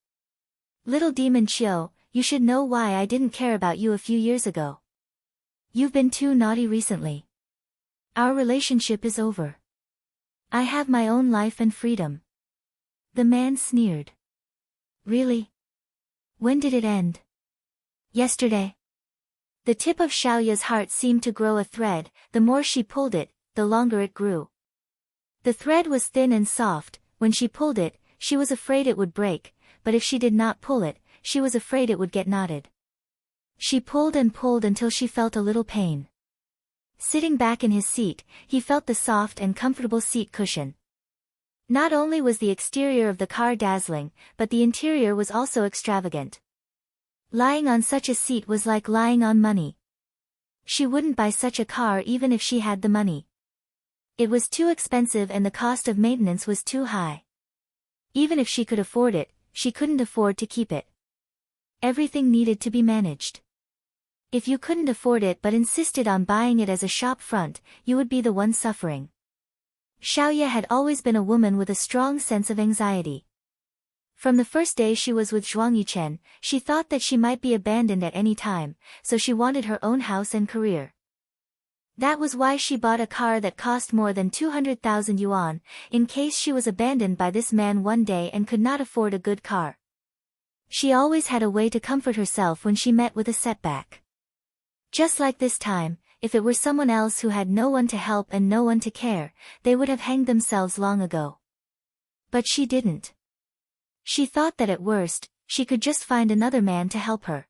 Little demon Chiu, you should know why I didn't care about you a few years ago. You've been too naughty recently. Our relationship is over. I have my own life and freedom. The man sneered. Really? When did it end? Yesterday. The tip of Xiaoya's heart seemed to grow a thread. The more she pulled it, the longer it grew. The thread was thin and soft. When she pulled it, she was afraid it would break, but if she did not pull it, she was afraid it would get knotted. She pulled and pulled until she felt a little pain. Sitting back in his seat, he felt the soft and comfortable seat cushion. Not only was the exterior of the car dazzling, but the interior was also extravagant. Lying on such a seat was like lying on money. She wouldn't buy such a car even if she had the money. It was too expensive and the cost of maintenance was too high. Even if she could afford it, she couldn't afford to keep it. Everything needed to be managed. If you couldn't afford it but insisted on buying it as a shop front, you would be the one suffering. Xiaoya had always been a woman with a strong sense of anxiety. From the first day she was with Zhuang Yichen, she thought that she might be abandoned at any time, so she wanted her own house and career. That was why she bought a car that cost more than 200,000 yuan, in case she was abandoned by this man one day and could not afford a good car. She always had a way to comfort herself when she met with a setback. Just like this time, if it were someone else who had no one to help and no one to care, they would have hanged themselves long ago. But she didn't. She thought that at worst, she could just find another man to help her.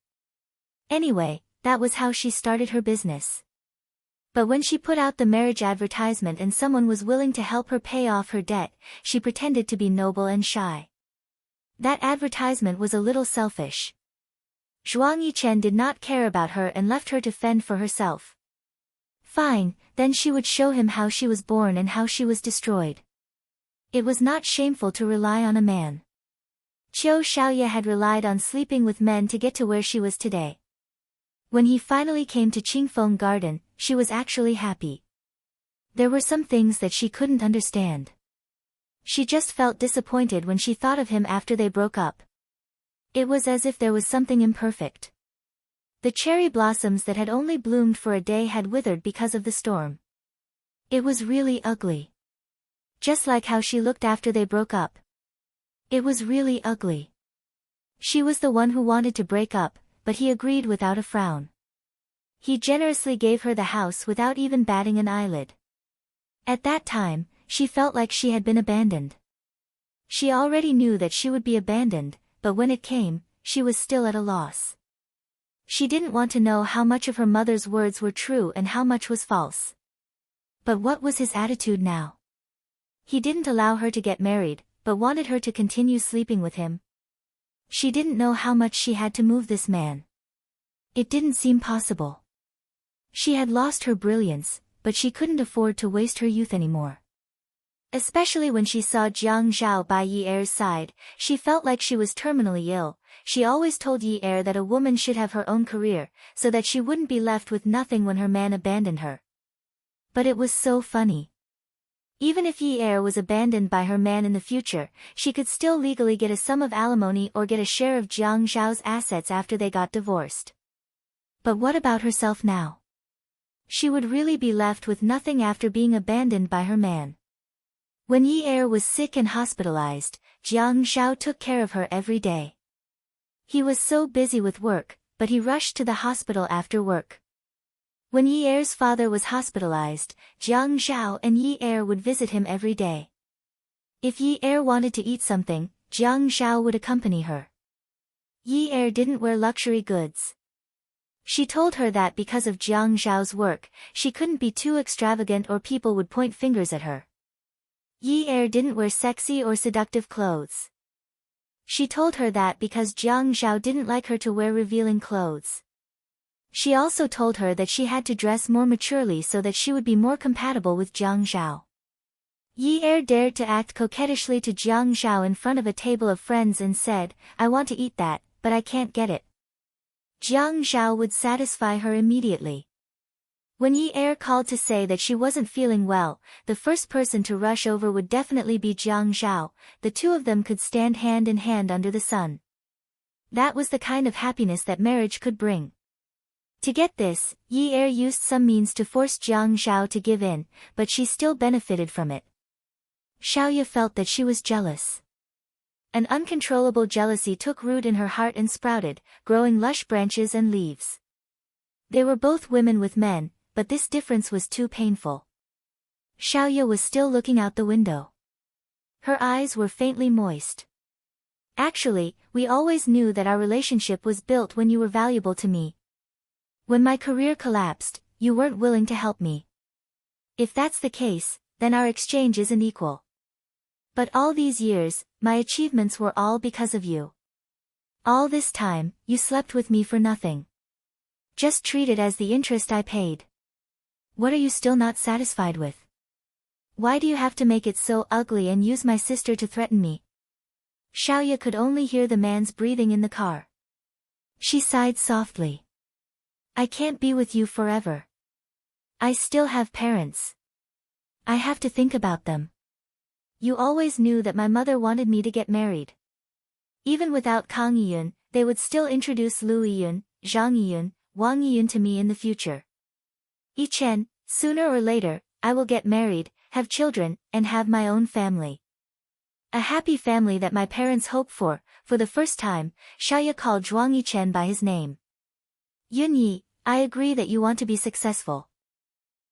Anyway, that was how she started her business. But when she put out the marriage advertisement and someone was willing to help her pay off her debt, she pretended to be noble and shy. That advertisement was a little selfish. Zhuang Yichen did not care about her and left her to fend for herself. Fine, then she would show him how she was born and how she was destroyed. It was not shameful to rely on a man. Qiu Xiaoya had relied on sleeping with men to get to where she was today. When he finally came to Qingfeng Garden, she was actually happy. There were some things that she couldn't understand. She just felt disappointed when she thought of him after they broke up. It was as if there was something imperfect. The cherry blossoms that had only bloomed for a day had withered because of the storm. It was really ugly. Just like how she looked after they broke up. It was really ugly. She was the one who wanted to break up, but he agreed without a frown. He generously gave her the house without even batting an eyelid. At that time, she felt like she had been abandoned. She already knew that she would be abandoned, but when it came, she was still at a loss. She didn't want to know how much of her mother's words were true and how much was false. But what was his attitude now? He didn't allow her to get married, but wanted her to continue sleeping with him. She didn't know how much she had to move this man. It didn't seem possible. She had lost her brilliance, but she couldn't afford to waste her youth anymore. Especially when she saw Jiang Zhao by Yi Er's side, she felt like she was terminally ill. She always told Yi Er that a woman should have her own career, so that she wouldn't be left with nothing when her man abandoned her. But it was so funny. Even if Yi Er was abandoned by her man in the future, she could still legally get a sum of alimony or get a share of Jiang Zhao's assets after they got divorced. But what about herself now? She would really be left with nothing after being abandoned by her man. When Yi Er was sick and hospitalized, Jiang Zhao took care of her every day. He was so busy with work, but he rushed to the hospital after work. When Yi Er's father was hospitalized, Jiang Zhao and Yi Er would visit him every day. If Yi Er wanted to eat something, Jiang Zhao would accompany her. Yi Er didn't wear luxury goods. She told her that because of Jiang Zhao's work, she couldn't be too extravagant or people would point fingers at her. Yi Er didn't wear sexy or seductive clothes. She told her that because Jiang Zhao didn't like her to wear revealing clothes. She also told her that she had to dress more maturely so that she would be more compatible with Jiang Zhao. Yi Er dared to act coquettishly to Jiang Zhao in front of a table of friends and said, "I want to eat that, but I can't get it." Jiang Zhao would satisfy her immediately. When Yi Er called to say that she wasn't feeling well, the first person to rush over would definitely be Jiang Zhao. The two of them could stand hand in hand under the sun. That was the kind of happiness that marriage could bring. To get this, Yi Er used some means to force Jiang Zhao to give in, but she still benefited from it. Xiaoya felt that she was jealous. An uncontrollable jealousy took root in her heart and sprouted, growing lush branches and leaves. They were both women with men, but this difference was too painful. Xiaoya was still looking out the window. Her eyes were faintly moist. "Actually, we always knew that our relationship was built when you were valuable to me. When my career collapsed, you weren't willing to help me. If that's the case, then our exchange isn't equal. But all these years, my achievements were all because of you. All this time, you slept with me for nothing. Just treat it as the interest I paid. What are you still not satisfied with? Why do you have to make it so ugly and use my sister to threaten me?" Xiaoya could only hear the man's breathing in the car. She sighed softly. "I can't be with you forever. I still have parents. I have to think about them. You always knew that my mother wanted me to get married. Even without Kang Yiyun, they would still introduce Lu Yiyun, Zhang Yiyun, Wang Yiyun to me in the future. Yi Chen, sooner or later, I will get married, have children, and have my own family. A happy family that my parents hope for." For the first time, Xiaoya called Zhuang Yichen by his name. "Yunyi, I agree that you want to be successful.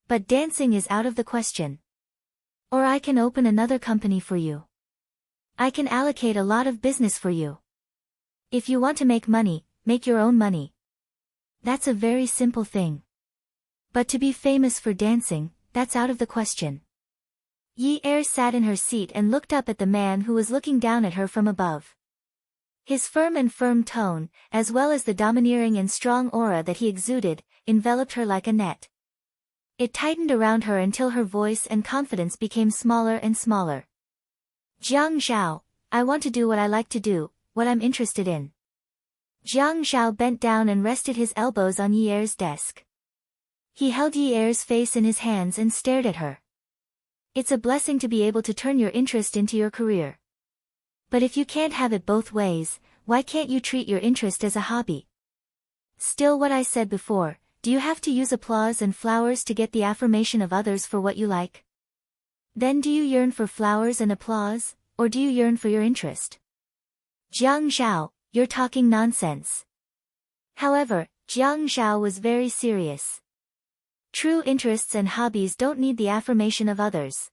But dancing is out of the question. Or I can open another company for you. I can allocate a lot of business for you. If you want to make money, make your own money. That's a very simple thing. But to be famous for dancing, that's out of the question." Yi Er sat in her seat and looked up at the man who was looking down at her from above. His firm tone, as well as the domineering and strong aura that he exuded, enveloped her like a net. It tightened around her until her voice and confidence became smaller and smaller. "Jiang Zhao, I want to do what I like to do, what I'm interested in." Jiang Zhao bent down and rested his elbows on Yi Er's desk. He held Yi Er's face in his hands and stared at her. "It's a blessing to be able to turn your interest into your career. But if you can't have it both ways, why can't you treat your interest as a hobby? Still what I said before, do you have to use applause and flowers to get the affirmation of others for what you like? Then do you yearn for flowers and applause, or do you yearn for your interest?" "Jiang Zhao, you're talking nonsense." However, Jiang Zhao was very serious. True interests and hobbies don't need the affirmation of others.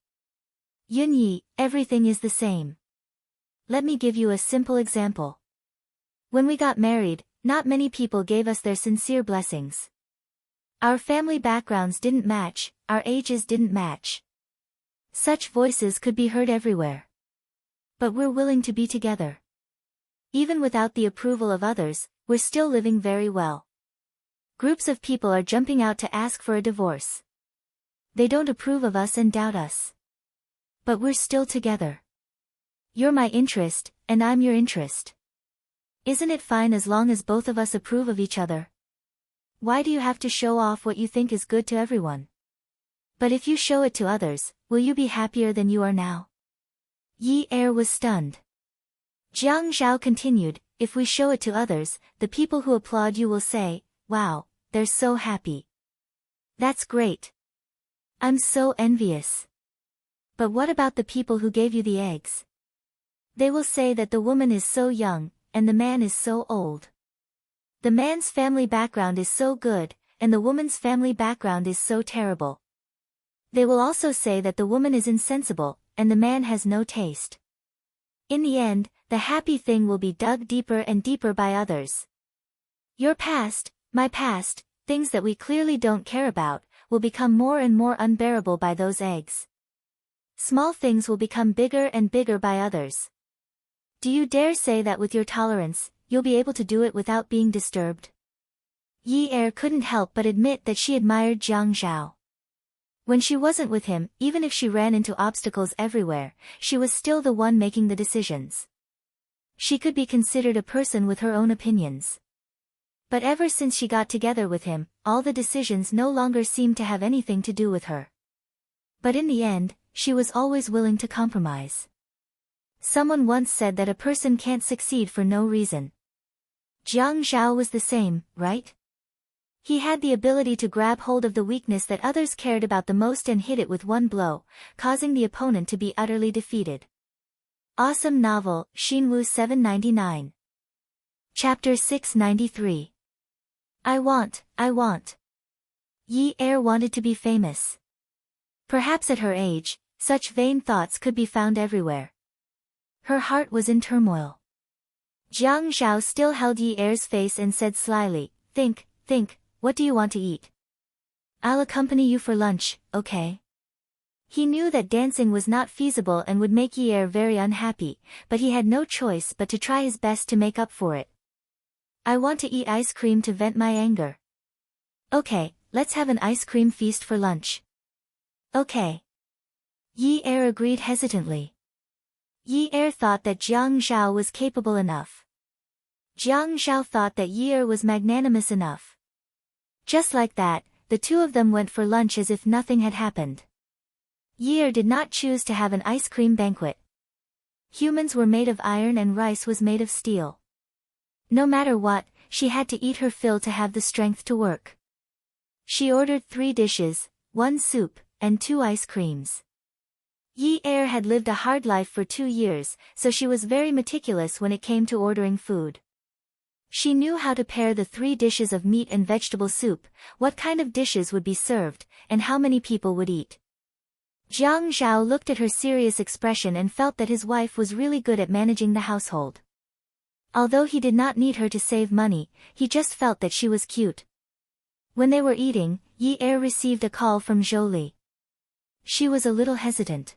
"Yunyi, everything is the same. Let me give you a simple example. When we got married, not many people gave us their sincere blessings. Our family backgrounds didn't match, our ages didn't match. Such voices could be heard everywhere. But we're willing to be together. Even without the approval of others, we're still living very well. Groups of people are jumping out to ask for a divorce. They don't approve of us and doubt us. But we're still together. You're my interest, and I'm your interest. Isn't it fine as long as both of us approve of each other? Why do you have to show off what you think is good to everyone? But if you show it to others, will you be happier than you are now?" Yi Er was stunned. Jiang Zhao continued, "If we show it to others, the people who applaud you will say, 'Wow, they're so happy. That's great. I'm so envious.' But what about the people who gave you the eggs? They will say that the woman is so young, and the man is so old. The man's family background is so good, and the woman's family background is so terrible. They will also say that the woman is insensible, and the man has no taste. In the end, the happy thing will be dug deeper and deeper by others. Your past, my past, things that we clearly don't care about, will become more and more unbearable by those eggs. Small things will become bigger and bigger by others. Do you dare say that with your tolerance, you'll be able to do it without being disturbed? Yi Er couldn't help but admit that she admired Jiang Zhao. When she wasn't with him, even if she ran into obstacles everywhere, she was still the one making the decisions. She could be considered a person with her own opinions. But ever since she got together with him, all the decisions no longer seemed to have anything to do with her. But in the end, she was always willing to compromise. Someone once said that a person can't succeed for no reason. Jiang Zhao was the same, right? He had the ability to grab hold of the weakness that others cared about the most and hit it with one blow, causing the opponent to be utterly defeated. Awesome novel, Xinwu 799. Chapter 693. I want. Yi Er wanted to be famous. Perhaps at her age, such vain thoughts could be found everywhere. Her heart was in turmoil. Jiang Zhao still held Yi Er's face and said slyly, Think, what do you want to eat? I'll accompany you for lunch, okay? He knew that dancing was not feasible and would make Yi Er very unhappy, but he had no choice but to try his best to make up for it. I want to eat ice cream to vent my anger. Okay, let's have an ice cream feast for lunch. Okay. Yi Er agreed hesitantly. Yi Er thought that Jiang Zhao was capable enough. Jiang Zhao thought that Yi Er was magnanimous enough. Just like that, the two of them went for lunch as if nothing had happened. Yi Er did not choose to have an ice cream banquet. Humans were made of iron and rice was made of steel. No matter what, she had to eat her fill to have the strength to work. She ordered 3 dishes, 1 soup, and 2 ice creams. Yi Er had lived a hard life for 2 years, so she was very meticulous when it came to ordering food. She knew how to pair the 3 dishes of meat and vegetable soup, what kind of dishes would be served, and how many people would eat. Jiang Zhao looked at her serious expression and felt that his wife was really good at managing the household. Although he did not need her to save money, he just felt that she was cute. When they were eating, Yi Er received a call from Zhou. She was a little hesitant.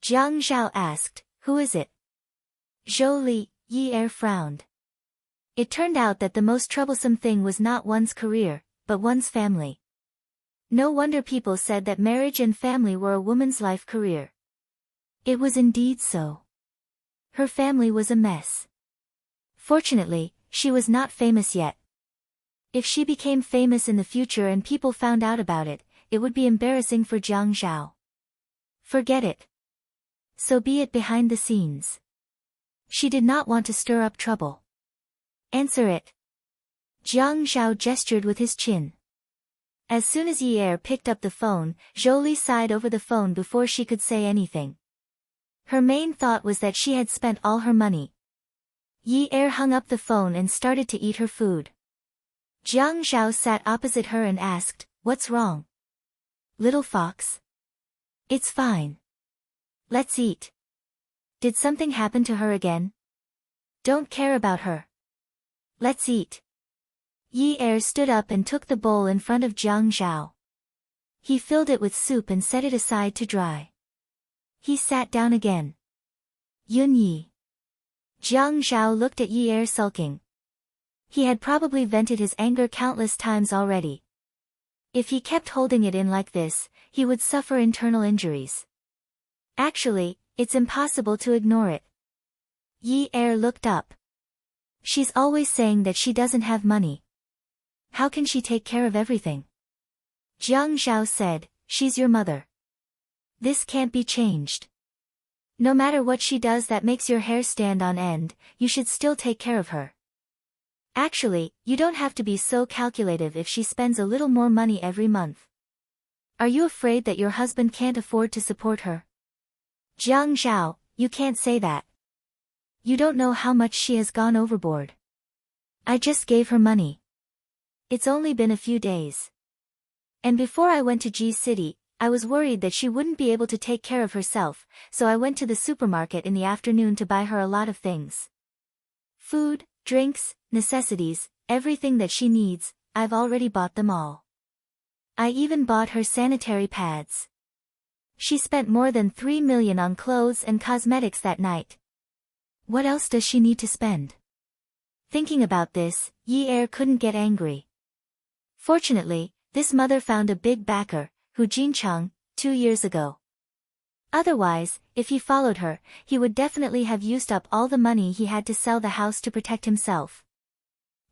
Jiang Zhao asked, Who is it? Zhou, Yi Er frowned. It turned out that the most troublesome thing was not one's career, but one's family. No wonder people said that marriage and family were a woman's life career. It was indeed so. Her family was a mess. Fortunately, she was not famous yet. If she became famous in the future and people found out about it, it would be embarrassing for Jiang Zhao. Forget it. So be it behind the scenes. She did not want to stir up trouble. Answer it. Jiang Zhao gestured with his chin. As soon as Yi Er picked up the phone, Zhou sighed over the phone before she could say anything. Her main thought was that she had spent all her money. Yi Er hung up the phone and started to eat her food. Jiang Zhao sat opposite her and asked, What's wrong? Little fox? It's fine. Let's eat. Did something happen to her again? Don't care about her. Let's eat. Yi Er stood up and took the bowl in front of Jiang Zhao. He filled it with soup and set it aside to dry. He sat down again. Yun Yi. Jiang Zhao looked at Yi Er sulking. He had probably vented his anger countless times already. If he kept holding it in like this, he would suffer internal injuries. Actually, it's impossible to ignore it. Yi Er looked up. She's always saying that she doesn't have money. How can she take care of everything? Jiang Zhao said, She's your mother. This can't be changed. No matter what she does that makes your hair stand on end, you should still take care of her. Actually, you don't have to be so calculative if she spends a little more money every month. Are you afraid that your husband can't afford to support her? Jiang Zhao, you can't say that. You don't know how much she has gone overboard. I just gave her money. It's only been a few days. And before I went to G City, I was worried that she wouldn't be able to take care of herself, so I went to the supermarket in the afternoon to buy her a lot of things. Food, drinks, necessities, everything that she needs, I've already bought them all. I even bought her sanitary pads. She spent more than 3 million on clothes and cosmetics that night. What else does she need to spend? Thinking about this, Yi Er couldn't get angry. Fortunately, this mother found a big backer, Hu Jincheng, 2 years ago. Otherwise, if he followed her, he would definitely have used up all the money he had to sell the house to protect himself.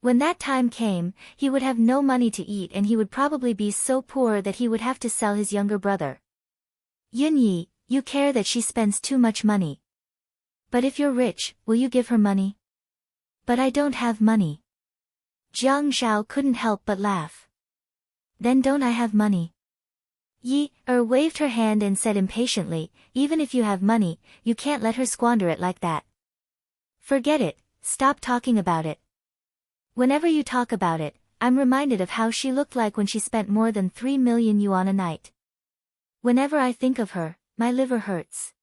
When that time came, he would have no money to eat and he would probably be so poor that he would have to sell his younger brother. Yunyi, you care that she spends too much money. But if you're rich, will you give her money? But I don't have money. Jiang Zhao couldn't help but laugh. Then don't I have money? Yi Er waved her hand and said impatiently, even if you have money, you can't let her squander it like that. Forget it, stop talking about it. Whenever you talk about it, I'm reminded of how she looked like when she spent more than 3 million yuan a night. Whenever I think of her, my liver hurts.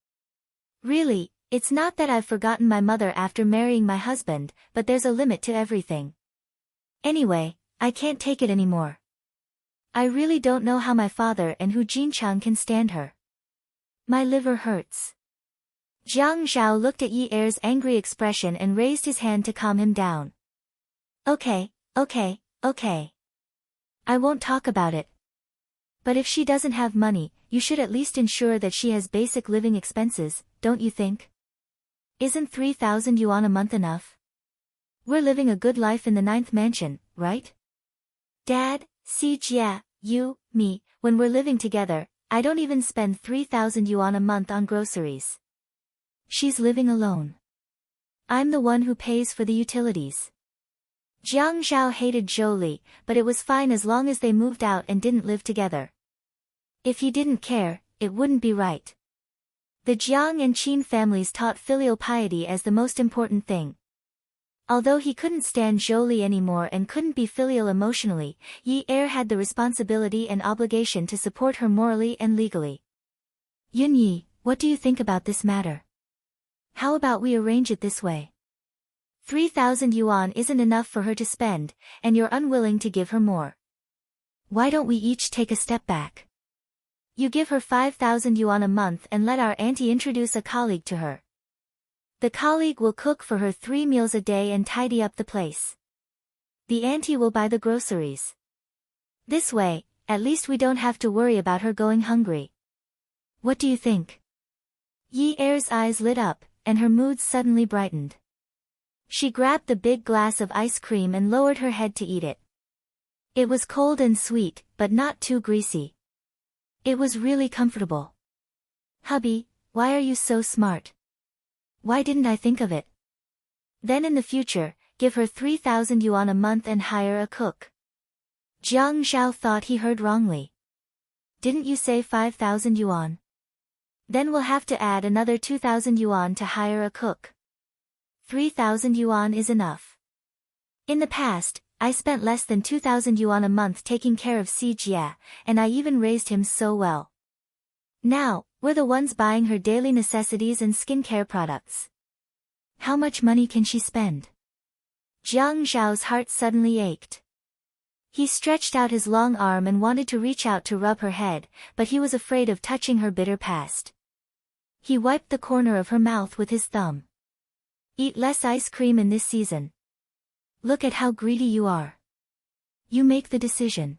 Really, it's not that I've forgotten my mother after marrying my husband, but there's a limit to everything. Anyway, I can't take it anymore. I really don't know how my father and Hu Jincheng can stand her. My liver hurts. Jiang Zhao looked at Yi Er's angry expression and raised his hand to calm him down. Okay. I won't talk about it. But if she doesn't have money, you should at least ensure that she has basic living expenses, don't you think? Isn't 3,000 yuan a month enough? We're living a good life in the 9th mansion, right? Dad, see Jia, you, me, when we're living together, I don't even spend 3,000 yuan a month on groceries. She's living alone. I'm the one who pays for the utilities. Jiang Zhao hated Zhou Li, but it was fine as long as they moved out and didn't live together. If he didn't care, it wouldn't be right. The Jiang and Qin families taught filial piety as the most important thing. Although he couldn't stand Zhou Li anymore and couldn't be filial emotionally, Yi Er had the responsibility and obligation to support her morally and legally. Yunyi, what do you think about this matter? How about we arrange it this way? 3,000 yuan isn't enough for her to spend, and you're unwilling to give her more. Why don't we each take a step back? You give her 5,000 yuan a month and let our auntie introduce a colleague to her. The colleague will cook for her 3 meals a day and tidy up the place. The auntie will buy the groceries. This way, at least we don't have to worry about her going hungry. What do you think? Yi Er's eyes lit up, and her mood suddenly brightened. She grabbed the big glass of ice cream and lowered her head to eat it. It was cold and sweet, but not too greasy. It was really comfortable. Hubby, why are you so smart? Why didn't I think of it? Then in the future, give her 3,000 yuan a month and hire a cook. Jiang Zhao thought he heard wrongly. Didn't you say 5,000 yuan? Then we'll have to add another 2,000 yuan to hire a cook. 3,000 yuan is enough. In the past, I spent less than 2,000 yuan a month taking care of Si Jia, and I even raised him so well. Now, we're the ones buying her daily necessities and skincare products. How much money can she spend? Jiang Zhao's heart suddenly ached. He stretched out his long arm and wanted to reach out to rub her head, but he was afraid of touching her bitter past. He wiped the corner of her mouth with his thumb. Eat less ice cream in this season. Look at how greedy you are. You make the decision.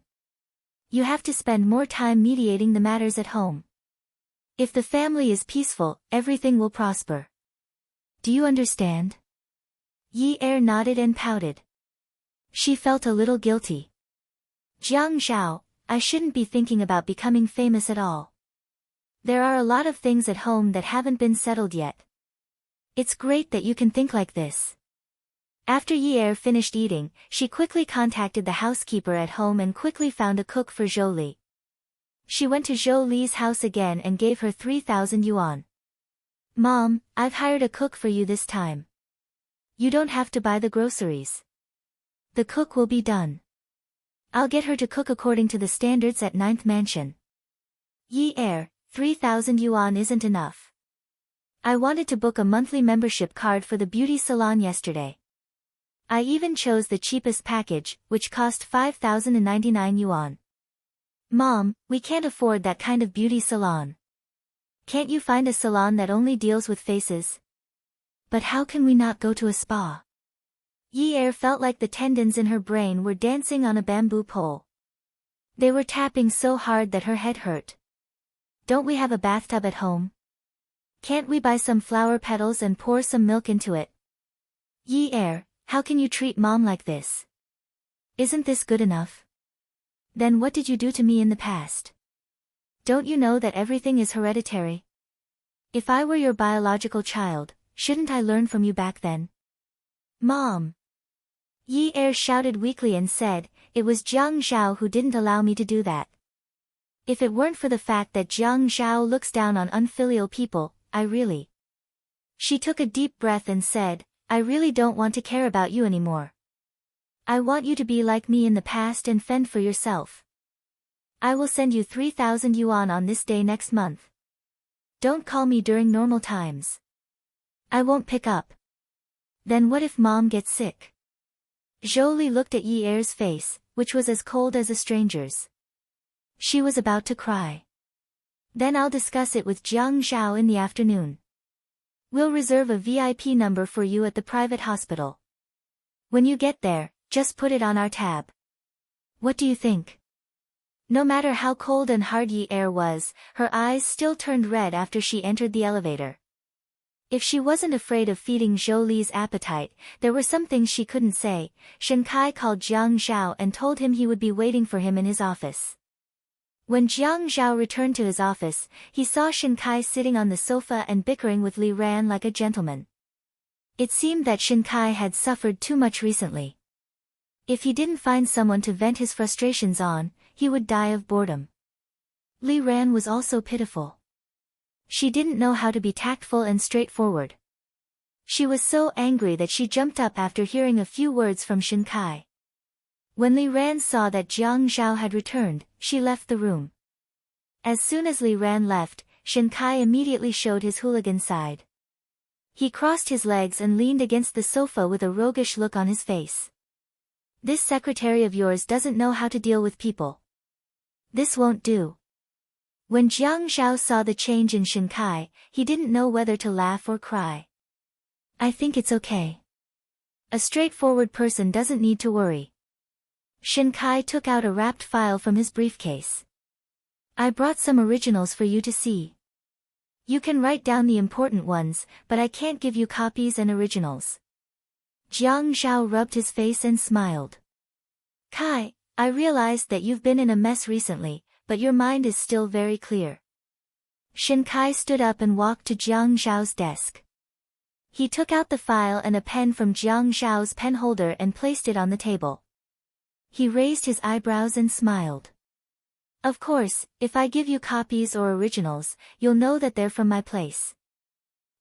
You have to spend more time mediating the matters at home. If the family is peaceful, everything will prosper. Do you understand? Yi Er nodded and pouted. She felt a little guilty. Jiang Zhao, I shouldn't be thinking about becoming famous at all. There are a lot of things at home that haven't been settled yet. It's great that you can think like this. After Yi Er finished eating, she quickly contacted the housekeeper at home and quickly found a cook for Zhou Li. She went to Zhou Li's house again and gave her 3,000 yuan. Mom, I've hired a cook for you this time. You don't have to buy the groceries. The cook will be done. I'll get her to cook according to the standards at 9th mansion. Yi Er, 3,000 yuan isn't enough. I wanted to book a monthly membership card for the beauty salon yesterday. I even chose the cheapest package, which cost 5,099 yuan. Mom, we can't afford that kind of beauty salon. Can't you find a salon that only deals with faces? But how can we not go to a spa? Yi Er felt like the tendons in her brain were dancing on a bamboo pole. They were tapping so hard that her head hurt. Don't we have a bathtub at home? Can't we buy some flower petals and pour some milk into it? Yi Er, how can you treat mom like this? Isn't this good enough? Then what did you do to me in the past? Don't you know that everything is hereditary? If I were your biological child, shouldn't I learn from you back then? Mom! Yi Er shouted weakly and said, it was Jiang Zhao who didn't allow me to do that. If it weren't for the fact that Jiang Zhao looks down on unfilial people, I really... She took a deep breath and said, I really don't want to care about you anymore. I want you to be like me in the past and fend for yourself. I will send you 3,000 yuan on this day next month. Don't call me during normal times. I won't pick up. Then what if mom gets sick? Zhou Li looked at Yi Er's face, which was as cold as a stranger's. She was about to cry. Then I'll discuss it with Jiang Zhao in the afternoon. We'll reserve a VIP number for you at the private hospital. When you get there, just put it on our tab. What do you think? No matter how cold and hard Yi Er was, her eyes still turned red after she entered the elevator. If she wasn't afraid of feeding Zhou Li's appetite, there were some things she couldn't say. Shen Kai called Jiang Zhao and told him he would be waiting for him in his office. When Jiang Zhao returned to his office, he saw Shen Kai sitting on the sofa and bickering with Li Ran like a gentleman. It seemed that Shen Kai had suffered too much recently. If he didn't find someone to vent his frustrations on, he would die of boredom. Li Ran was also pitiful. She didn't know how to be tactful and straightforward. She was so angry that she jumped up after hearing a few words from Shen Kai. When Li Ran saw that Jiang Zhao had returned, she left the room. As soon as Li Ran left, Shen Kai immediately showed his hooligan side. He crossed his legs and leaned against the sofa with a roguish look on his face. This secretary of yours doesn't know how to deal with people. This won't do. When Jiang Zhao saw the change in Shen Kai, he didn't know whether to laugh or cry. I think it's okay. A straightforward person doesn't need to worry. Shen Kai took out a wrapped file from his briefcase. I brought some originals for you to see. You can write down the important ones, but I can't give you copies and originals. Jiang Zhao rubbed his face and smiled. Kai, I realized that you've been in a mess recently, but your mind is still very clear. Shen Kai stood up and walked to Jiang Zhao's desk. He took out the file and a pen from Jiang Zhao's pen holder and placed it on the table. He raised his eyebrows and smiled. Of course, if I give you copies or originals, you'll know that they're from my place.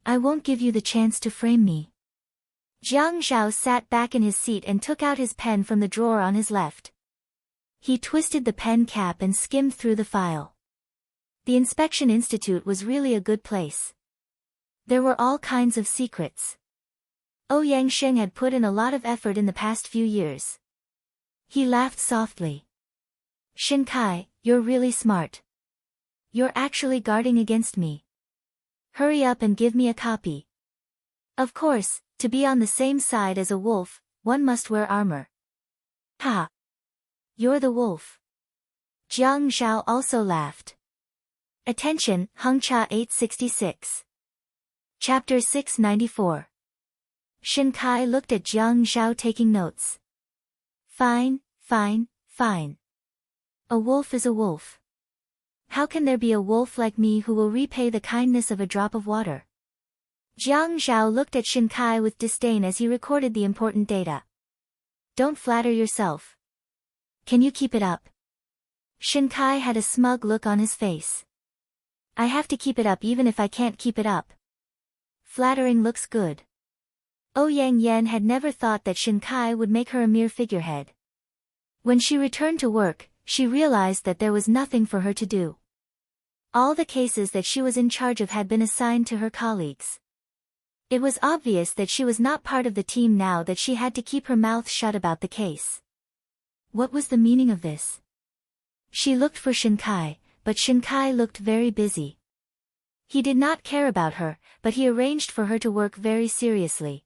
I won't give you the chance to frame me. Jiang Zhao sat back in his seat and took out his pen from the drawer on his left. He twisted the pen cap and skimmed through the file. The Inspection Institute was really a good place. There were all kinds of secrets. Ouyang Sheng had put in a lot of effort in the past few years. He laughed softly. Shen Kai, you're really smart. You're actually guarding against me. Hurry up and give me a copy. Of course, to be on the same side as a wolf, one must wear armor. Ha! You're the wolf. Jiang Zhao also laughed. Attention, Hengcha 866. Chapter 694. Shen Kai looked at Jiang Zhao taking notes. Fine, fine, fine. A wolf is a wolf. How can there be a wolf like me who will repay the kindness of a drop of water? Jiang Zhao looked at Shen Kai with disdain as he recorded the important data. Don't flatter yourself. Can you keep it up? Shen Kai had a smug look on his face. I have to keep it up even if I can't keep it up. Flattering looks good. Ouyang Yan had never thought that Shen Kai would make her a mere figurehead. When she returned to work, she realized that there was nothing for her to do. All the cases that she was in charge of had been assigned to her colleagues. It was obvious that she was not part of the team now that she had to keep her mouth shut about the case. What was the meaning of this? She looked for Shen Kai, but Shen Kai looked very busy. He did not care about her, but he arranged for her to work very seriously.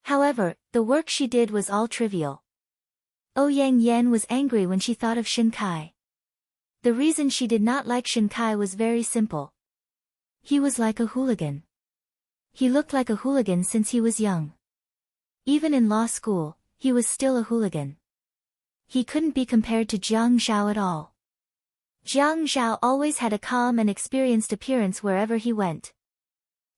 However, the work she did was all trivial. Ouyang Yen was angry when she thought of Shinkai. The reason she did not like Shinkai was very simple. He was like a hooligan. He looked like a hooligan since he was young. Even in law school, he was still a hooligan. He couldn't be compared to Jiang Zhao at all. Jiang Zhao always had a calm and experienced appearance wherever he went.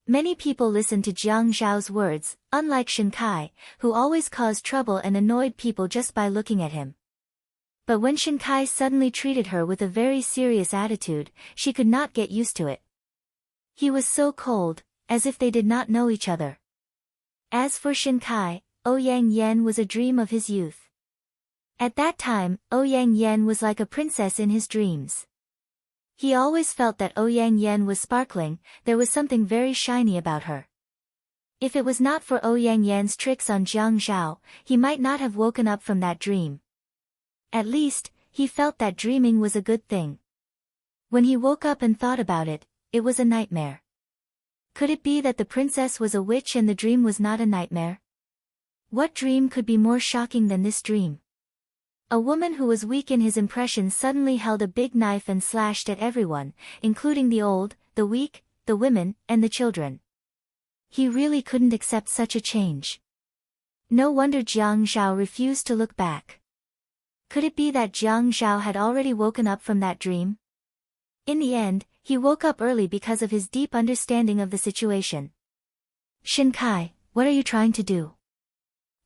Many people listened to Jiang Zhao's words, unlike Shinkai, who always caused trouble and annoyed people just by looking at him. But when Shinkai suddenly treated her with a very serious attitude, she could not get used to it. He was so cold, as if they did not know each other. As for Shinkai, Ouyang Yen was a dream of his youth. At that time, Ouyang Yen was like a princess in his dreams. He always felt that Ouyang Yen was sparkling, there was something very shiny about her. If it was not for Ouyang Yen's tricks on Jiang Zhao, he might not have woken up from that dream. At least, he felt that dreaming was a good thing. When he woke up and thought about it, it was a nightmare. Could it be that the princess was a witch and the dream was not a nightmare? What dream could be more shocking than this dream? A woman who was weak in his impressions suddenly held a big knife and slashed at everyone, including the old, the weak, the women, and the children. He really couldn't accept such a change. No wonder Jiang Zhao refused to look back. Could it be that Jiang Zhao had already woken up from that dream? In the end, he woke up early because of his deep understanding of the situation. Shinkai, what are you trying to do?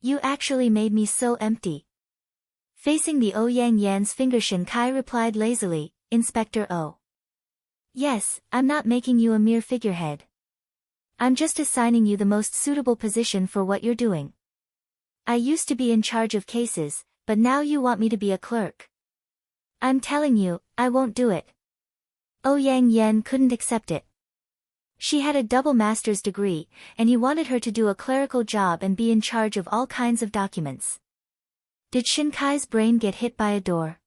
You actually made me so empty. Facing the Ouyang Yan's finger, Shinkai replied lazily, Inspector O. Yes, I'm not making you a mere figurehead. I'm just assigning you the most suitable position for what you're doing. I used to be in charge of cases, but now you want me to be a clerk. I'm telling you, I won't do it. Ouyang Yan couldn't accept it. She had a double master's degree, and he wanted her to do a clerical job and be in charge of all kinds of documents. Did Shinkai's brain get hit by a door?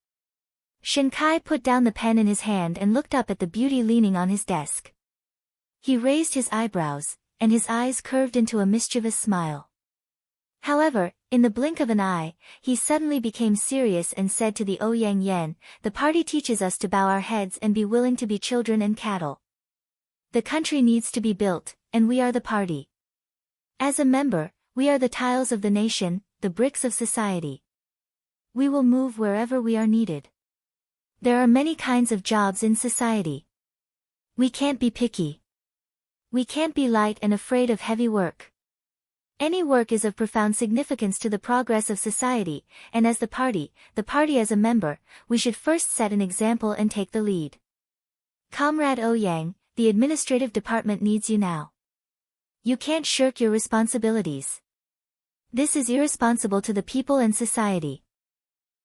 Shinkai put down the pen in his hand and looked up at the beauty leaning on his desk. He raised his eyebrows, and his eyes curved into a mischievous smile. However, in the blink of an eye, he suddenly became serious and said to the Ouyang Yan, the party teaches us to bow our heads and be willing to be children and cattle. The country needs to be built, and we are the party. As a member, we are the tiles of the nation, the bricks of society. We will move wherever we are needed. There are many kinds of jobs in society. We can't be picky. We can't be light and afraid of heavy work. Any work is of profound significance to the progress of society, and as the party as a member, we should first set an example and take the lead. Comrade Ouyang, the administrative department needs you now. You can't shirk your responsibilities. This is irresponsible to the people and society.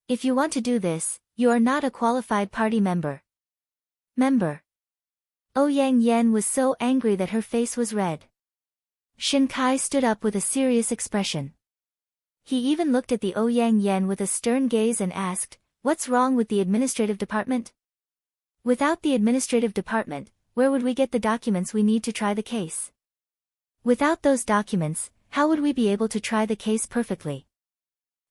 If you want to do this, you are not a qualified party member. Ouyang Yan was so angry that her face was red. Shinkai stood up with a serious expression. He even looked at the Ouyang Yan with a stern gaze and asked, "What's wrong with the administrative department? Without the administrative department, where would we get the documents we need to try the case? Without those documents, how would we be able to try the case perfectly?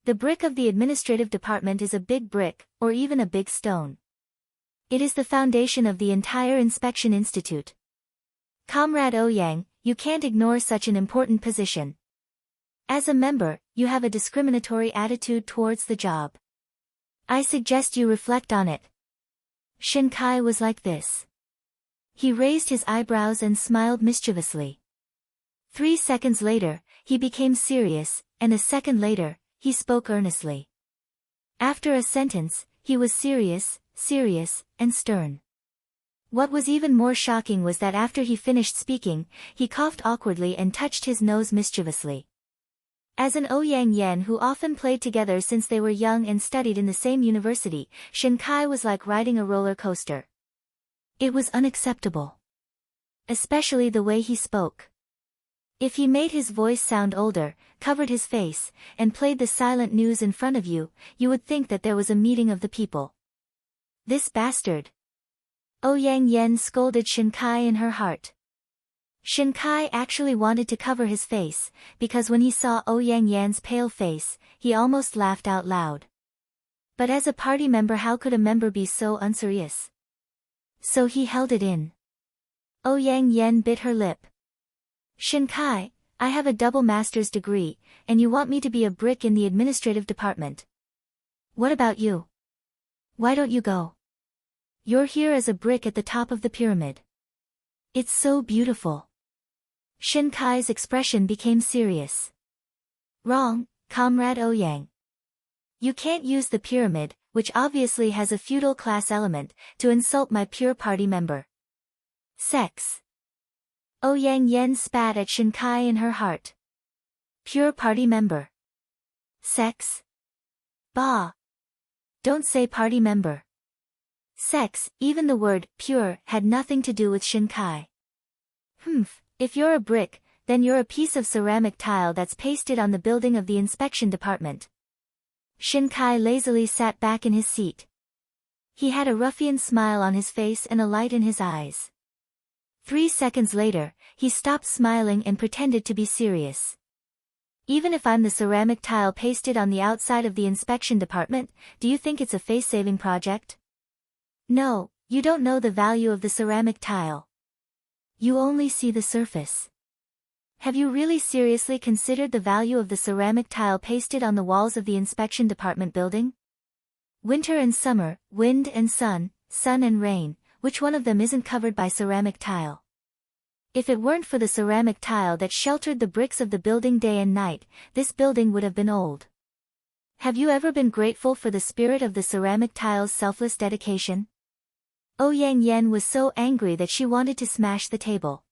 The brick of the administrative department is a big brick, or even a big stone. It is the foundation of the entire inspection institute. Comrade Ouyang, you can't ignore such an important position. As a member, you have a discriminatory attitude towards the job. I suggest you reflect on it." Shinkai was like this. He raised his eyebrows and smiled mischievously. 3 seconds later, he became serious, and a second later, he spoke earnestly. After a sentence, he was serious, and stern. What was even more shocking was that after he finished speaking, he coughed awkwardly and touched his nose mischievously. As an Ouyang Yan who often played together since they were young and studied in the same university, Shinkai was like riding a roller coaster. It was unacceptable. Especially the way he spoke. If he made his voice sound older, covered his face, and played the silent news in front of you, you would think that there was a meeting of the people. This bastard. Yang Yen scolded Shinkai in her heart. Shinkai actually wanted to cover his face, because when he saw Yang Yan's pale face, he almost laughed out loud. But as a party member, how could a member be so unserious? So he held it in. Yang Yen bit her lip. Shinkai, I have a double master's degree, and you want me to be a brick in the administrative department. What about you? Why don't you go? You're here as a brick at the top of the pyramid. It's so beautiful. Shinkai's expression became serious. Wrong, Comrade Yang. You can't use the pyramid, which obviously has a feudal class element, to insult my pure party member. Sex. Yang Yen spat at Shinkai in her heart. Pure party member. Sex? Bah. Don't say party member. Sex, even the word pure had nothing to do with Shinkai. If you're a brick, then you're a piece of ceramic tile that's pasted on the building of the inspection department. Shinkai lazily sat back in his seat. He had a ruffian smile on his face and a light in his eyes. 3 seconds later, he stopped smiling and pretended to be serious. Even if I'm the ceramic tile pasted on the outside of the inspection department, do you think it's a face-saving project? No, you don't know the value of the ceramic tile. You only see the surface. Have you really seriously considered the value of the ceramic tile pasted on the walls of the inspection department building? Winter and summer, wind and sun and rain, which one of them isn't covered by ceramic tile? If it weren't for the ceramic tile that sheltered the bricks of the building day and night, this building would have been old. Have you ever been grateful for the spirit of the ceramic tile's selfless dedication? Yang Yen was so angry that she wanted to smash the table.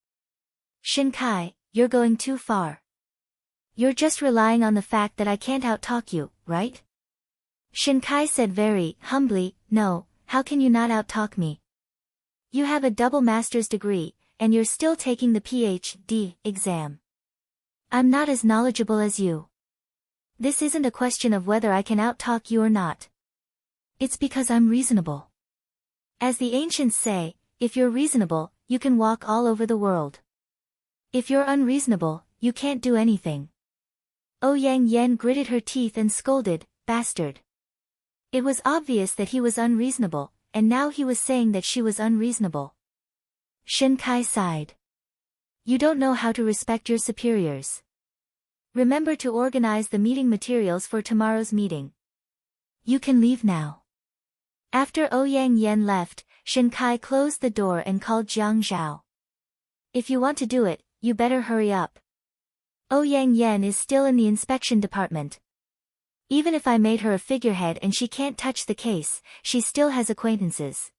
Shinkai, you're going too far. You're just relying on the fact that I can't outtalk you, right? Shinkai said very humbly, no, how can you not outtalk me? You have a double master's degree, and you're still taking the PhD exam. I'm not as knowledgeable as you. This isn't a question of whether I can outtalk you or not. It's because I'm reasonable. As the ancients say, if you're reasonable, you can walk all over the world. If you're unreasonable, you can't do anything. Yang Yen gritted her teeth and scolded, bastard. It was obvious that he was unreasonable, and now he was saying that she was unreasonable. Shinkai sighed. You don't know how to respect your superiors. Remember to organize the meeting materials for tomorrow's meeting. You can leave now. After Yang Yen left, Shinkai closed the door and called Jiang Zhao. If you want to do it, you better hurry up. Yang Yen is still in the inspection department. Even if I made her a figurehead and she can't touch the case, she still has acquaintances.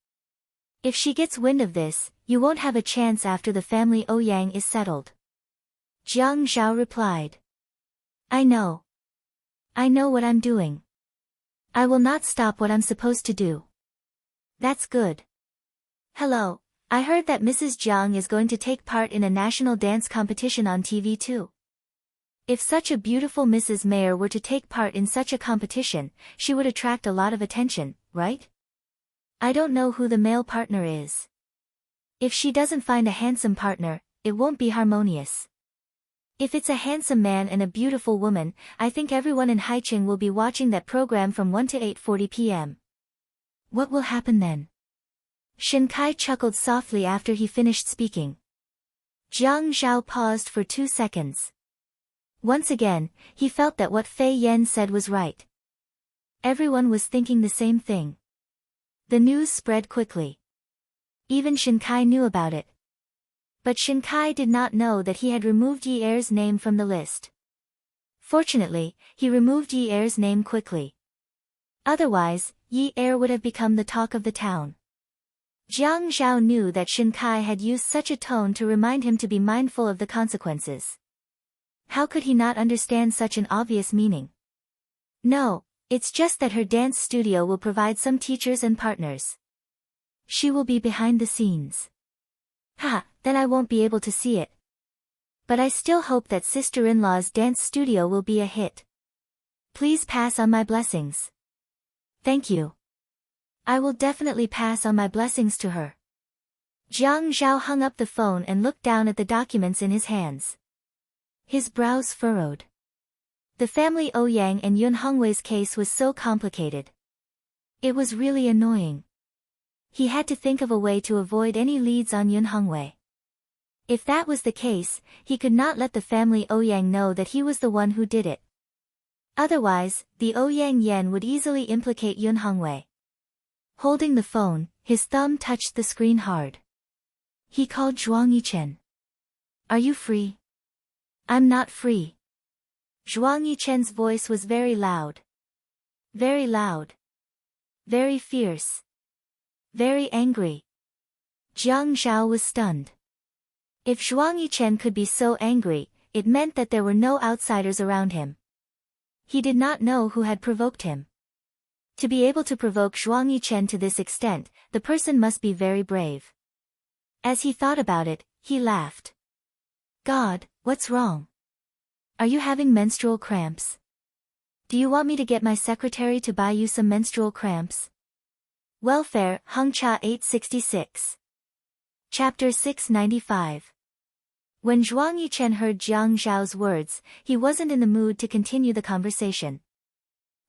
If she gets wind of this, you won't have a chance after the family Ouyang is settled. Jiang Zhao replied. I know. I know what I'm doing. I will not stop what I'm supposed to do. That's good. Hello, I heard that Mrs. Jiang is going to take part in a national dance competition on TV too. If such a beautiful Mrs. Mayor were to take part in such a competition, she would attract a lot of attention, right? I don't know who the male partner is. If she doesn't find a handsome partner, it won't be harmonious. If it's a handsome man and a beautiful woman, I think everyone in Haicheng will be watching that program from 1 to 8:40 p.m. What will happen then? Shinkai chuckled softly after he finished speaking. Jiang Zhao paused for 2 seconds. Once again, he felt that what Fei Yan said was right. Everyone was thinking the same thing. The news spread quickly. Even Shinkai knew about it. But Shinkai did not know that he had removed Yi Er's name from the list. Fortunately, he removed Yi Er's name quickly. Otherwise, Yi Er would have become the talk of the town. Jiang Zhao knew that Shinkai had used such a tone to remind him to be mindful of the consequences. How could he not understand such an obvious meaning? No, it's just that her dance studio will provide some teachers and partners. She will be behind the scenes. Then I won't be able to see it. But I still hope that sister-in-law's dance studio will be a hit. Please pass on my blessings. Thank you. I will definitely pass on my blessings to her. Jiang Zhao hung up the phone and looked down at the documents in his hands. His brows furrowed. The family Ouyang and Yun Hongwei's case was so complicated. It was really annoying. He had to think of a way to avoid any leads on Yun Hongwei. If that was the case, he could not let the family Ouyang know that he was the one who did it. Otherwise, the Ouyang Yen would easily implicate Yun Hongwei. Holding the phone, his thumb touched the screen hard. He called Zhuang Yichen. "Are you free?" "I'm not free." Zhuang Yichen's voice was very loud. Very loud. Very fierce. Very angry. Jiang Zhao was stunned. If Zhuang Yichen could be so angry, it meant that there were no outsiders around him. He did not know who had provoked him. To be able to provoke Zhuang Yichen to this extent, the person must be very brave. As he thought about it, he laughed. "God, what's wrong? Are you having menstrual cramps? Do you want me to get my secretary to buy you some menstrual cramps?" Welfare, Hengcha 866. Chapter 695. When Zhuang Yichen heard Jiang Zhao's words, he wasn't in the mood to continue the conversation.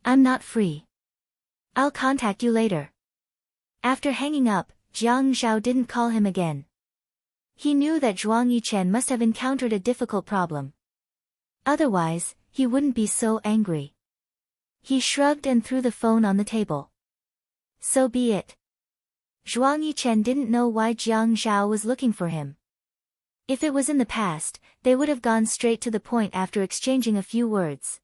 "I'm not free. I'll contact you later." After hanging up, Jiang Zhao didn't call him again. He knew that Zhuang Yichen must have encountered a difficult problem. Otherwise, he wouldn't be so angry. He shrugged and threw the phone on the table. So be it. Zhuang Yichen didn't know why Jiang Zhao was looking for him. If it was in the past, they would have gone straight to the point after exchanging a few words.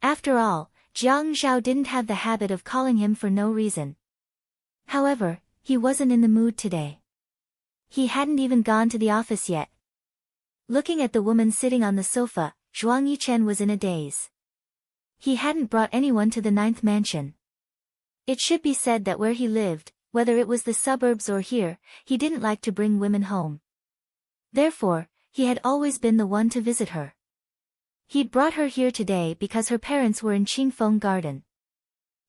After all, Jiang Zhao didn't have the habit of calling him for no reason. However, he wasn't in the mood today. He hadn't even gone to the office yet. Looking at the woman sitting on the sofa, Zhuang Yichen was in a daze. He hadn't brought anyone to the 9th mansion. It should be said that where he lived, whether it was the suburbs or here, he didn't like to bring women home. Therefore, he had always been the one to visit her. He'd brought her here today because her parents were in Qingfeng Garden.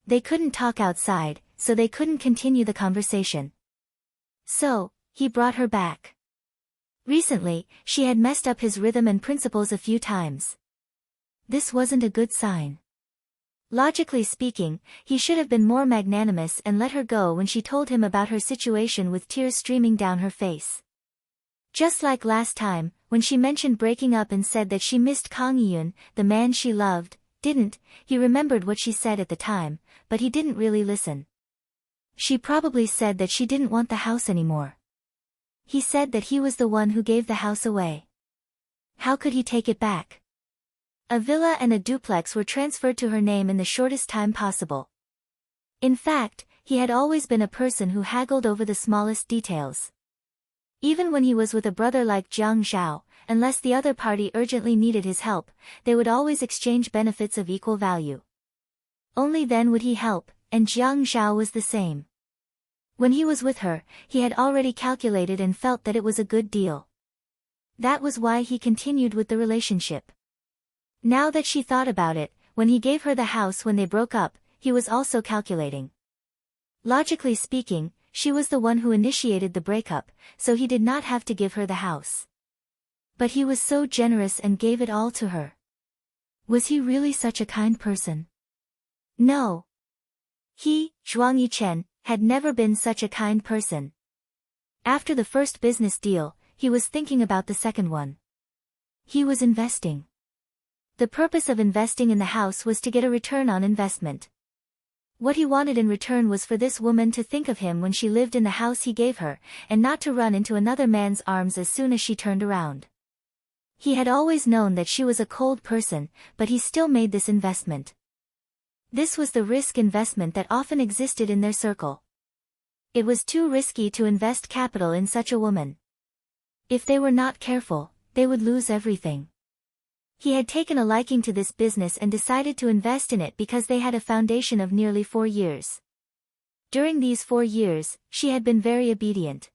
They couldn't talk outside, so they couldn't continue the conversation. So, he brought her back. Recently, she had messed up his rhythm and principles a few times. This wasn't a good sign. Logically speaking, he should have been more magnanimous and let her go when she told him about her situation with tears streaming down her face. Just like last time, when she mentioned breaking up and said that she missed Kang Yun, the man she loved, he remembered what she said at the time, but he didn't really listen. She probably said that she didn't want the house anymore. He said that he was the one who gave the house away. How could he take it back? A villa and a duplex were transferred to her name in the shortest time possible. In fact, he had always been a person who haggled over the smallest details. Even when he was with a brother like Jiang Zhao, unless the other party urgently needed his help, they would always exchange benefits of equal value. Only then would he help, and Jiang Zhao was the same. When he was with her, he had already calculated and felt that it was a good deal. That was why he continued with the relationship. Now that she thought about it, when he gave her the house when they broke up, he was also calculating. Logically speaking, she was the one who initiated the breakup, so he did not have to give her the house. But he was so generous and gave it all to her. Was he really such a kind person? No. He, Zhuang Yichen, had never been such a kind person. After the first business deal, he was thinking about the second one. He was investing. The purpose of investing in the house was to get a return on investment. What he wanted in return was for this woman to think of him when she lived in the house he gave her, and not to run into another man's arms as soon as she turned around. He had always known that she was a cold person, but he still made this investment. This was the risk investment that often existed in their circle. It was too risky to invest capital in such a woman. If they were not careful, they would lose everything. He had taken a liking to this business and decided to invest in it because they had a foundation of nearly 4 years. During these 4 years, she had been very obedient.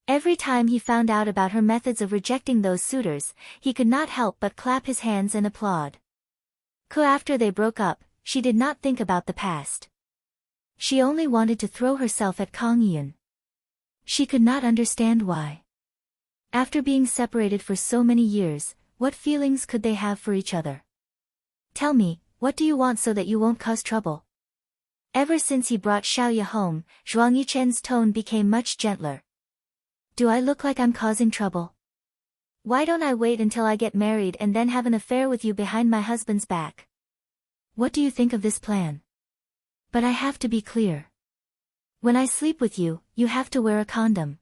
Every time he found out about her methods of rejecting those suitors, he could not help but clap his hands and applaud. After they broke up, she did not think about the past. She only wanted to throw herself at Kang Yun. She could not understand why. After being separated for so many years, what feelings could they have for each other? Tell me, what do you want so that you won't cause trouble? Ever since he brought Xiaoya home, Zhuang Yichen's tone became much gentler. Do I look like I'm causing trouble? Why don't I wait until I get married and then have an affair with you behind my husband's back? What do you think of this plan? But I have to be clear. When I sleep with you, you have to wear a condom.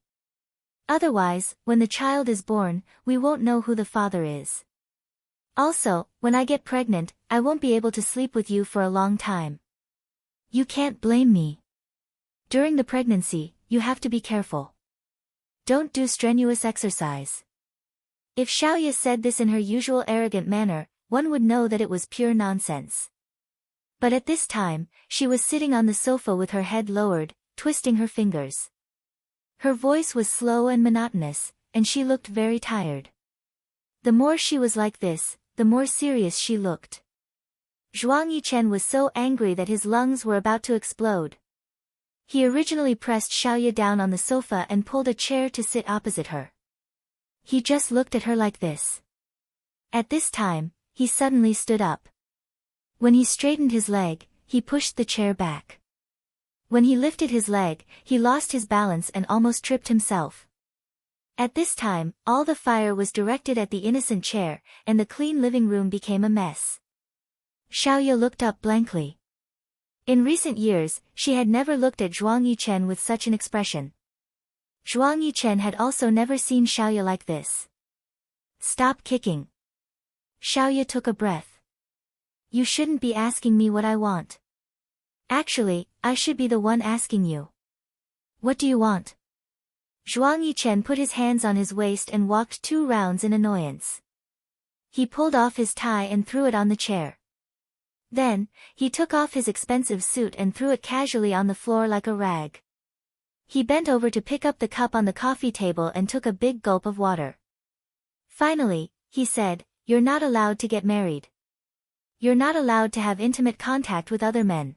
Otherwise, when the child is born, we won't know who the father is. Also, when I get pregnant, I won't be able to sleep with you for a long time. You can't blame me. During the pregnancy, you have to be careful. Don't do strenuous exercise. If Xiaoya said this in her usual arrogant manner, one would know that it was pure nonsense. But at this time, she was sitting on the sofa with her head lowered, twisting her fingers. Her voice was slow and monotonous, and she looked very tired. The more she was like this, the more serious she looked. Zhuang Yichen was so angry that his lungs were about to explode. He originally pressed Xiaoya down on the sofa and pulled a chair to sit opposite her. He just looked at her like this. At this time, he suddenly stood up. When he straightened his leg, he pushed the chair back. When he lifted his leg, he lost his balance and almost tripped himself. At this time, all the fire was directed at the innocent chair, and the clean living room became a mess. Xiaoya looked up blankly. In recent years, she had never looked at Zhuang Yichen with such an expression. Zhuang Yichen had also never seen Xiaoya like this. Stop kicking. Xiaoya took a breath. You shouldn't be asking me what I want. Actually, I should be the one asking you. What do you want? Zhuang Yichen put his hands on his waist and walked 2 rounds in annoyance. He pulled off his tie and threw it on the chair. Then, he took off his expensive suit and threw it casually on the floor like a rag. He bent over to pick up the cup on the coffee table and took a big gulp of water. Finally, he said, "You're not allowed to get married. You're not allowed to have intimate contact with other men.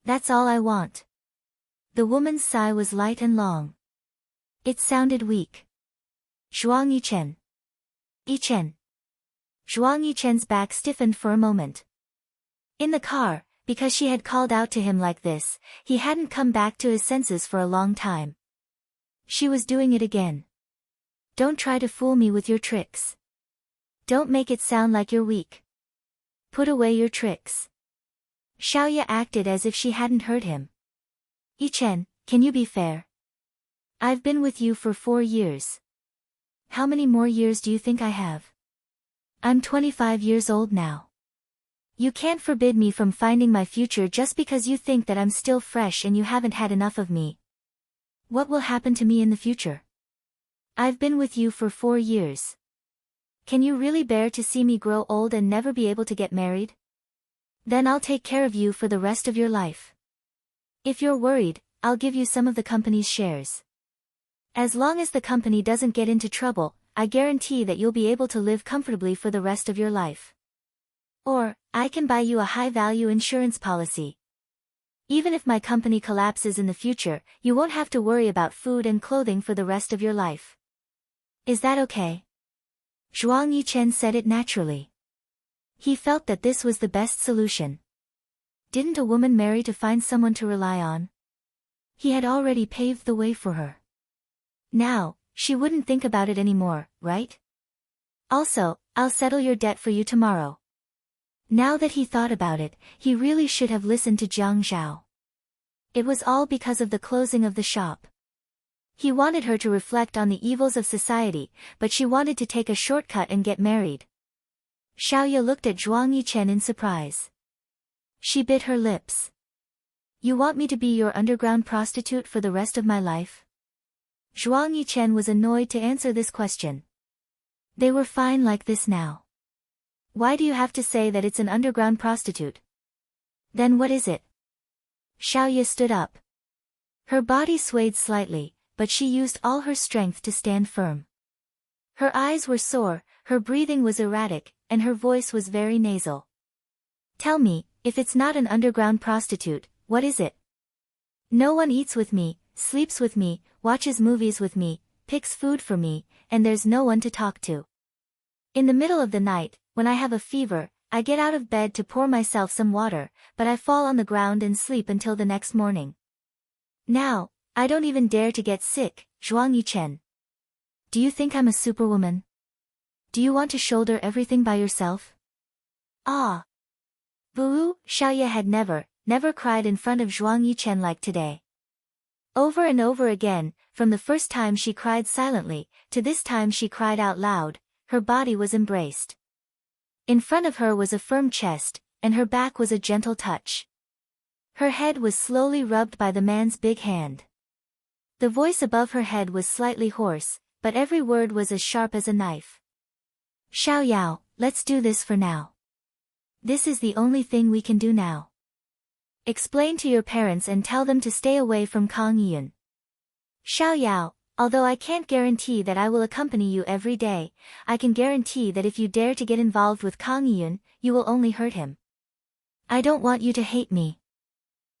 That's all I want." The woman's sigh was light and long. It sounded weak. Zhuang Yichen. Yichen. Zhuang Yichen's back stiffened for a moment. In the car, because she had called out to him like this, he hadn't come back to his senses for a long time. She was doing it again. Don't try to fool me with your tricks. Don't make it sound like you're weak. Put away your tricks. Xiaoya acted as if she hadn't heard him. Yichen, can you be fair? I've been with you for 4 years. How many more years do you think I have? I'm 25 years old now. You can't forbid me from finding my future just because you think that I'm still fresh and you haven't had enough of me. What will happen to me in the future? I've been with you for 4 years. Can you really bear to see me grow old and never be able to get married? Then I'll take care of you for the rest of your life. If you're worried, I'll give you some of the company's shares. As long as the company doesn't get into trouble, I guarantee that you'll be able to live comfortably for the rest of your life. Or, I can buy you a high-value insurance policy. Even if my company collapses in the future, you won't have to worry about food and clothing for the rest of your life. Is that okay? Zhuang Yichen said it naturally. He felt that this was the best solution. Didn't a woman marry to find someone to rely on? He had already paved the way for her. Now, she wouldn't think about it anymore, right? Also, I'll settle your debt for you tomorrow. Now that he thought about it, he really should have listened to Jiang Zhao. It was all because of the closing of the shop. He wanted her to reflect on the evils of society, but she wanted to take a shortcut and get married. Xiaoya looked at Zhuang Yichen in surprise. She bit her lips. You want me to be your underground prostitute for the rest of my life? Zhuang Yichen was annoyed to answer this question. They were fine like this now. Why do you have to say that it's an underground prostitute? Then what is it? Xiaoya stood up. Her body swayed slightly, but she used all her strength to stand firm. Her eyes were sore, her breathing was erratic, and her voice was very nasal. Tell me, if it's not an underground prostitute, what is it? No one eats with me, sleeps with me, watches movies with me, picks food for me, and there's no one to talk to. In the middle of the night, when I have a fever, I get out of bed to pour myself some water, but I fall on the ground and sleep until the next morning. Now, I don't even dare to get sick, Zhuang Yichen. Do you think I'm a superwoman? Do you want to shoulder everything by yourself? Ah. Boo, Xiaoye had never cried in front of Zhuang Yichen like today. Over and over again, from the first time she cried silently, to this time she cried out loud, her body was embraced. In front of her was a firm chest, and her back was a gentle touch. Her head was slowly rubbed by the man's big hand. The voice above her head was slightly hoarse, but every word was as sharp as a knife. Xiaoyao, let's do this for now. This is the only thing we can do now. Explain to your parents and tell them to stay away from Kang Yun. Xiaoyao, although I can't guarantee that I will accompany you every day, I can guarantee that if you dare to get involved with Kang Yun, you will only hurt him. I don't want you to hate me.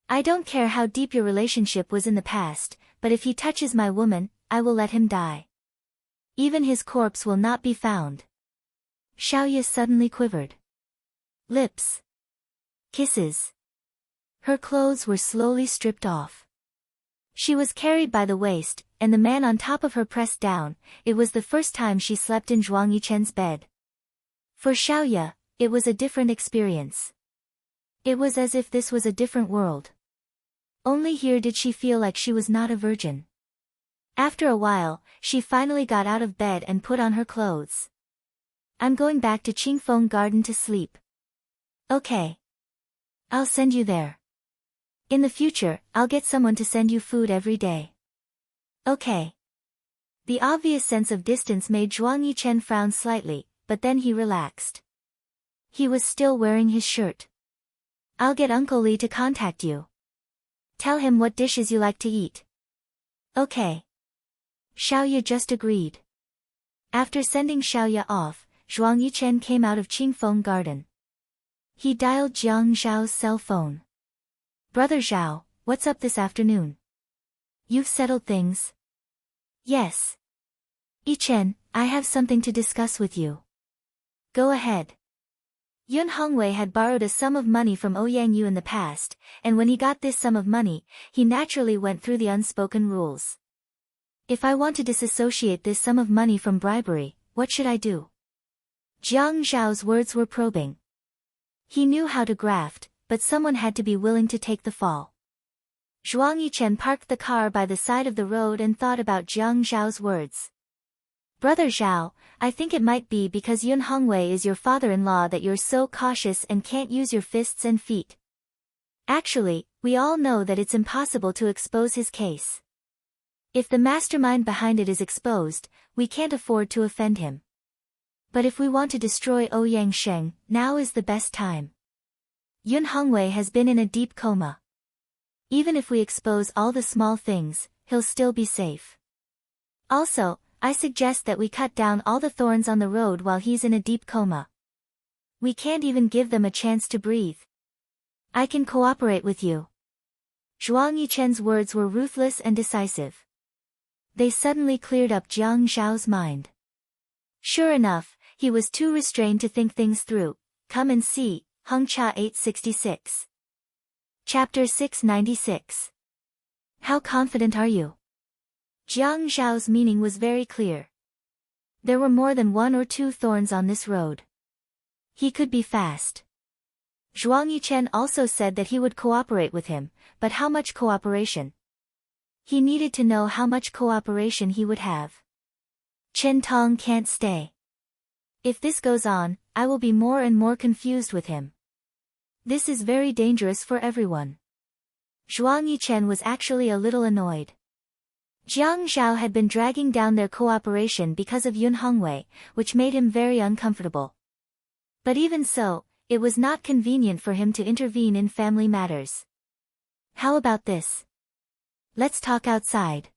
I don't care how deep your relationship was in the past, but if he touches my woman, I will let him die. Even his corpse will not be found. Xiaoye suddenly quivered. Lips. Kisses. Her clothes were slowly stripped off. She was carried by the waist, and the man on top of her pressed down. It was the first time she slept in Zhuang Yichen's bed. For Xiaoye, it was a different experience. It was as if this was a different world. Only here did she feel like she was not a virgin. After a while, she finally got out of bed and put on her clothes. I'm going back to Qingfeng Garden to sleep. Okay. I'll send you there. In the future, I'll get someone to send you food every day. Okay. The obvious sense of distance made Zhuang Yichen frown slightly, but then he relaxed. He was still wearing his shirt. I'll get Uncle Li to contact you. Tell him what dishes you like to eat. Okay. Xiaoye just agreed. After sending Xiaoye off, Zhuang Yichen came out of Qingfeng Garden. He dialed Jiang Zhao's cell phone. Brother Zhao, what's up this afternoon? You've settled things? Yes. Yichen, I have something to discuss with you. Go ahead. Yun Hongwei had borrowed a sum of money from Ouyang Yu in the past, and when he got this sum of money, he naturally went through the unspoken rules. If I want to disassociate this sum of money from bribery, what should I do? Jiang Zhao's words were probing. He knew how to graft, but someone had to be willing to take the fall. Zhuang Yichen parked the car by the side of the road and thought about Jiang Zhao's words. Brother Zhao, I think it might be because Yun Hongwei is your father-in-law that you're so cautious and can't use your fists and feet. Actually, we all know that it's impossible to expose his case. If the mastermind behind it is exposed, we can't afford to offend him. But if we want to destroy Ouyang Sheng, now is the best time. Yun Hongwei has been in a deep coma. Even if we expose all the small things, he'll still be safe. Also, I suggest that we cut down all the thorns on the road while he's in a deep coma. We can't even give them a chance to breathe. I can cooperate with you. Zhuang Yichen's words were ruthless and decisive. They suddenly cleared up Jiang Zhao's mind. Sure enough, he was too restrained to think things through. Come and see, Hengcha 866. Chapter 696. How confident are you? Jiang Zhao's meaning was very clear. There were more than one or two thorns on this road. He could be fast. Zhuang Yichen also said that he would cooperate with him, but how much cooperation? He needed to know how much cooperation he would have. Chen Tong can't stay. If this goes on, I will be more and more confused with him. This is very dangerous for everyone. Zhuang Yichen was actually a little annoyed. Jiang Zhao had been dragging down their cooperation because of Yun Hongwei, which made him very uncomfortable. But even so, it was not convenient for him to intervene in family matters. How about this? Let's talk outside.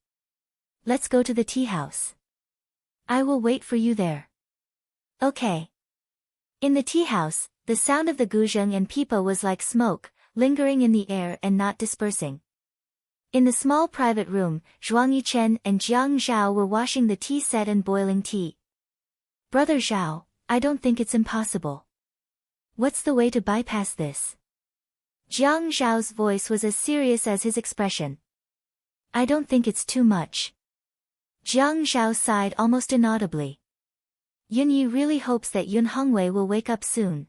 Let's go to the tea house. I will wait for you there. Okay. In the tea house, the sound of the guzheng and pipa was like smoke, lingering in the air and not dispersing. In the small private room, Zhuang Yichen and Jiang Zhao were washing the tea set and boiling tea. Brother Zhao, I don't think it's impossible. What's the way to bypass this? Jiang Zhao's voice was as serious as his expression. I don't think it's too much. Jiang Zhao sighed almost inaudibly. Yunyi really hopes that Yun Hongwei will wake up soon.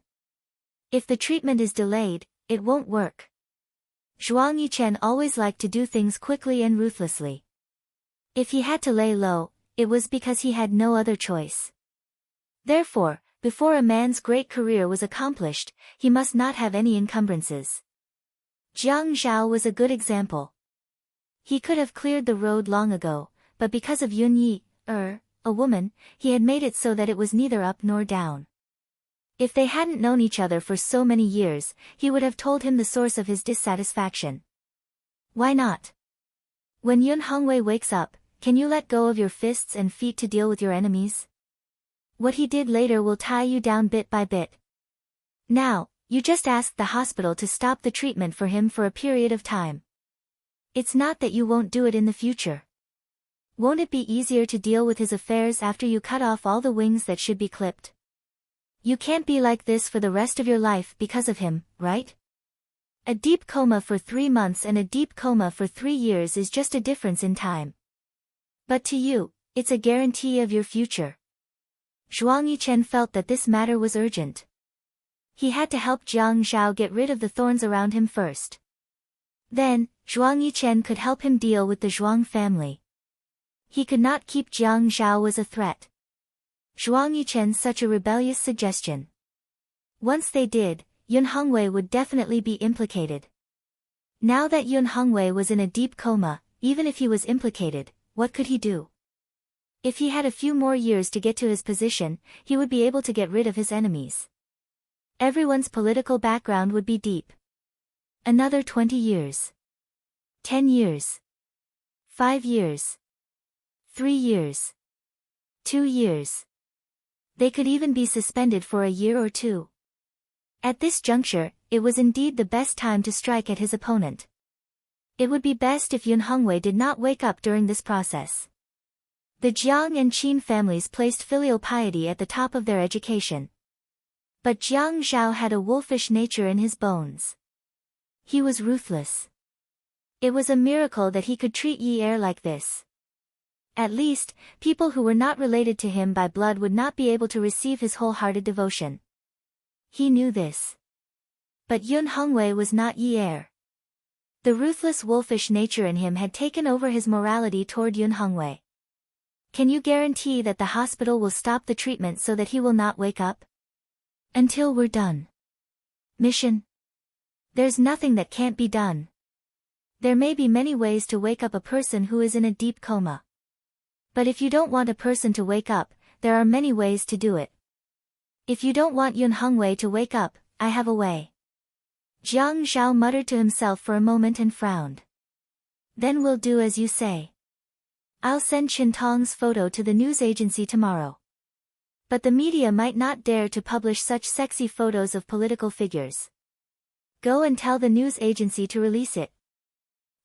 If the treatment is delayed, it won't work. Zhuang Yichen always liked to do things quickly and ruthlessly. If he had to lay low, it was because he had no other choice. Therefore, before a man's great career was accomplished, he must not have any encumbrances. Jiang Zhao was a good example. He could have cleared the road long ago, but because of Yun Yi, a woman, he had made it so that it was neither up nor down. If they hadn't known each other for so many years, he would have told him the source of his dissatisfaction. Why not? When Yun Hongwei wakes up, can you let go of your fists and feet to deal with your enemies? What he did later will tie you down bit by bit. Now, you just asked the hospital to stop the treatment for him for a period of time. It's not that you won't do it in the future. Won't it be easier to deal with his affairs after you cut off all the wings that should be clipped? You can't be like this for the rest of your life because of him, right? A deep coma for 3 months and a deep coma for 3 years is just a difference in time. But to you, it's a guarantee of your future. Zhuang Yichen felt that this matter was urgent. He had to help Jiang Zhao get rid of the thorns around him first. Then, Zhuang Yichen could help him deal with the Zhuang family. He could not keep Jiang Zhao was a threat. Zhuang Yichen's such a rebellious suggestion. Once they did, Yun Hongwei would definitely be implicated. Now that Yun Hongwei was in a deep coma, even if he was implicated, what could he do? If he had a few more years to get to his position, he would be able to get rid of his enemies. Everyone's political background would be deep. Another 20 years. 10 years. 5 years. 3 years. 2 years. They could even be suspended for a year or 2. At this juncture, it was indeed the best time to strike at his opponent. It would be best if Yun Hongwei did not wake up during this process. The Jiang and Qin families placed filial piety at the top of their education. But Jiang Zhao had a wolfish nature in his bones. He was ruthless. It was a miracle that he could treat Yi Er like this. At least, people who were not related to him by blood would not be able to receive his wholehearted devotion. He knew this. But Yun Hongwei was not Yi Er. The ruthless wolfish nature in him had taken over his morality toward Yun Hongwei. Can you guarantee that the hospital will stop the treatment so that he will not wake up? Until we're done. Mission? There's nothing that can't be done. There may be many ways to wake up a person who is in a deep coma. But if you don't want a person to wake up, there are many ways to do it. If you don't want Yun Hongwei to wake up, I have a way. Jiang Zhao muttered to himself for a moment and frowned. Then we'll do as you say. I'll send Chen Tong's photo to the news agency tomorrow. But the media might not dare to publish such sexy photos of political figures. Go and tell the news agency to release it.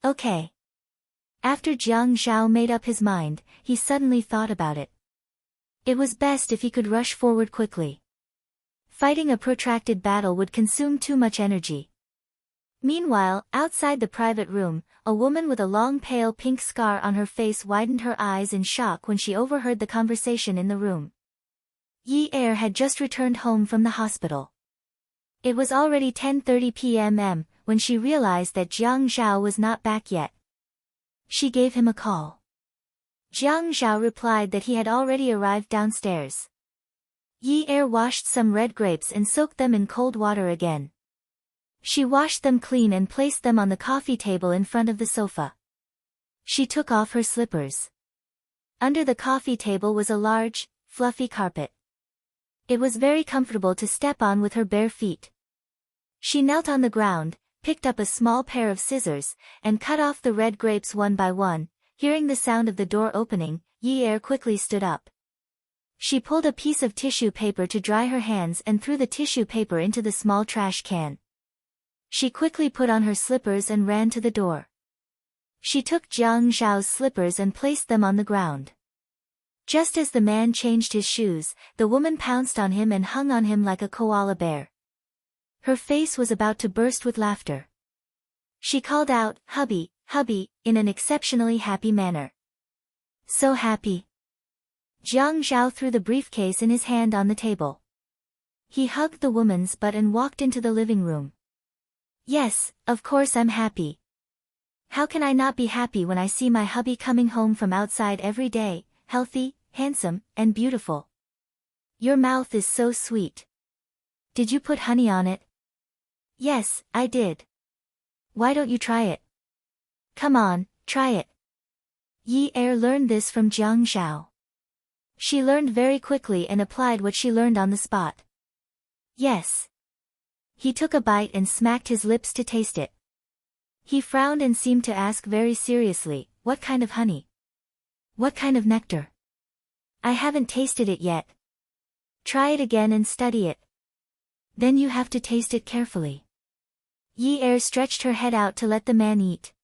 Okay. After Jiang Zhao made up his mind, he suddenly thought about it. It was best if he could rush forward quickly. Fighting a protracted battle would consume too much energy. Meanwhile, outside the private room, a woman with a long pale pink scar on her face widened her eyes in shock when she overheard the conversation in the room. Yi Er had just returned home from the hospital. It was already 10:30 p.m. when she realized that Jiang Zhao was not back yet. She gave him a call. Jiang Zhao replied that he had already arrived downstairs. Yi Er washed some red grapes and soaked them in cold water again. She washed them clean and placed them on the coffee table in front of the sofa. She took off her slippers. Under the coffee table was a large, fluffy carpet. It was very comfortable to step on with her bare feet. She knelt on the ground, picked up a small pair of scissors, and cut off the red grapes one by one. Hearing the sound of the door opening, Yi Er quickly stood up. She pulled a piece of tissue paper to dry her hands and threw the tissue paper into the small trash can. She quickly put on her slippers and ran to the door. She took Jiang Zhao's slippers and placed them on the ground. Just as the man changed his shoes, the woman pounced on him and hung on him like a koala bear. Her face was about to burst with laughter. She called out, "Hubby, hubby," in an exceptionally happy manner. So happy. Jiang Zhao threw the briefcase in his hand on the table. He hugged the woman's butt and walked into the living room. Yes, of course I'm happy. How can I not be happy when I see my hubby coming home from outside every day, healthy, handsome, and beautiful? Your mouth is so sweet. Did you put honey on it? Yes, I did. Why don't you try it? Come on, try it. Yi Er learned this from Jiang Zhao. She learned very quickly and applied what she learned on the spot. Yes. He took a bite and smacked his lips to taste it. He frowned and seemed to ask very seriously, "What kind of honey? What kind of nectar? I haven't tasted it yet." Try it again and study it. Then you have to taste it carefully. Yi Er stretched her head out to let the man eat.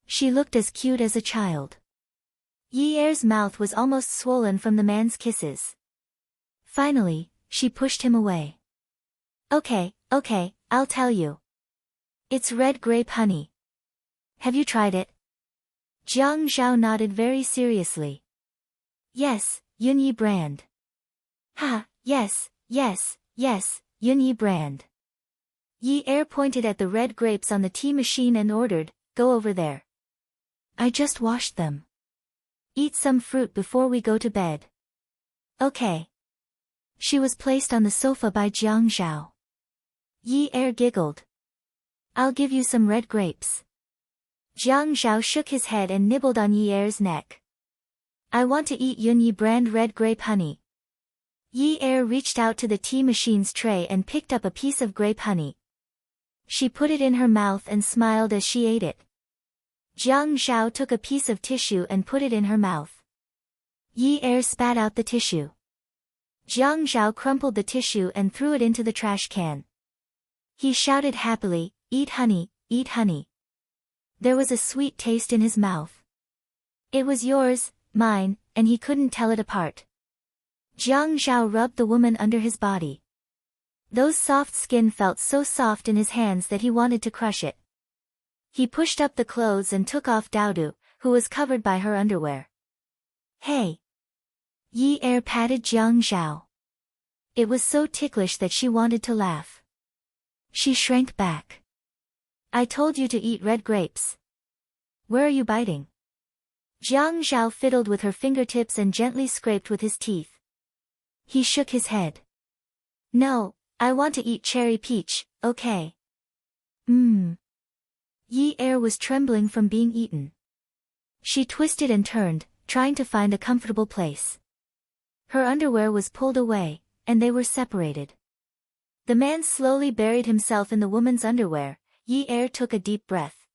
She looked as cute as a child. Yi Er's mouth was almost swollen from the man's kisses. Finally, she pushed him away. Okay, I'll tell you. It's red grape honey. Have you tried it? Jiang Zhao nodded very seriously. Yes, Yunyi brand. Ha, yes, Yunyi brand. Yi Er pointed at the red grapes on the tea machine and ordered, "Go over there. I just washed them. Eat some fruit before we go to bed." Okay. She was placed on the sofa by Jiang Zhao. Yi Er giggled. "I'll give you some red grapes." Jiang Zhao shook his head and nibbled on Yi Er's neck. "I want to eat Yunyi brand red grape honey." Yi Er reached out to the tea machine's tray and picked up a piece of grape honey. She put it in her mouth and smiled as she ate it. Jiang Zhao took a piece of tissue and put it in her mouth. Yi Er spat out the tissue. Jiang Zhao crumpled the tissue and threw it into the trash can. He shouted happily, "Eat honey, eat honey." There was a sweet taste in his mouth. It was yours, mine, and he couldn't tell it apart. Jiang Zhao rubbed the woman under his body. Those soft skin felt so soft in his hands that he wanted to crush it. He pushed up the clothes and took off Daodu, who was covered by her underwear. "Hey!" Yi Er patted Jiang Zhao. It was so ticklish that she wanted to laugh. She shrank back. "I told you to eat red grapes. Where are you biting?" Jiang Zhao fiddled with her fingertips and gently scraped with his teeth. He shook his head. "No, I want to eat cherry peach, okay?" Yi Er was trembling from being eaten. She twisted and turned, trying to find a comfortable place. Her underwear was pulled away, and they were separated. The man slowly buried himself in the woman's underwear. Yi Er took a deep breath.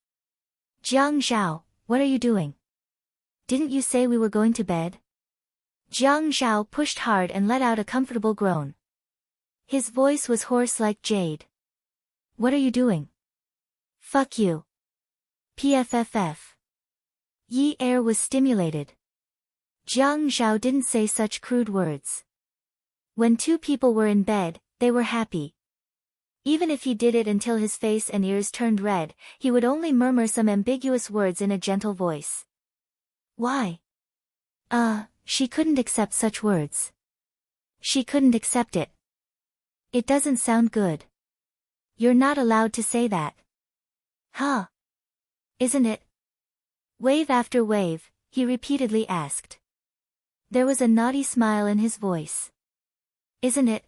"Jiang Zhao, what are you doing? Didn't you say we were going to bed?" Jiang Zhao pushed hard and let out a comfortable groan. His voice was hoarse like jade. "What are you doing? Fuck you. PFFF. Yi Er was stimulated. Jiang Zhao didn't say such crude words. When two people were in bed, they were happy. Even if he did it until his face and ears turned red, he would only murmur some ambiguous words in a gentle voice. Why? She couldn't accept such words. She couldn't accept it. It doesn't sound good. You're not allowed to say that. Huh? Isn't it? Wave after wave, he repeatedly asked. There was a naughty smile in his voice. Isn't it?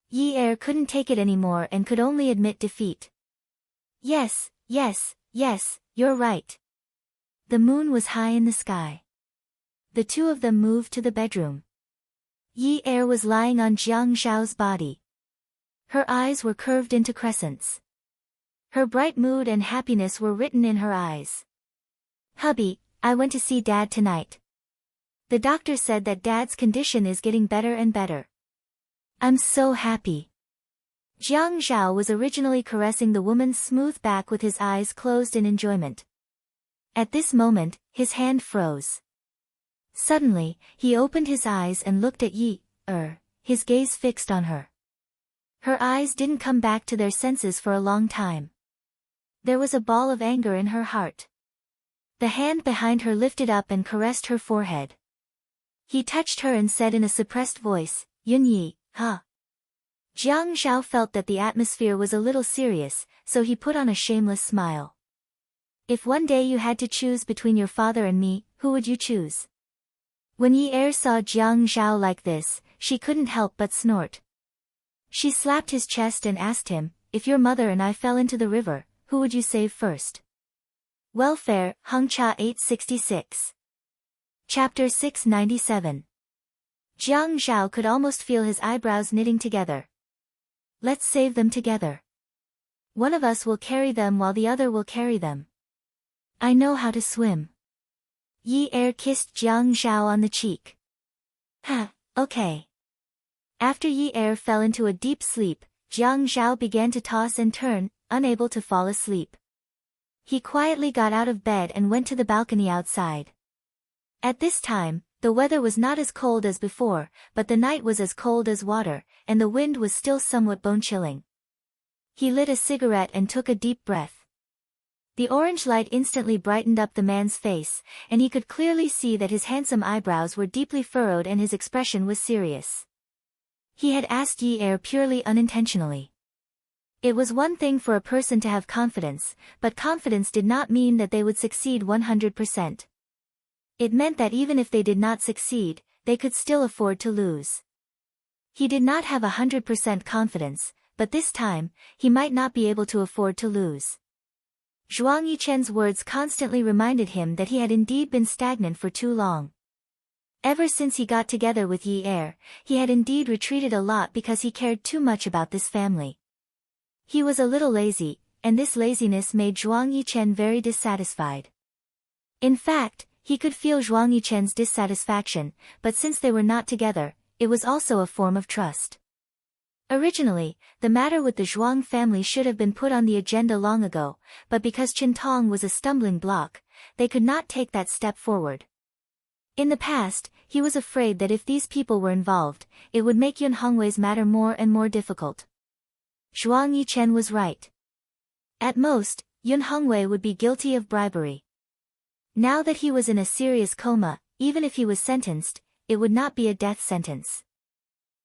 Yi Er couldn't take it anymore and could only admit defeat. Yes, you're right. The moon was high in the sky. The two of them moved to the bedroom. Yi Er was lying on Jiang Zhao's body. Her eyes were curved into crescents. Her bright mood and happiness were written in her eyes. "Hubby, I went to see Dad tonight. The doctor said that Dad's condition is getting better and better. I'm so happy." Jiang Zhao was originally caressing the woman's smooth back with his eyes closed in enjoyment. At this moment, his hand froze. Suddenly, he opened his eyes and looked at his gaze fixed on her. Her eyes didn't come back to their senses for a long time. There was a ball of anger in her heart. The hand behind her lifted up and caressed her forehead. He touched her and said in a suppressed voice, "Yunyi, huh?" Jiang Zhao felt that the atmosphere was a little serious, so he put on a shameless smile. "If one day you had to choose between your father and me, who would you choose?" When Yi saw Jiang Zhao like this, she couldn't help but snort. She slapped his chest and asked him, "If your mother and I fell into the river, who would you save first?" Welfare, Hengcha 866. Chapter 697. Jiang Zhao could almost feel his eyebrows knitting together. "Let's save them together. One of us will carry them while the other will carry them. I know how to swim." Yi kissed Jiang Zhao on the cheek. Okay." After Yi fell into a deep sleep, Jiang Zhao began to toss and turn, unable to fall asleep. He quietly got out of bed and went to the balcony outside. At this time, the weather was not as cold as before, but the night was as cold as water, and the wind was still somewhat bone-chilling. He lit a cigarette and took a deep breath. The orange light instantly brightened up the man's face, and he could clearly see that his handsome eyebrows were deeply furrowed and his expression was serious. He had asked Yi purely unintentionally. It was one thing for a person to have confidence, but confidence did not mean that they would succeed 100%. It meant that even if they did not succeed, they could still afford to lose. He did not have 100% confidence, but this time, he might not be able to afford to lose. Zhuang Yichen's words constantly reminded him that he had indeed been stagnant for too long. Ever since he got together with Yi he had indeed retreated a lot because he cared too much about this family. He was a little lazy, and this laziness made Zhuang Yichen very dissatisfied. In fact, he could feel Zhuang Yichen's dissatisfaction, but since they were not together, it was also a form of trust. Originally, the matter with the Zhuang family should have been put on the agenda long ago, but because Qintong was a stumbling block, they could not take that step forward. In the past, he was afraid that if these people were involved, it would make Yun Hongwei's matter more and more difficult. Zhuang Yichen was right. At most, Yun Hongwei would be guilty of bribery. Now that he was in a serious coma, even if he was sentenced, it would not be a death sentence.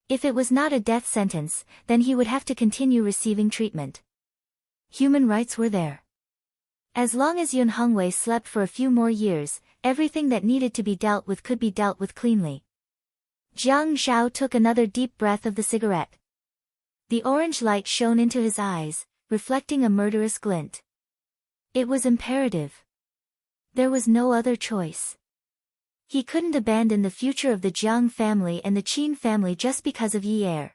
If it was not a death sentence, then he would have to continue receiving treatment. Human rights were there. As long as Yun Hongwei slept for a few more years, everything that needed to be dealt with could be dealt with cleanly. Jiang Zhao took another deep breath of the cigarette. The orange light shone into his eyes, reflecting a murderous glint. It was imperative. There was no other choice. He couldn't abandon the future of the Jiang family and the Qin family just because of Yi.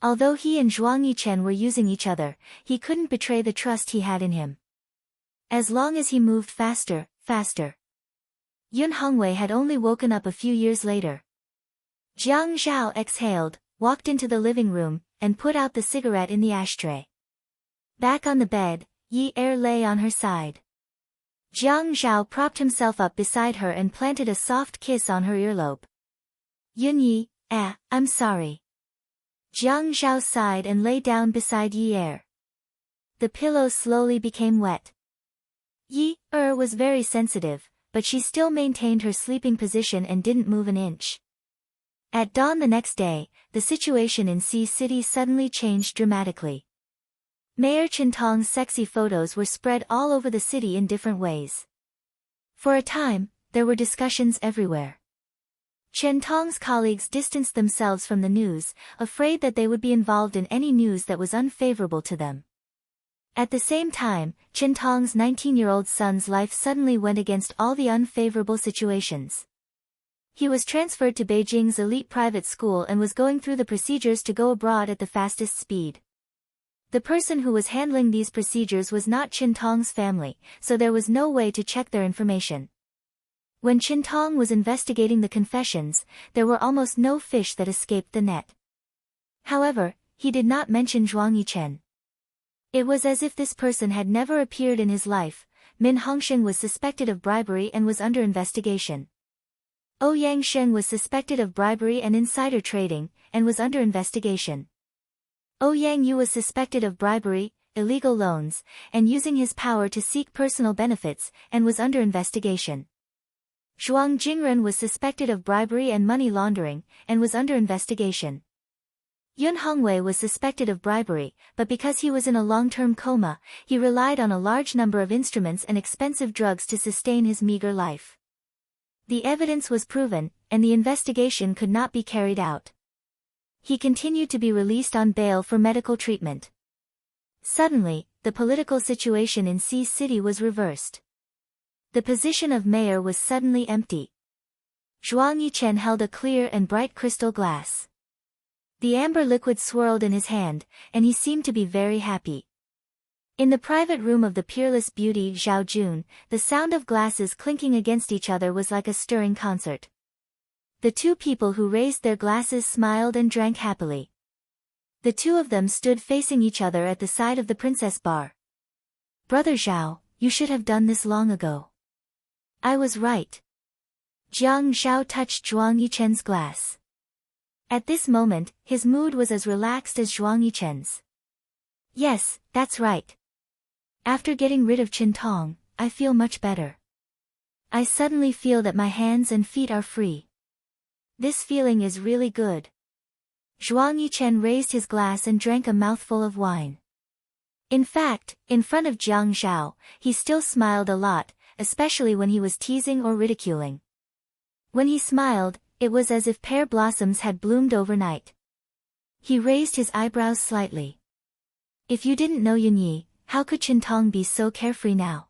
Although he and Zhuang Yichen were using each other, he couldn't betray the trust he had in him. As long as he moved faster. Yun Hongwei had only woken up a few years later. Jiang Zhao exhaled, walked into the living room, and put out the cigarette in the ashtray. Back on the bed, Yi lay on her side. Jiang Zhao propped himself up beside her and planted a soft kiss on her earlobe. "Yunyi, I'm sorry." Jiang Zhao sighed and lay down beside Yi. The pillow slowly became wet. Yi was very sensitive, but she still maintained her sleeping position and didn't move an inch. At dawn the next day, the situation in Sea City suddenly changed dramatically. Mayor Qintong's sexy photos were spread all over the city in different ways. For a time, there were discussions everywhere. Qintong's colleagues distanced themselves from the news, afraid that they would be involved in any news that was unfavorable to them. At the same time, Qintong's 19-year-old son's life suddenly went against all the unfavorable situations. He was transferred to Beijing's elite private school and was going through the procedures to go abroad at the fastest speed. The person who was handling these procedures was not Qintong's family, so there was no way to check their information. When Qintong was investigating the confessions, there were almost no fish that escaped the net. However, he did not mention Zhuang Yichen. It was as if this person had never appeared in his life, Min Hongsheng was suspected of bribery and was under investigation. Ouyang Sheng was suspected of bribery and insider trading, and was under investigation. Ouyang Yu was suspected of bribery, illegal loans, and using his power to seek personal benefits, and was under investigation. Zhuang Jingren was suspected of bribery and money laundering, and was under investigation. Yun Hongwei was suspected of bribery, but because he was in a long-term coma, he relied on a large number of instruments and expensive drugs to sustain his meager life. The evidence was proven, and the investigation could not be carried out. He continued to be released on bail for medical treatment. Suddenly, the political situation in Xi City was reversed. The position of mayor was suddenly empty. Zhuang Yichen held a clear and bright crystal glass. The amber liquid swirled in his hand, and he seemed to be very happy. In the private room of the peerless beauty Zhao Jun, the sound of glasses clinking against each other was like a stirring concert. The two people who raised their glasses smiled and drank happily. The two of them stood facing each other at the side of the princess bar. "Brother Zhao, you should have done this long ago." "I was right." Jiang Zhao touched Zhuang Yichen's glass. At this moment, his mood was as relaxed as Zhuang Yichen's. "Yes, that's right. After getting rid of Qin Tong, I feel much better. I suddenly feel that my hands and feet are free. This feeling is really good." Zhuang Yichen raised his glass and drank a mouthful of wine. In fact, in front of Jiang Zhao, he still smiled a lot, especially when he was teasing or ridiculing. When he smiled, it was as if pear blossoms had bloomed overnight. He raised his eyebrows slightly. "If you didn't know Yunyi, how could Qin Tong be so carefree now?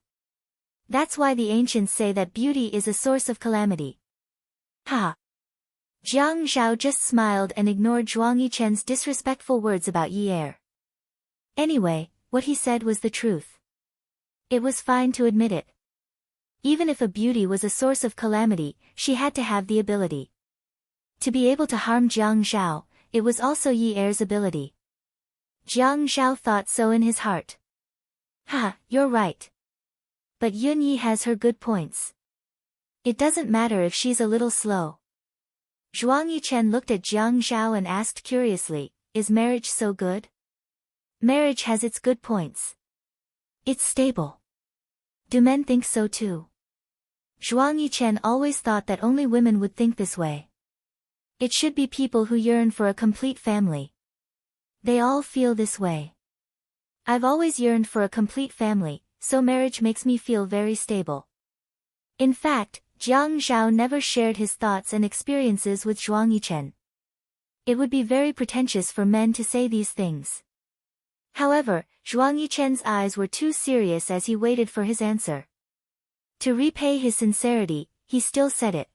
That's why the ancients say that beauty is a source of calamity." "Ha!" Jiang Zhao just smiled and ignored Zhuang Yichen's disrespectful words about Yi Er. Anyway, what he said was the truth. It was fine to admit it. Even if a beauty was a source of calamity, she had to have the ability to be able to harm Jiang Zhao. It was also Yi Er's ability. Jiang Zhao thought so in his heart. "Ha, you're right. But Yun Yi has her good points. It doesn't matter if she's a little slow." Zhuang Yichen looked at Jiang Zhao and asked curiously, "Is marriage so good?" "Marriage has its good points. It's stable. Do men think so too?" Zhuang Yichen always thought that only women would think this way. It should be people who yearn for a complete family. They all feel this way. I've always yearned for a complete family, so marriage makes me feel very stable. In fact, Jiang Zhao never shared his thoughts and experiences with Zhuang Yichen. It would be very pretentious for men to say these things. However, Zhuang Yichen's eyes were too serious as he waited for his answer. To repay his sincerity, he still said it.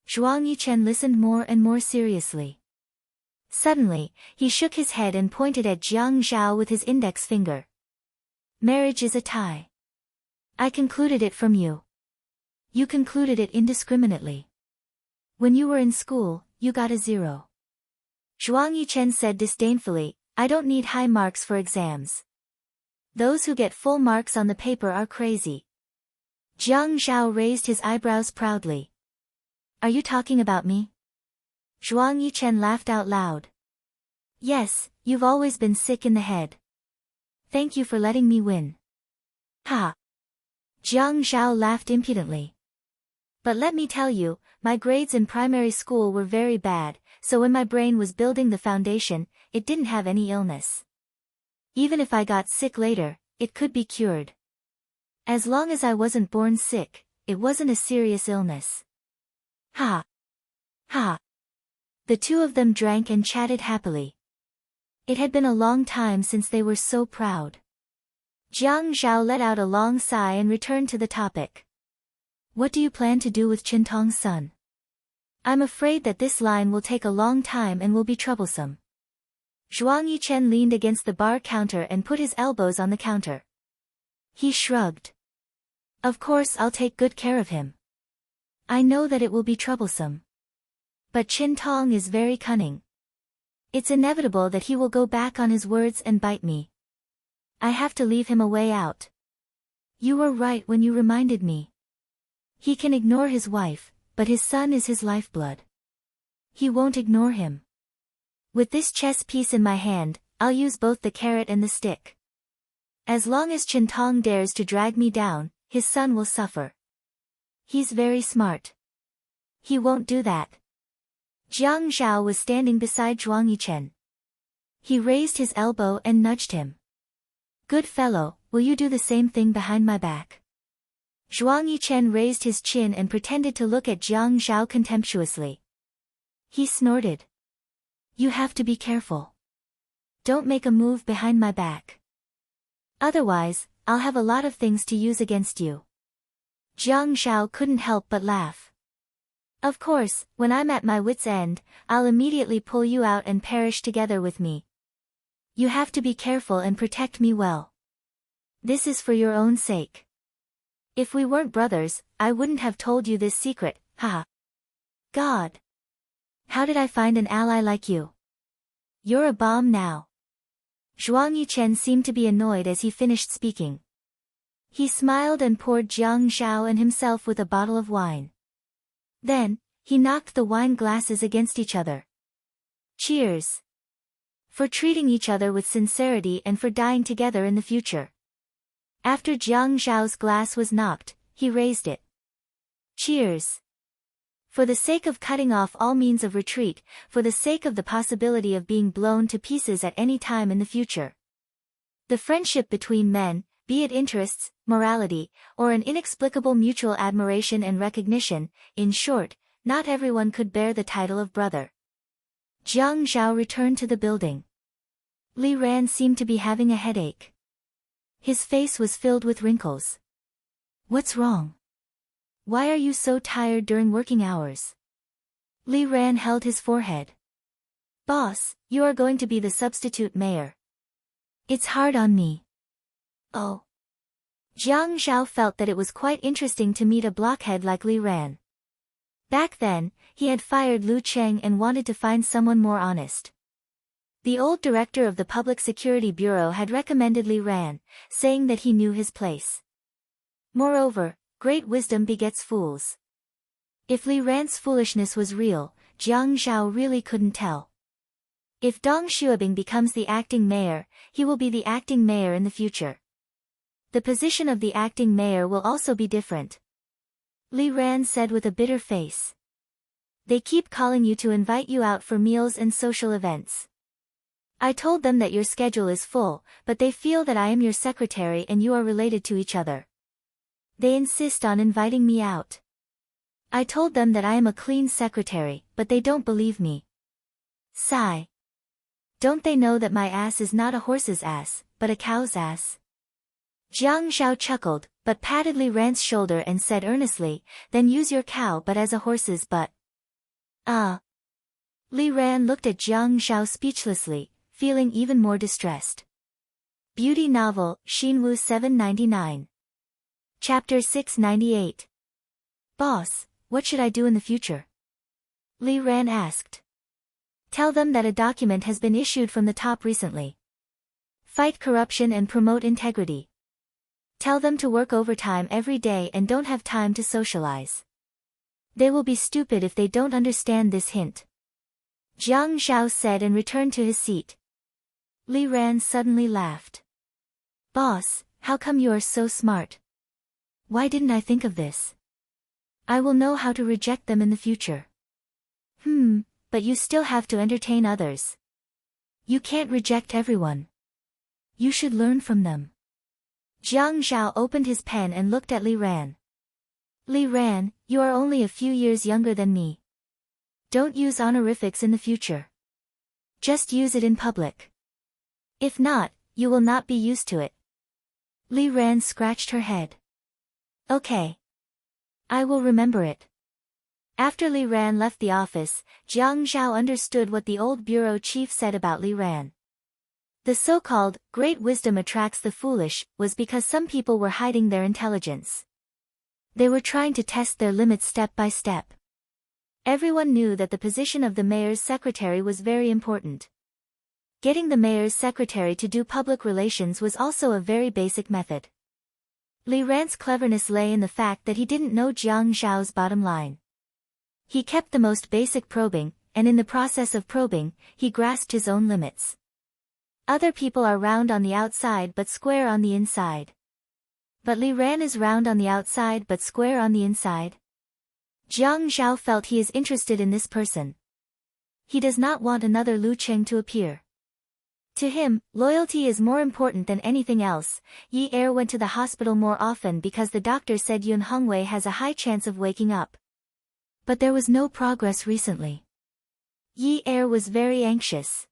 Zhuang Yichen listened more and more seriously. Suddenly, he shook his head and pointed at Jiang Zhao with his index finger. "Marriage is a tie. I concluded it from you. You concluded it indiscriminately. When you were in school, you got a 0. Zhuang Yichen said disdainfully, "I don't need high marks for exams. Those who get full marks on the paper are crazy." Jiang Zhao raised his eyebrows proudly. "Are you talking about me?" Zhuang Yichen laughed out loud. "Yes, you've always been sick in the head. Thank you for letting me win." "Ha!" Jiang Zhao laughed impudently. "But let me tell you, my grades in primary school were very bad, so when my brain was building the foundation, it didn't have any illness. Even if I got sick later, it could be cured. As long as I wasn't born sick, it wasn't a serious illness." "Ha! Ha!" The two of them drank and chatted happily. It had been a long time since they were so proud. Jiang Zhao let out a long sigh and returned to the topic. "What do you plan to do with Qin Tong's son?" "I'm afraid that this line will take a long time and will be troublesome." Zhuang Yichen leaned against the bar counter and put his elbows on the counter. He shrugged. "Of course I'll take good care of him. I know that it will be troublesome. But Qin Tong is very cunning. It's inevitable that he will go back on his words and bite me. I have to leave him a way out." You were right when you reminded me. He can ignore his wife, but his son is his lifeblood. He won't ignore him. With this chess piece in my hand, I'll use both the carrot and the stick. As long as Chintong dares to drag me down, his son will suffer. He's very smart. He won't do that. Jiang Zhao was standing beside Zhuang Yichen. He raised his elbow and nudged him. Good fellow, will you do the same thing behind my back? Zhuang Yichen raised his chin and pretended to look at Jiang Zhao contemptuously. He snorted. You have to be careful. Don't make a move behind my back. Otherwise, I'll have a lot of things to use against you. Jiang Zhao couldn't help but laugh. Of course, when I'm at my wit's end, I'll immediately pull you out and perish together with me. You have to be careful and protect me well. This is for your own sake. If we weren't brothers, I wouldn't have told you this secret, haha. God! How did I find an ally like you? You're a bomb now. Zhuang Yichen seemed to be annoyed as he finished speaking. He smiled and poured Jiang Zhao and himself with a bottle of wine. Then, he knocked the wine glasses against each other. Cheers! For treating each other with sincerity and for dying together in the future. After Jiang Zhao's glass was knocked, he raised it. Cheers! For the sake of cutting off all means of retreat, for the sake of the possibility of being blown to pieces at any time in the future. The friendship between men, be it interests, morality, or an inexplicable mutual admiration and recognition, in short, not everyone could bear the title of brother. Jiang Zhao returned to the building. Li Ran seemed to be having a headache. His face was filled with wrinkles. What's wrong? Why are you so tired during working hours? Li Ran held his forehead. Boss, you are going to be the substitute mayor. It's hard on me. Oh. Jiang Zhao felt that it was quite interesting to meet a blockhead like Li Ran. Back then, he had fired Lu Cheng and wanted to find someone more honest. The old director of the Public Security Bureau had recommended Li Ran, saying that he knew his place. Moreover, great wisdom begets fools. If Li Ran's foolishness was real, Jiang Zhao really couldn't tell. If Dong Xuebing becomes the acting mayor, he will be the acting mayor in the future. The position of the acting mayor will also be different. Li Ran said with a bitter face. They keep calling you to invite you out for meals and social events. I told them that your schedule is full, but they feel that I am your secretary and you are related to each other. They insist on inviting me out. I told them that I am a clean secretary, but they don't believe me. Sigh. Don't they know that my ass is not a horse's ass, but a cow's ass? Jiang Zhao chuckled, but patted Li Ran's shoulder and said earnestly, then use your cow but as a horse's butt. Li Ran looked at Jiang Zhao speechlessly, feeling even more distressed. Beauty Novel, Xinwu 799. Chapter 698. Boss, what should I do in the future? Li Ran asked. Tell them that a document has been issued from the top recently. Fight corruption and promote integrity. Tell them to work overtime every day and don't have time to socialize. They will be stupid if they don't understand this hint. Jiang Zhao said and returned to his seat. Li Ran suddenly laughed. Boss, how come you are so smart? Why didn't I think of this? I will know how to reject them in the future. But you still have to entertain others. You can't reject everyone. You should learn from them. Jiang Zhao opened his pen and looked at Li Ran. Li Ran, you are only a few years younger than me. Don't use honorifics in the future. Just use it in public. If not, you will not be used to it. Li Ran scratched her head. Okay. I will remember it. After Li Ran left the office, Jiang Zhao understood what the old bureau chief said about Li Ran. The so-called, great wisdom attracts the foolish, was because some people were hiding their intelligence. They were trying to test their limits step by step. Everyone knew that the position of the mayor's secretary was very important. Getting the mayor's secretary to do public relations was also a very basic method. Li Ran's cleverness lay in the fact that he didn't know Jiang Zhao's bottom line. He kept the most basic probing, and in the process of probing, he grasped his own limits. Other people are round on the outside but square on the inside. But Li Ran is round on the outside but square on the inside. Jiang Zhao felt he is interested in this person. He does not want another Lu Cheng to appear. To him, loyalty is more important than anything else. Yi Er went to the hospital more often because the doctor said Yun Hongwei has a high chance of waking up. But there was no progress recently. Yi Er was very anxious.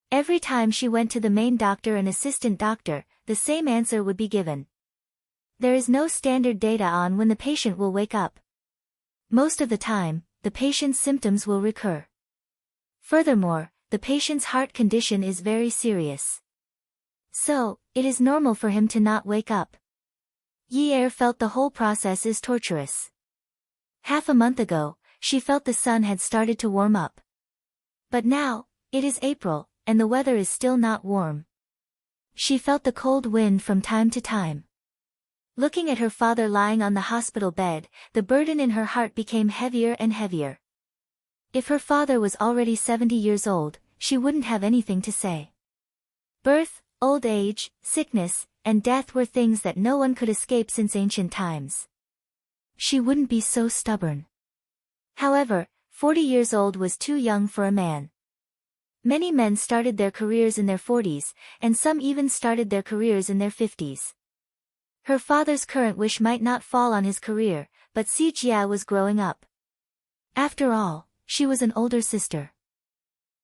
Every time she went to the main doctor and assistant doctor, the same answer would be given. There is no standard data on when the patient will wake up. Most of the time, the patient's symptoms will recur. Furthermore, the patient's heart condition is very serious. So, it is normal for him to not wake up. Yi Er felt the whole process is torturous. Half a month ago, she felt the sun had started to warm up. But now, it is April, and the weather is still not warm. She felt the cold wind from time to time. Looking at her father lying on the hospital bed, the burden in her heart became heavier and heavier. If her father was already 70 years old, she wouldn't have anything to say. Birth, old age, sickness, and death were things that no one could escape since ancient times. She wouldn't be so stubborn. However, 40 years old was too young for a man. Many men started their careers in their 40s, and some even started their careers in their 50s. Her father's current wish might not fall on his career, but Si Jia was growing up. After all, she was an older sister.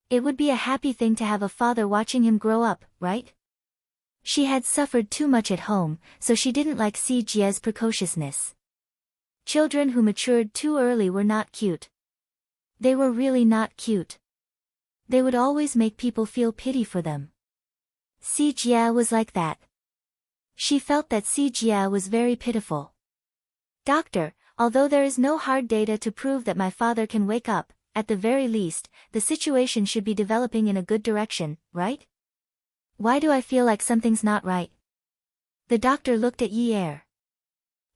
It would be a happy thing to have a father watching him grow up, right? She had suffered too much at home, so she didn't like Si Jia's precociousness. Children who matured too early were not cute. They were really not cute. They would always make people feel pity for them. Si Jia was like that. She felt that Si Jia was very pitiful. Doctor, although there is no hard data to prove that my father can wake up, at the very least, the situation should be developing in a good direction, right? Why do I feel like something's not right? The doctor looked at Yi Er.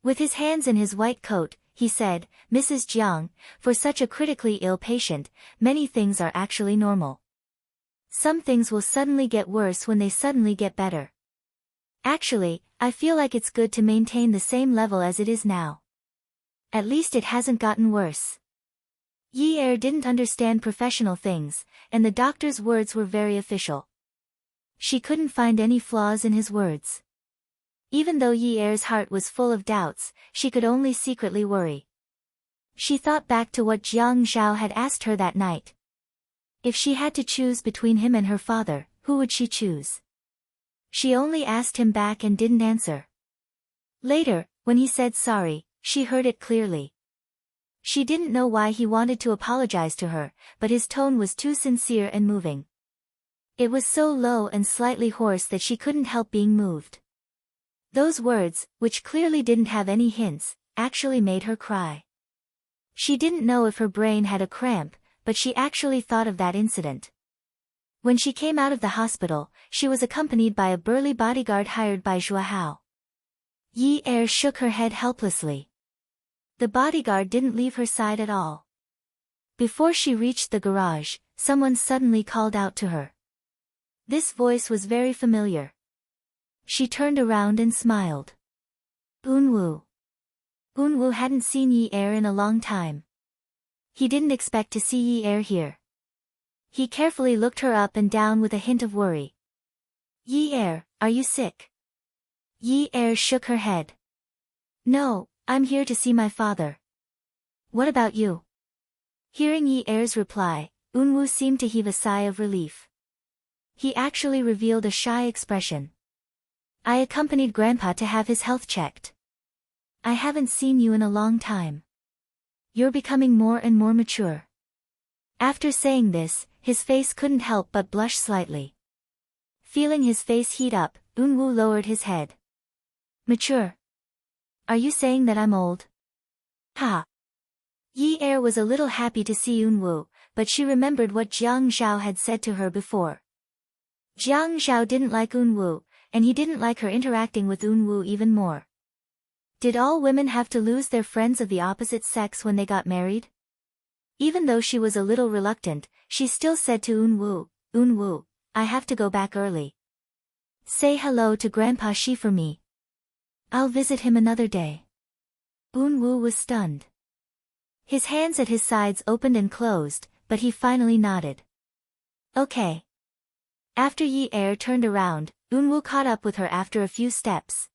With his hands in his white coat, he said, Mrs. Jiang, for such a critically ill patient, many things are actually normal. Some things will suddenly get worse when they suddenly get better. Actually, I feel like it's good to maintain the same level as it is now. At least it hasn't gotten worse. Yi Er didn't understand professional things, and the doctor's words were very official. She couldn't find any flaws in his words. Even though Yi Er's heart was full of doubts, she could only secretly worry. She thought back to what Jiang Zhao had asked her that night. If she had to choose between him and her father, who would she choose? She only asked him back and didn't answer. Later, when he said sorry, she heard it clearly. She didn't know why he wanted to apologize to her, but his tone was too sincere and moving. It was so low and slightly hoarse that she couldn't help being moved. Those words, which clearly didn't have any hints, actually made her cry. She didn't know if her brain had a cramp, but she actually thought of that incident. When she came out of the hospital, she was accompanied by a burly bodyguard hired by Zhua Hao. Yi Er shook her head helplessly. The bodyguard didn't leave her side at all. Before she reached the garage, someone suddenly called out to her. This voice was very familiar. She turned around and smiled. Unwu. Unwu hadn't seen Yi Er in a long time. He didn't expect to see Yi Er here. He carefully looked her up and down with a hint of worry. Yi Er, are you sick? Yi Er shook her head. No, I'm here to see my father. What about you? Hearing Yi Er's reply, Unwu seemed to heave a sigh of relief. He actually revealed a shy expression. I accompanied Grandpa to have his health checked. I haven't seen you in a long time. You're becoming more and more mature. After saying this, his face couldn't help but blush slightly. Feeling his face heat up, Unwu lowered his head. Mature? Are you saying that I'm old? Ha! Yi Er was a little happy to see Unwu, but she remembered what Jiang Zhao had said to her before. Jiang Zhao didn't like Unwu, and he didn't like her interacting with Unwu even more. Did all women have to lose their friends of the opposite sex when they got married? Even though she was a little reluctant, she still said to Unwoo, Unwoo, I have to go back early. Say hello to Grandpa Shi for me. I'll visit him another day. Unwoo was stunned. His hands at his sides opened and closed, but he finally nodded. Okay. After Yi-er turned around, Unwoo caught up with her after a few steps.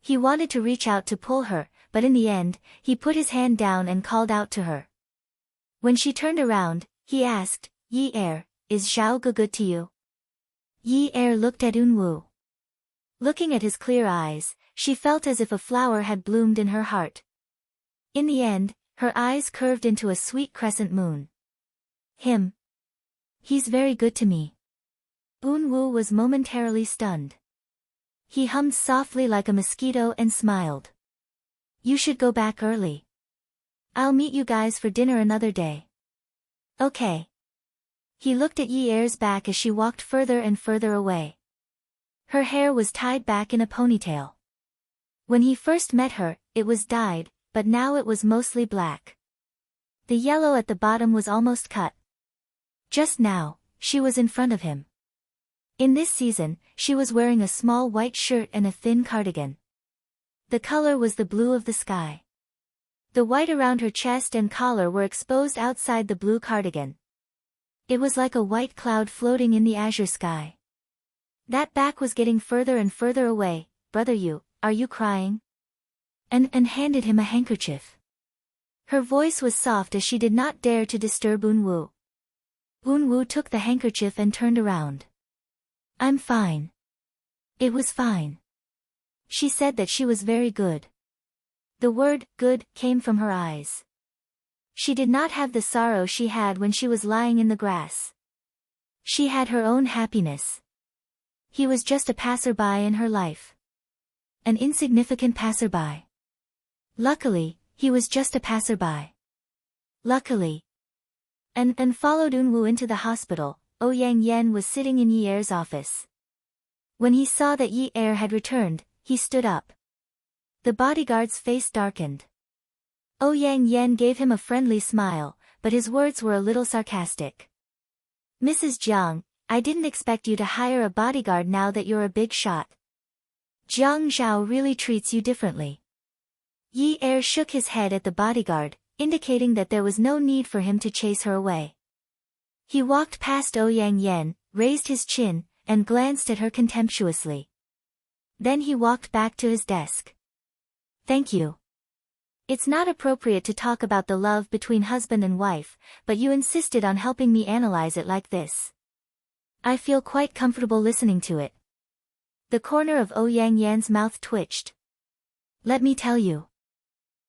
He wanted to reach out to pull her, but in the end, he put his hand down and called out to her. When she turned around, he asked, Yi-er, is Zhao good to you? Yi-er looked at Unwoo. Looking at his clear eyes, she felt as if a flower had bloomed in her heart. In the end, her eyes curved into a sweet crescent moon. Him. He's very good to me. Unwoo was momentarily stunned. He hummed softly like a mosquito and smiled. You should go back early. I'll meet you guys for dinner another day. Okay. He looked at Yi-er's back as she walked further and further away. Her hair was tied back in a ponytail. When he first met her, it was dyed, but now it was mostly black. The yellow at the bottom was almost cut. Just now, she was in front of him. In this season, she was wearing a small white shirt and a thin cardigan. The color was the blue of the sky. The white around her chest and collar were exposed outside the blue cardigan. It was like a white cloud floating in the azure sky. That back was getting further and further away. Brother, are you crying? And handed him a handkerchief. Her voice was soft as she did not dare to disturb Unwoo. Unwoo took the handkerchief and turned around. I'm fine. It was fine. She said that she was very good. The word, good, came from her eyes. She did not have the sorrow she had when she was lying in the grass. She had her own happiness. He was just a passerby in her life. An insignificant passerby. Luckily, he was just a passerby. Luckily. And followed Unwoo into the hospital. Yang Yen was sitting in Yi-er's office. When he saw that Yi-er had returned, he stood up. The bodyguard's face darkened. Yang Yen gave him a friendly smile, but his words were a little sarcastic. Mrs. Jiang, I didn't expect you to hire a bodyguard now that you're a big shot. Jiang Zhao really treats you differently. Yi-er shook his head at the bodyguard, indicating that there was no need for him to chase her away. He walked past Yang Yen, raised his chin, and glanced at her contemptuously. Then he walked back to his desk. Thank you. It's not appropriate to talk about the love between husband and wife, but you insisted on helping me analyze it like this. I feel quite comfortable listening to it. The corner of Yang Yan's mouth twitched. Let me tell you.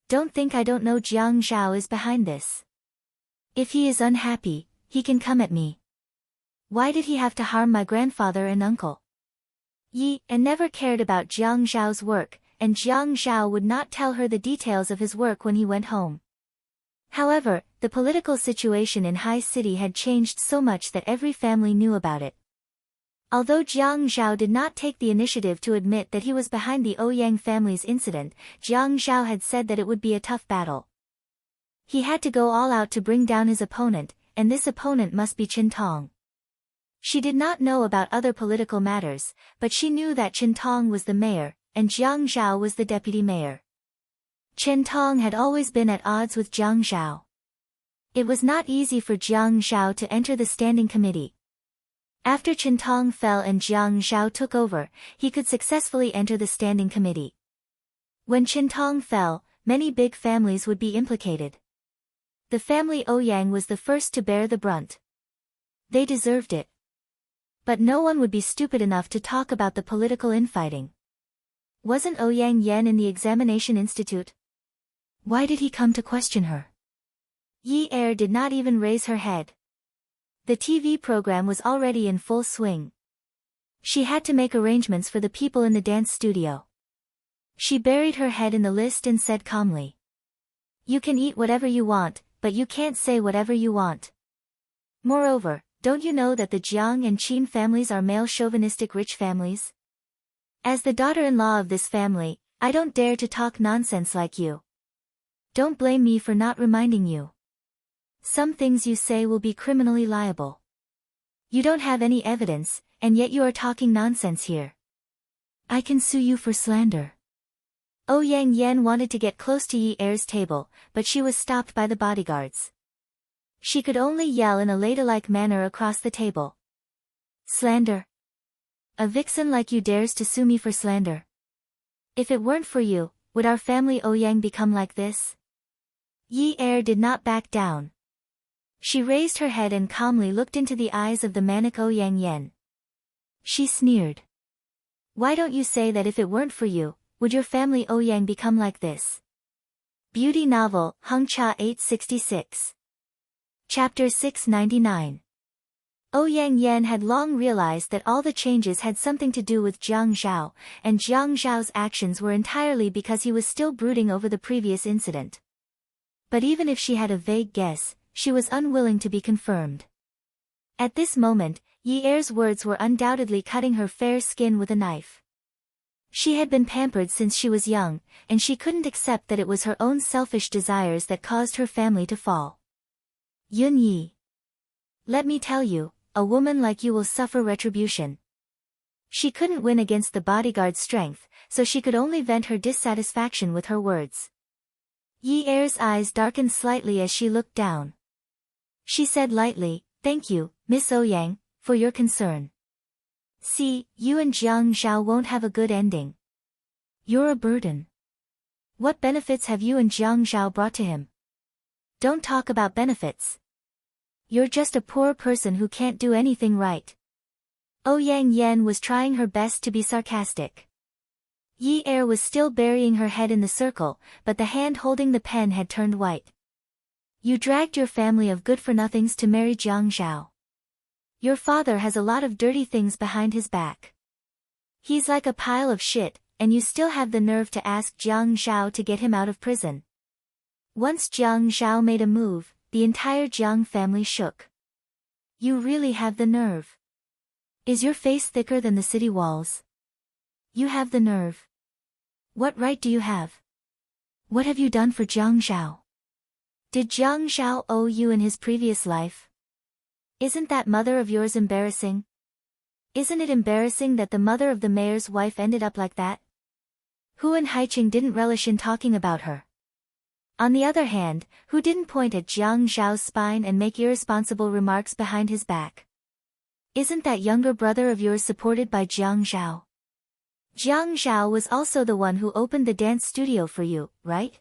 Don't think I don't know Jiang Zhao is behind this. If he is unhappy, he can come at me. Why did he have to harm my grandfather and uncle? Yi-er never cared about Jiang Zhao's work, and Jiang Zhao would not tell her the details of his work when he went home. However, the political situation in High City had changed so much that every family knew about it. Although Jiang Zhao did not take the initiative to admit that he was behind the Ouyang family's incident, Jiang Zhao had said that it would be a tough battle. He had to go all out to bring down his opponent, and this opponent must be Qin Tong. She did not know about other political matters, but she knew that Qin Tong was the mayor, and Jiang Zhao was the deputy mayor. Qin Tong had always been at odds with Jiang Zhao. It was not easy for Jiang Zhao to enter the standing committee. After Qin Tong fell and Jiang Zhao took over, he could successfully enter the standing committee. When Qin Tong fell, many big families would be implicated. The family Ouyang was the first to bear the brunt. They deserved it. But no one would be stupid enough to talk about the political infighting. Wasn't Yang Yen in the examination institute? Why did he come to question her? Yi-er did not even raise her head. The TV program was already in full swing. She had to make arrangements for the people in the dance studio. She buried her head in the list and said calmly. You can eat whatever you want, but you can't say whatever you want. Moreover, don't you know that the Jiang and Qin families are male chauvinistic rich families? As the daughter-in-law of this family, I don't dare to talk nonsense like you. Don't blame me for not reminding you. Some things you say will be criminally liable. You don't have any evidence, and yet you are talking nonsense here. I can sue you for slander. Yang Yan wanted to get close to Yi Er's table, but she was stopped by the bodyguards. She could only yell in a ladylike manner across the table. Slander? A vixen like you dares to sue me for slander? If it weren't for you, would our family Ouyang become like this? Yi Er did not back down. She raised her head and calmly looked into the eyes of the manic Yang Yan. She sneered. Why don't you say that if it weren't for you, would your family Ouyang become like this? Beauty Novel, Hung Cha 866. Chapter 699. Yang Yan had long realized that all the changes had something to do with Jiang Zhao, and Jiang Zhao's actions were entirely because he was still brooding over the previous incident. But even if she had a vague guess, she was unwilling to be confirmed. At this moment, Yi Er's words were undoubtedly cutting her fair skin with a knife. She had been pampered since she was young, and she couldn't accept that it was her own selfish desires that caused her family to fall. Yun Yi. Let me tell you, a woman like you will suffer retribution. She couldn't win against the bodyguard's strength, so she could only vent her dissatisfaction with her words. Yi Er's eyes darkened slightly as she looked down. She said lightly, Thank you, Miss Ouyang, for your concern. See, you and Jiang Zhao won't have a good ending. You're a burden. What benefits have you and Jiang Zhao brought to him? Don't talk about benefits. You're just a poor person who can't do anything right. Yang Yan was trying her best to be sarcastic. Yi Er was still burying her head in the circle, but the hand holding the pen had turned white. You dragged your family of good-for-nothings to marry Jiang Zhao. Your father has a lot of dirty things behind his back. He's like a pile of shit, and you still have the nerve to ask Jiang Zhao to get him out of prison. Once Jiang Zhao made a move, the entire Jiang family shook. You really have the nerve. Is your face thicker than the city walls? You have the nerve. What right do you have? What have you done for Jiang Zhao? Did Jiang Zhao owe you in his previous life? Isn't that mother of yours embarrassing? Isn't it embarrassing that the mother of the mayor's wife ended up like that? Hu and Haiqing didn't relish in talking about her. On the other hand, Hu didn't point at Jiang Zhao's spine and make irresponsible remarks behind his back. Isn't that younger brother of yours supported by Jiang Zhao? Jiang Zhao was also the one who opened the dance studio for you, right?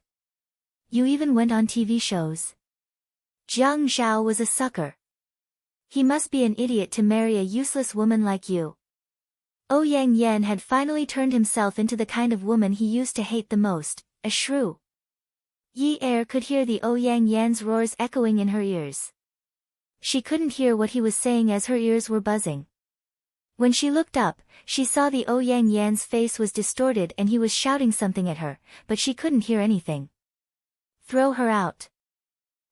You even went on TV shows. Jiang Zhao was a sucker. He must be an idiot to marry a useless woman like you. Yang Yan had finally turned himself into the kind of woman he used to hate the most, a shrew. Yi Er could hear the Yang Yan's roars echoing in her ears. She couldn't hear what he was saying as her ears were buzzing. When she looked up, she saw the Yang Yan's face was distorted and he was shouting something at her, but she couldn't hear anything. Throw her out.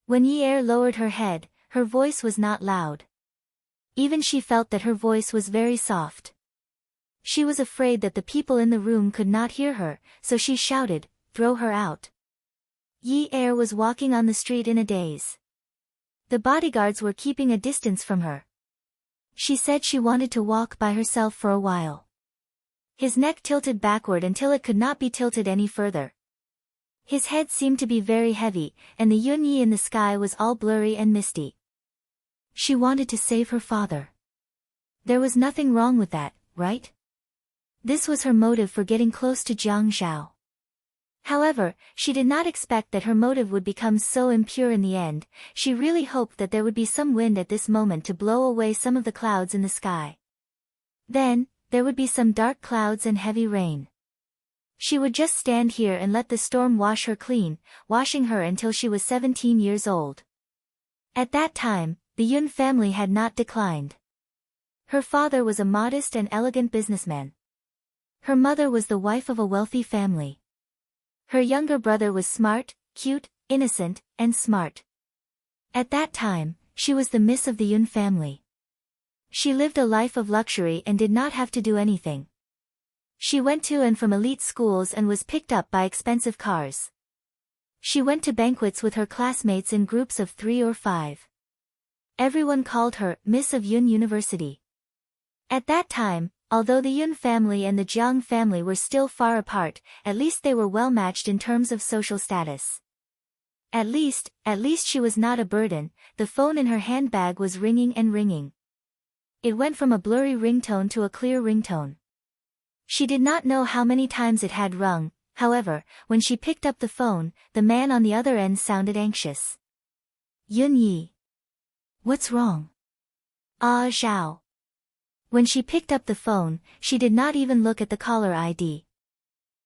When Yi Er lowered her head, her voice was not loud. Even she felt that her voice was very soft. She was afraid that the people in the room could not hear her, so she shouted, Throw her out. Yi Er was walking on the street in a daze. The bodyguards were keeping a distance from her. She said she wanted to walk by herself for a while. His neck tilted backward until it could not be tilted any further. His head seemed to be very heavy, and the Yun Yi in the sky was all blurry and misty. She wanted to save her father. There was nothing wrong with that, right? This was her motive for getting close to Jiang Zhao. However, she did not expect that her motive would become so impure in the end. She really hoped that there would be some wind at this moment to blow away some of the clouds in the sky. Then, there would be some dark clouds and heavy rain. She would just stand here and let the storm wash her clean, washing her until she was 17 years old. At that time, the Yun family had not declined. Her father was a modest and elegant businessman. Her mother was the wife of a wealthy family. Her younger brother was smart, cute, innocent, and smart. At that time, she was the miss of the Yun family. She lived a life of luxury and did not have to do anything. She went to and from elite schools and was picked up by expensive cars. She went to banquets with her classmates in groups of 3 or 5. Everyone called her Miss of Yun University. At that time, although the Yun family and the Jiang family were still far apart, at least they were well matched in terms of social status. At least she was not a burden. The phone in her handbag was ringing and ringing. It went from a blurry ringtone to a clear ringtone. She did not know how many times it had rung. However, when she picked up the phone, the man on the other end sounded anxious. Yun Yi. What's wrong? Ah Zhao. When she picked up the phone, she did not even look at the caller ID.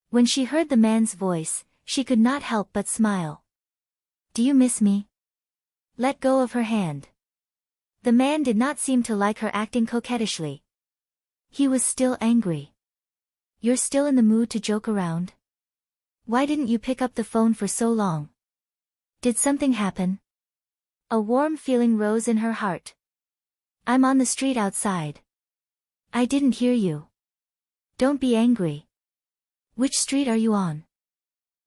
When she heard the man's voice, she could not help but smile. Do you miss me? Let go of her hand. The man did not seem to like her acting coquettishly. He was still angry. You're still in the mood to joke around? Why didn't you pick up the phone for so long? Did something happen? A warm feeling rose in her heart. I'm on the street outside. I didn't hear you. Don't be angry. Which street are you on?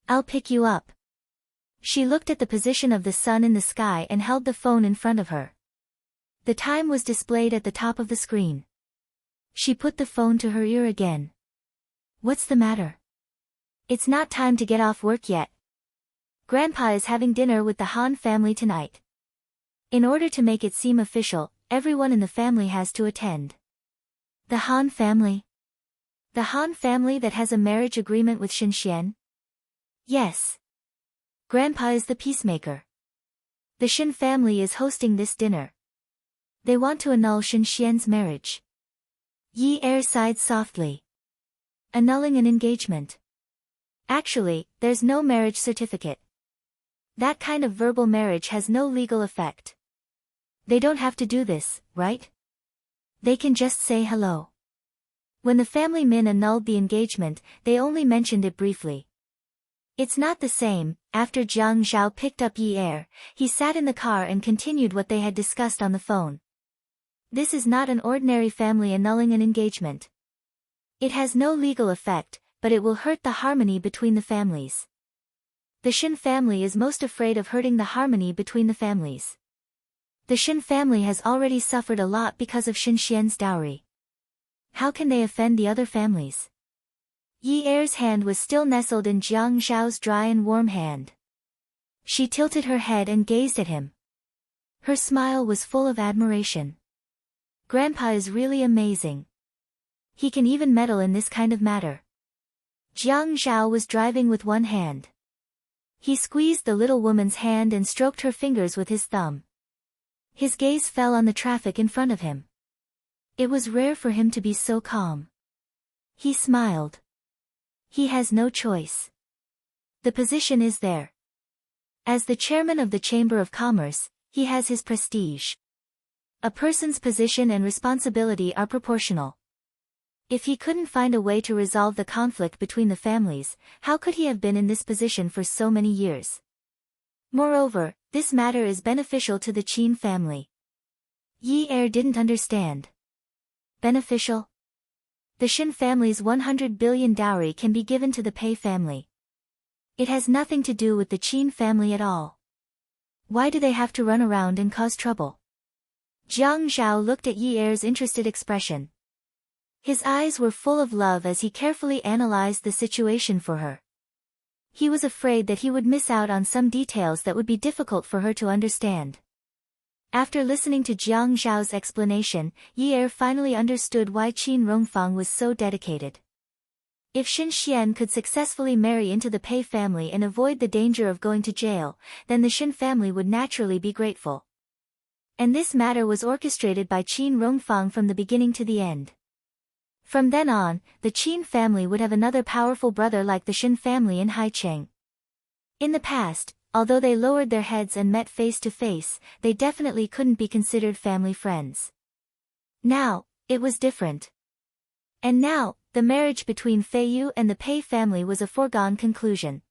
I'll pick you up. She looked at the position of the sun in the sky and held the phone in front of her. The time was displayed at the top of the screen. She put the phone to her ear again. What's the matter? It's not time to get off work yet. Grandpa is having dinner with the Han family tonight. In order to make it seem official, everyone in the family has to attend. The Han family? The Han family that has a marriage agreement with Shenxian? Yes. Grandpa is the peacemaker. The Shen family is hosting this dinner. They want to annul Shenxian's marriage. Yi Er sighed softly. Annulling an engagement. Actually, there's no marriage certificate. That kind of verbal marriage has no legal effect. They don't have to do this, right? They can just say hello. When the family Min annulled the engagement, they only mentioned it briefly. It's not the same. After Jiang Zhao picked up Yi Er, he sat in the car and continued what they had discussed on the phone. This is not an ordinary family annulling an engagement. It has no legal effect, but it will hurt the harmony between the families. The Shen family is most afraid of hurting the harmony between the families. The Shen family has already suffered a lot because of Shenxian's dowry. How can they offend the other families? Yi Er's hand was still nestled in Jiang Zhao's dry and warm hand. She tilted her head and gazed at him. Her smile was full of admiration. Grandpa is really amazing. He can even meddle in this kind of matter. Jiang Zhao was driving with one hand. He squeezed the little woman's hand and stroked her fingers with his thumb. His gaze fell on the traffic in front of him. It was rare for him to be so calm. He smiled. He has no choice. The position is there. As the chairman of the Chamber of Commerce, he has his prestige. A person's position and responsibility are proportional. If he couldn't find a way to resolve the conflict between the families, how could he have been in this position for so many years? Moreover, this matter is beneficial to the Qin family. Yi Er didn't understand. Beneficial? The Shen family's 100 billion dowry can be given to the Pei family. It has nothing to do with the Qin family at all. Why do they have to run around and cause trouble? Jiang Zhao looked at Yi Er's interested expression. His eyes were full of love as he carefully analyzed the situation for her. He was afraid that he would miss out on some details that would be difficult for her to understand. After listening to Jiang Zhao's explanation, Yi Er finally understood why Qin Rongfang was so dedicated. If Shenxian could successfully marry into the Pei family and avoid the danger of going to jail, then the Shen family would naturally be grateful. And this matter was orchestrated by Qin Rongfang from the beginning to the end. From then on, the Qin family would have another powerful brother like the Shen family in Haicheng. In the past, although they lowered their heads and met face to face, they definitely couldn't be considered family friends. Now, it was different. And now, the marriage between Fei Yu and the Pei family was a foregone conclusion.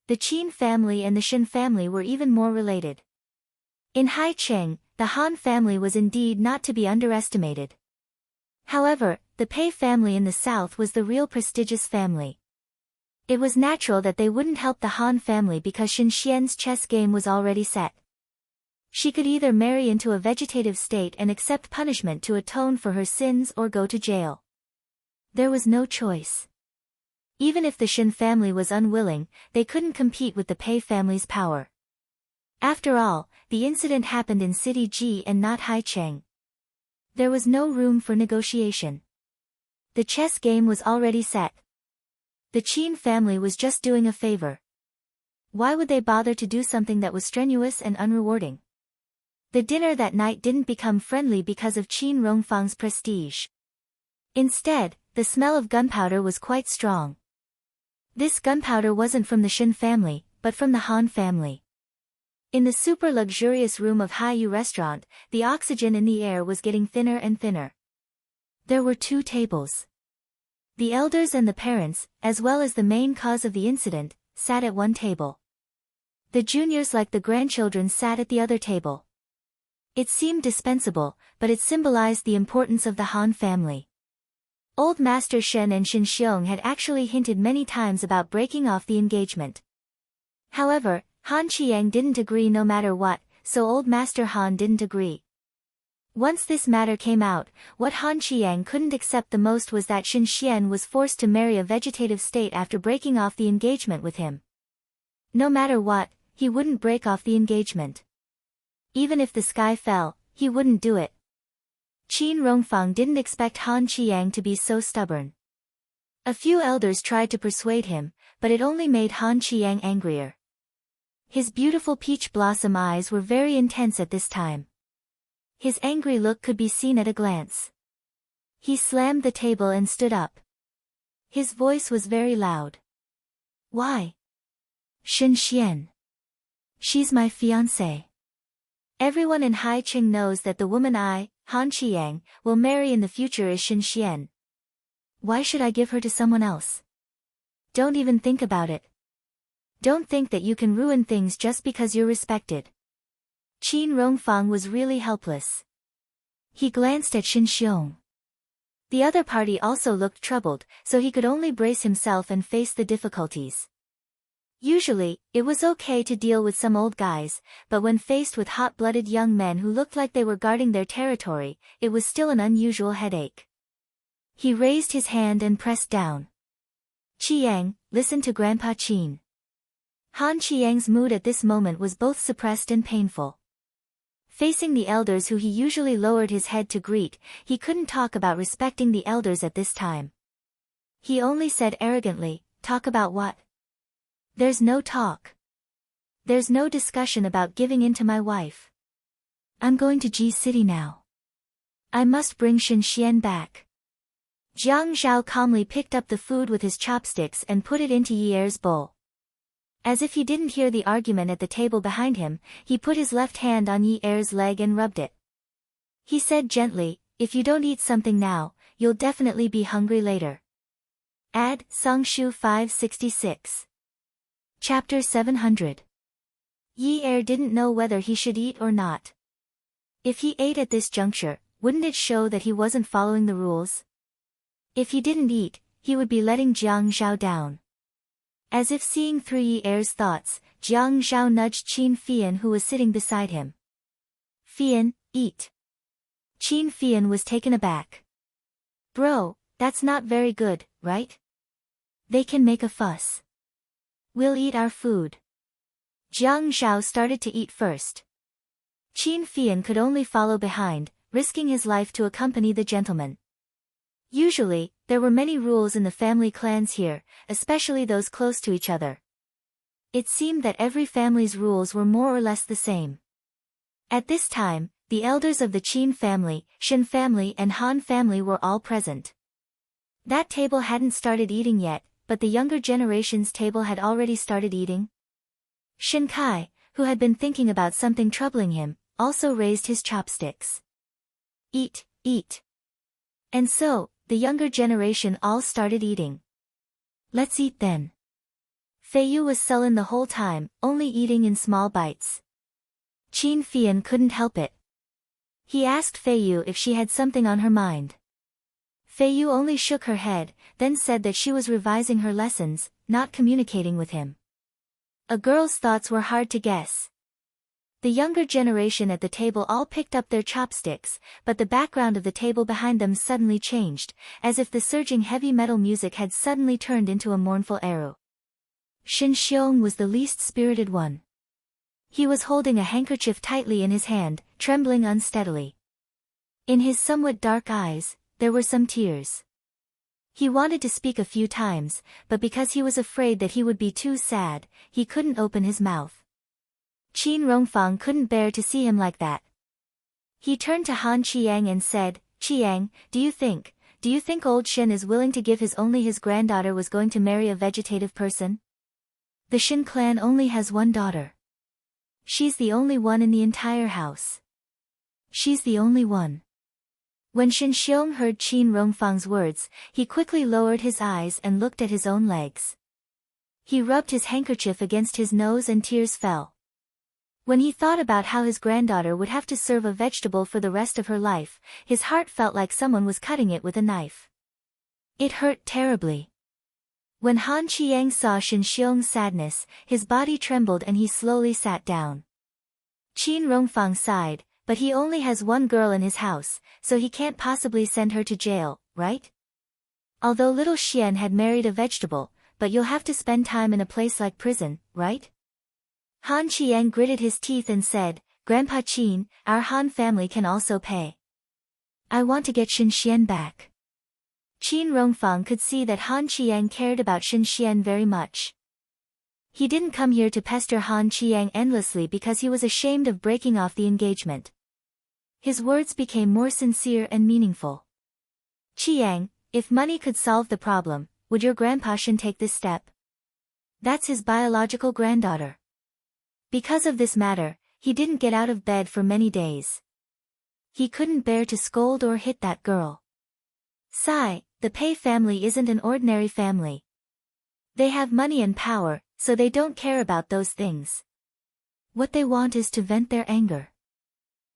The Qin family and the Shen family were even more related. In Haicheng, the Han family was indeed not to be underestimated. However, the Pei family in the south was the real prestigious family. It was natural that they wouldn't help the Han family because Shen Xian's chess game was already set. She could either marry into a vegetative state and accept punishment to atone for her sins or go to jail. There was no choice. Even if the Shen family was unwilling, they couldn't compete with the Pei family's power. After all, the incident happened in City Ji and not Haicheng. There was no room for negotiation. The chess game was already set. The Qin family was just doing a favor. Why would they bother to do something that was strenuous and unrewarding? The dinner that night didn't become friendly because of Qin Rongfang's prestige. Instead, the smell of gunpowder was quite strong. This gunpowder wasn't from the Shen family, but from the Han family. In the super luxurious room of Haiyu restaurant, the oxygen in the air was getting thinner and thinner. There were 2 tables. The elders and the parents, as well as the main cause of the incident, sat at one table. The juniors like the grandchildren sat at the other table. It seemed dispensable, but it symbolized the importance of the Han family. Old Master Shen and Shen Xiong had actually hinted many times about breaking off the engagement. However, Han Qiang didn't agree no matter what, so Old Master Han didn't agree. Once this matter came out, what Han Qiang couldn't accept the most was that Shen Xian was forced to marry a vegetative state after breaking off the engagement with him. No matter what, he wouldn't break off the engagement. Even if the sky fell, he wouldn't do it. Qin Rongfang didn't expect Han Qiang to be so stubborn. A few elders tried to persuade him, but it only made Han Qiang angrier. His beautiful peach blossom eyes were very intense at this time. His angry look could be seen at a glance. He slammed the table and stood up. His voice was very loud. Why? Shen Xian. She's my fiancée. Everyone in Haicheng knows that the woman I, Han Qiang, will marry in the future is Shen Xian. Why should I give her to someone else? Don't even think about it. Don't think that you can ruin things just because you're respected. Qin Rongfang was really helpless. He glanced at Shen Xiong. The other party also looked troubled, so he could only brace himself and face the difficulties. Usually, it was okay to deal with some old guys, but when faced with hot-blooded young men who looked like they were guarding their territory, it was still an unusual headache. He raised his hand and pressed down. Qiang, listen to Grandpa Qin. Han Qiang's mood at this moment was both suppressed and painful. Facing the elders who he usually lowered his head to greet, he couldn't talk about respecting the elders at this time. He only said arrogantly, talk about what? There's no talk. There's no discussion about giving in to my wife. I'm going to Ji City now. I must bring Shen Xian back. Jiang Zhao calmly picked up the food with his chopsticks and put it into Yi Er's bowl. As if he didn't hear the argument at the table behind him, he put his left hand on Yi Er's leg and rubbed it. He said gently, if you don't eat something now, you'll definitely be hungry later. Add Songshu 566. Chapter 700. Yi Er didn't know whether he should eat or not. If he ate at this juncture, wouldn't it show that he wasn't following the rules? If he didn't eat, he would be letting Jiang Zhao down. As if seeing through Yi Er's thoughts, Jiang Zhao nudged Qin Fian who was sitting beside him. Fian, eat. Qin Fian was taken aback. Bro, that's not very good, right? They can make a fuss. We'll eat our food. Jiang Zhao started to eat first. Qin Fian could only follow behind, risking his life to accompany the gentleman. Usually, there were many rules in the family clans here, especially those close to each other. It seemed that every family's rules were more or less the same. At this time, the elders of the Qin family, Shen family and Han family were all present. That table hadn't started eating yet, but the younger generation's table had already started eating. Shen Kai, who had been thinking about something troubling him, also raised his chopsticks. Eat, eat. And so, the younger generation all started eating. Let's eat then. Fei Yu was sullen the whole time, only eating in small bites. Qin Fian couldn't help it. He asked Fei Yu if she had something on her mind. Fei Yu only shook her head, then said that she was revising her lessons, not communicating with him. A girl's thoughts were hard to guess. The younger generation at the table all picked up their chopsticks, but the background of the table behind them suddenly changed, as if the surging heavy metal music had suddenly turned into a mournful arrow. Shen Xiong was the least spirited one. He was holding a handkerchief tightly in his hand, trembling unsteadily. In his somewhat dark eyes, there were some tears. He wanted to speak a few times, but because he was afraid that he would be too sad, he couldn't open his mouth. Qin Rongfang couldn't bear to see him like that. He turned to Han Qiang and said, "Qiang, do you think old Shen is willing to give his granddaughter was going to marry a vegetative person? The Shen clan only has one daughter. She's the only one in the entire house. She's the only one." When Shen Xiong heard Qin Rongfang's words, he quickly lowered his eyes and looked at his own legs. He rubbed his handkerchief against his nose and tears fell. When he thought about how his granddaughter would have to serve a vegetable for the rest of her life, his heart felt like someone was cutting it with a knife. It hurt terribly. When Han Qiang saw Shen Xiong's sadness, his body trembled and he slowly sat down. Qin Rongfang sighed, "But he only has one girl in his house, so he can't possibly send her to jail, right? Although little Xian had married a vegetable, but you'll have to spend time in a place like prison, right?" Han Qiang gritted his teeth and said, "Grandpa Qin, our Han family can also pay. I want to get Shen Xian back." Qin Rongfang could see that Han Qiang cared about Shen Xian very much. He didn't come here to pester Han Qiang endlessly because he was ashamed of breaking off the engagement. His words became more sincere and meaningful. "Qiang, if money could solve the problem, would your grandpa Shen take this step? That's his biological granddaughter." Because of this matter, he didn't get out of bed for many days. He couldn't bear to scold or hit that girl. Sigh, the Pei family isn't an ordinary family. They have money and power, so they don't care about those things. What they want is to vent their anger.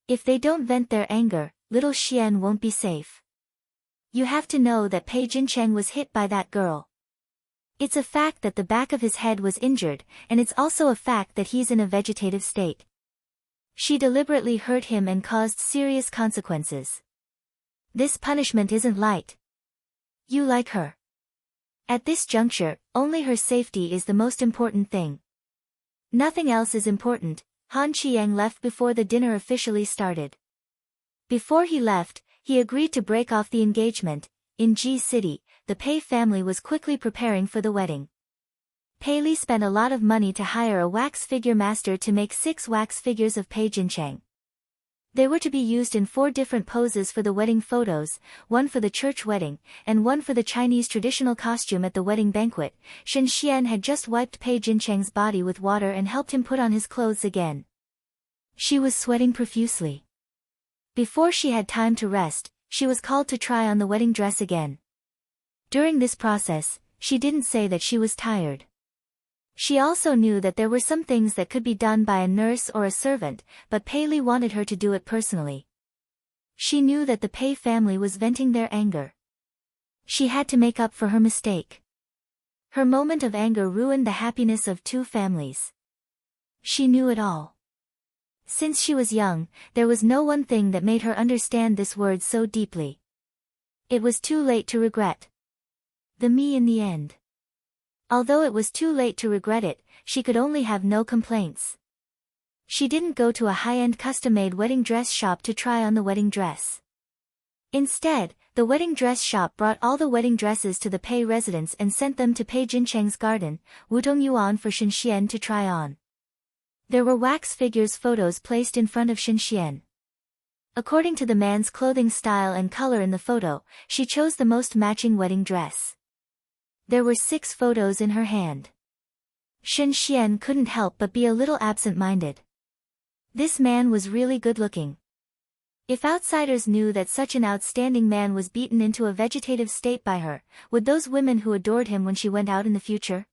If they don't vent their anger, little Xian won't be safe. You have to know that Pei Jincheng was hit by that girl. It's a fact that the back of his head was injured, and it's also a fact that he's in a vegetative state. She deliberately hurt him and caused serious consequences. This punishment isn't light. You like her. At this juncture, only her safety is the most important thing. Nothing else is important. Han Qiang left before the dinner officially started. Before he left, he agreed to break off the engagement. In Ji City, the Pei family was quickly preparing for the wedding. Pei Li spent a lot of money to hire a wax figure master to make 6 wax figures of Pei Jincheng. They were to be used in 4 different poses for the wedding photos, one for the church wedding, and one for the Chinese traditional costume at the wedding banquet. Shen Xian had just wiped Pei Jincheng's body with water and helped him put on his clothes again. She was sweating profusely. Before she had time to rest, she was called to try on the wedding dress again. During this process, she didn't say that she was tired. She also knew that there were some things that could be done by a nurse or a servant, but Pei Li wanted her to do it personally. She knew that the Pei family was venting their anger. She had to make up for her mistake. Her moment of anger ruined the happiness of 2 families. She knew it all. Since she was young, there was no one thing that made her understand this word so deeply. It was too late to regret. The me in the end. Although it was too late to regret it, she could only have no complaints. She didn't go to a high-end custom-made wedding dress shop to try on the wedding dress. Instead, the wedding dress shop brought all the wedding dresses to the Pei residence and sent them to Pei Jincheng's garden, Wudong Yuan, for Shen Xian to try on. There were wax figures photos placed in front of Shen Xian. According to the man's clothing style and color in the photo, she chose the most matching wedding dress. There were 6 photos in her hand. Shen Xian couldn't help but be a little absent-minded. This man was really good-looking. If outsiders knew that such an outstanding man was beaten into a vegetative state by her, would those women who adored him when she went out in the future?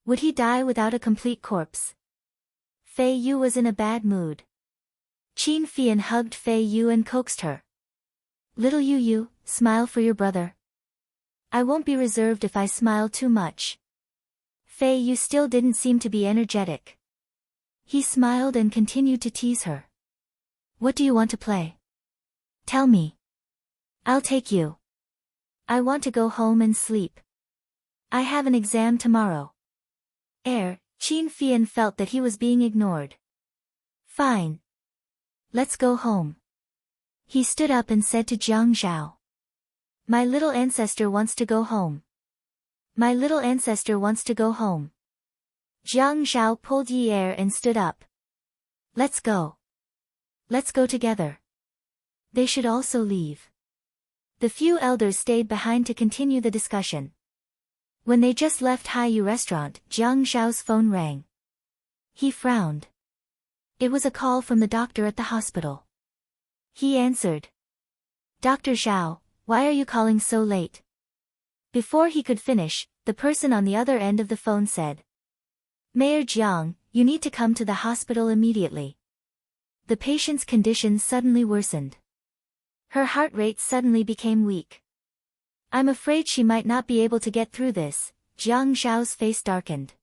Would he die without a complete corpse? Fei Yu was in a bad mood. Qin Fian hugged Fei Yu and coaxed her. Little you, smile for your brother. I won't be reserved if I smile too much. Fei Yu still didn't seem to be energetic. He smiled and continued to tease her. What do you want to play? Tell me. I'll take you. I want to go home and sleep. I have an exam tomorrow. Qin Fian felt that he was being ignored. Fine. Let's go home. He stood up and said to Jiang Zhao. My little ancestor wants to go home. My little ancestor wants to go home. Jiang Zhao pulled Yi Er and stood up. Let's go. Let's go together. They should also leave. The few elders stayed behind to continue the discussion. When they just left Haiyu restaurant, Jiang Zhao's phone rang. He frowned. It was a call from the doctor at the hospital. He answered. Dr. Zhao, why are you calling so late? Before he could finish, the person on the other end of the phone said. Mayor Jiang, you need to come to the hospital immediately. The patient's condition suddenly worsened. Her heart rate suddenly became weak. I'm afraid she might not be able to get through this. Jiang Zhao's face darkened.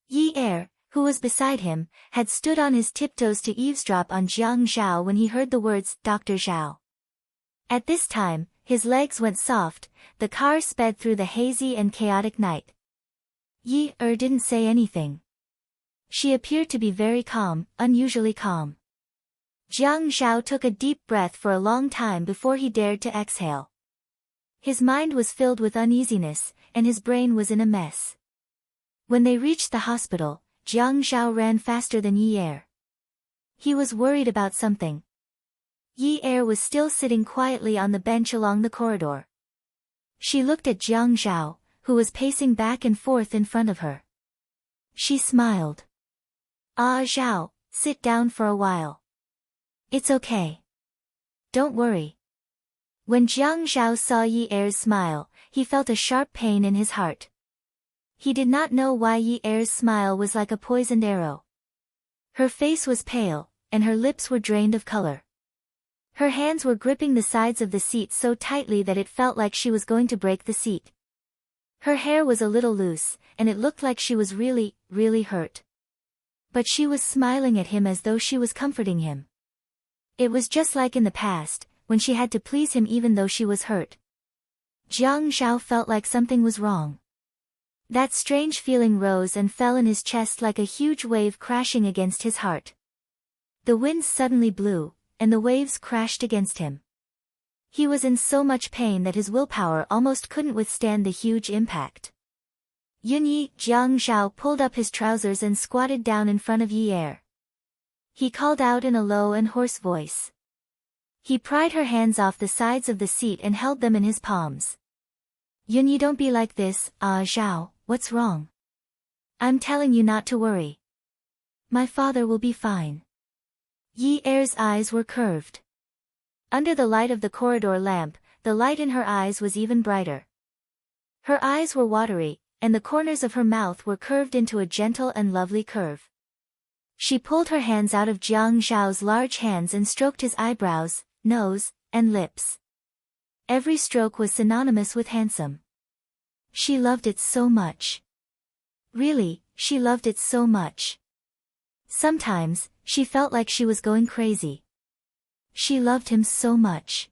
Yi Er, who was beside him, had stood on his tiptoes to eavesdrop on Jiang Zhao when he heard the words, Dr. Zhao. At this time, his legs went soft, the car sped through the hazy and chaotic night. Yi Er didn't say anything. She appeared to be very calm, unusually calm. Jiang Zhao took a deep breath for a long time before he dared to exhale. His mind was filled with uneasiness, and his brain was in a mess. When they reached the hospital, Jiang Zhao ran faster than Yi Er. He was worried about something. Yi Er was still sitting quietly on the bench along the corridor. She looked at Jiang Zhao, who was pacing back and forth in front of her. She smiled. Zhao, sit down for a while. It's okay. Don't worry. When Jiang Zhao saw Yi Er's smile, he felt a sharp pain in his heart. He did not know why Yi Er's smile was like a poisoned arrow. Her face was pale, and her lips were drained of color. Her hands were gripping the sides of the seat so tightly that it felt like she was going to break the seat. Her hair was a little loose, and it looked like she was really, really hurt. But she was smiling at him as though she was comforting him. It was just like in the past, when she had to please him even though she was hurt. Jiang Zhao felt like something was wrong. That strange feeling rose and fell in his chest like a huge wave crashing against his heart. The winds suddenly blew, and the waves crashed against him. He was in so much pain that his willpower almost couldn't withstand the huge impact. Yunyi, Jiang Zhao pulled up his trousers and squatted down in front of Yi Er. He called out in a low and hoarse voice. He pried her hands off the sides of the seat and held them in his palms. Yunyi, don't be like this, Zhao, what's wrong? I'm telling you not to worry. My father will be fine. Yi Er's eyes were curved. Under the light of the corridor lamp, the light in her eyes was even brighter. Her eyes were watery, and the corners of her mouth were curved into a gentle and lovely curve. She pulled her hands out of Jiang Zhao's large hands and stroked his eyebrows, nose, and lips. Every stroke was synonymous with handsome. She loved it so much. Really, she loved it so much. Sometimes, she felt like she was going crazy. She loved him so much.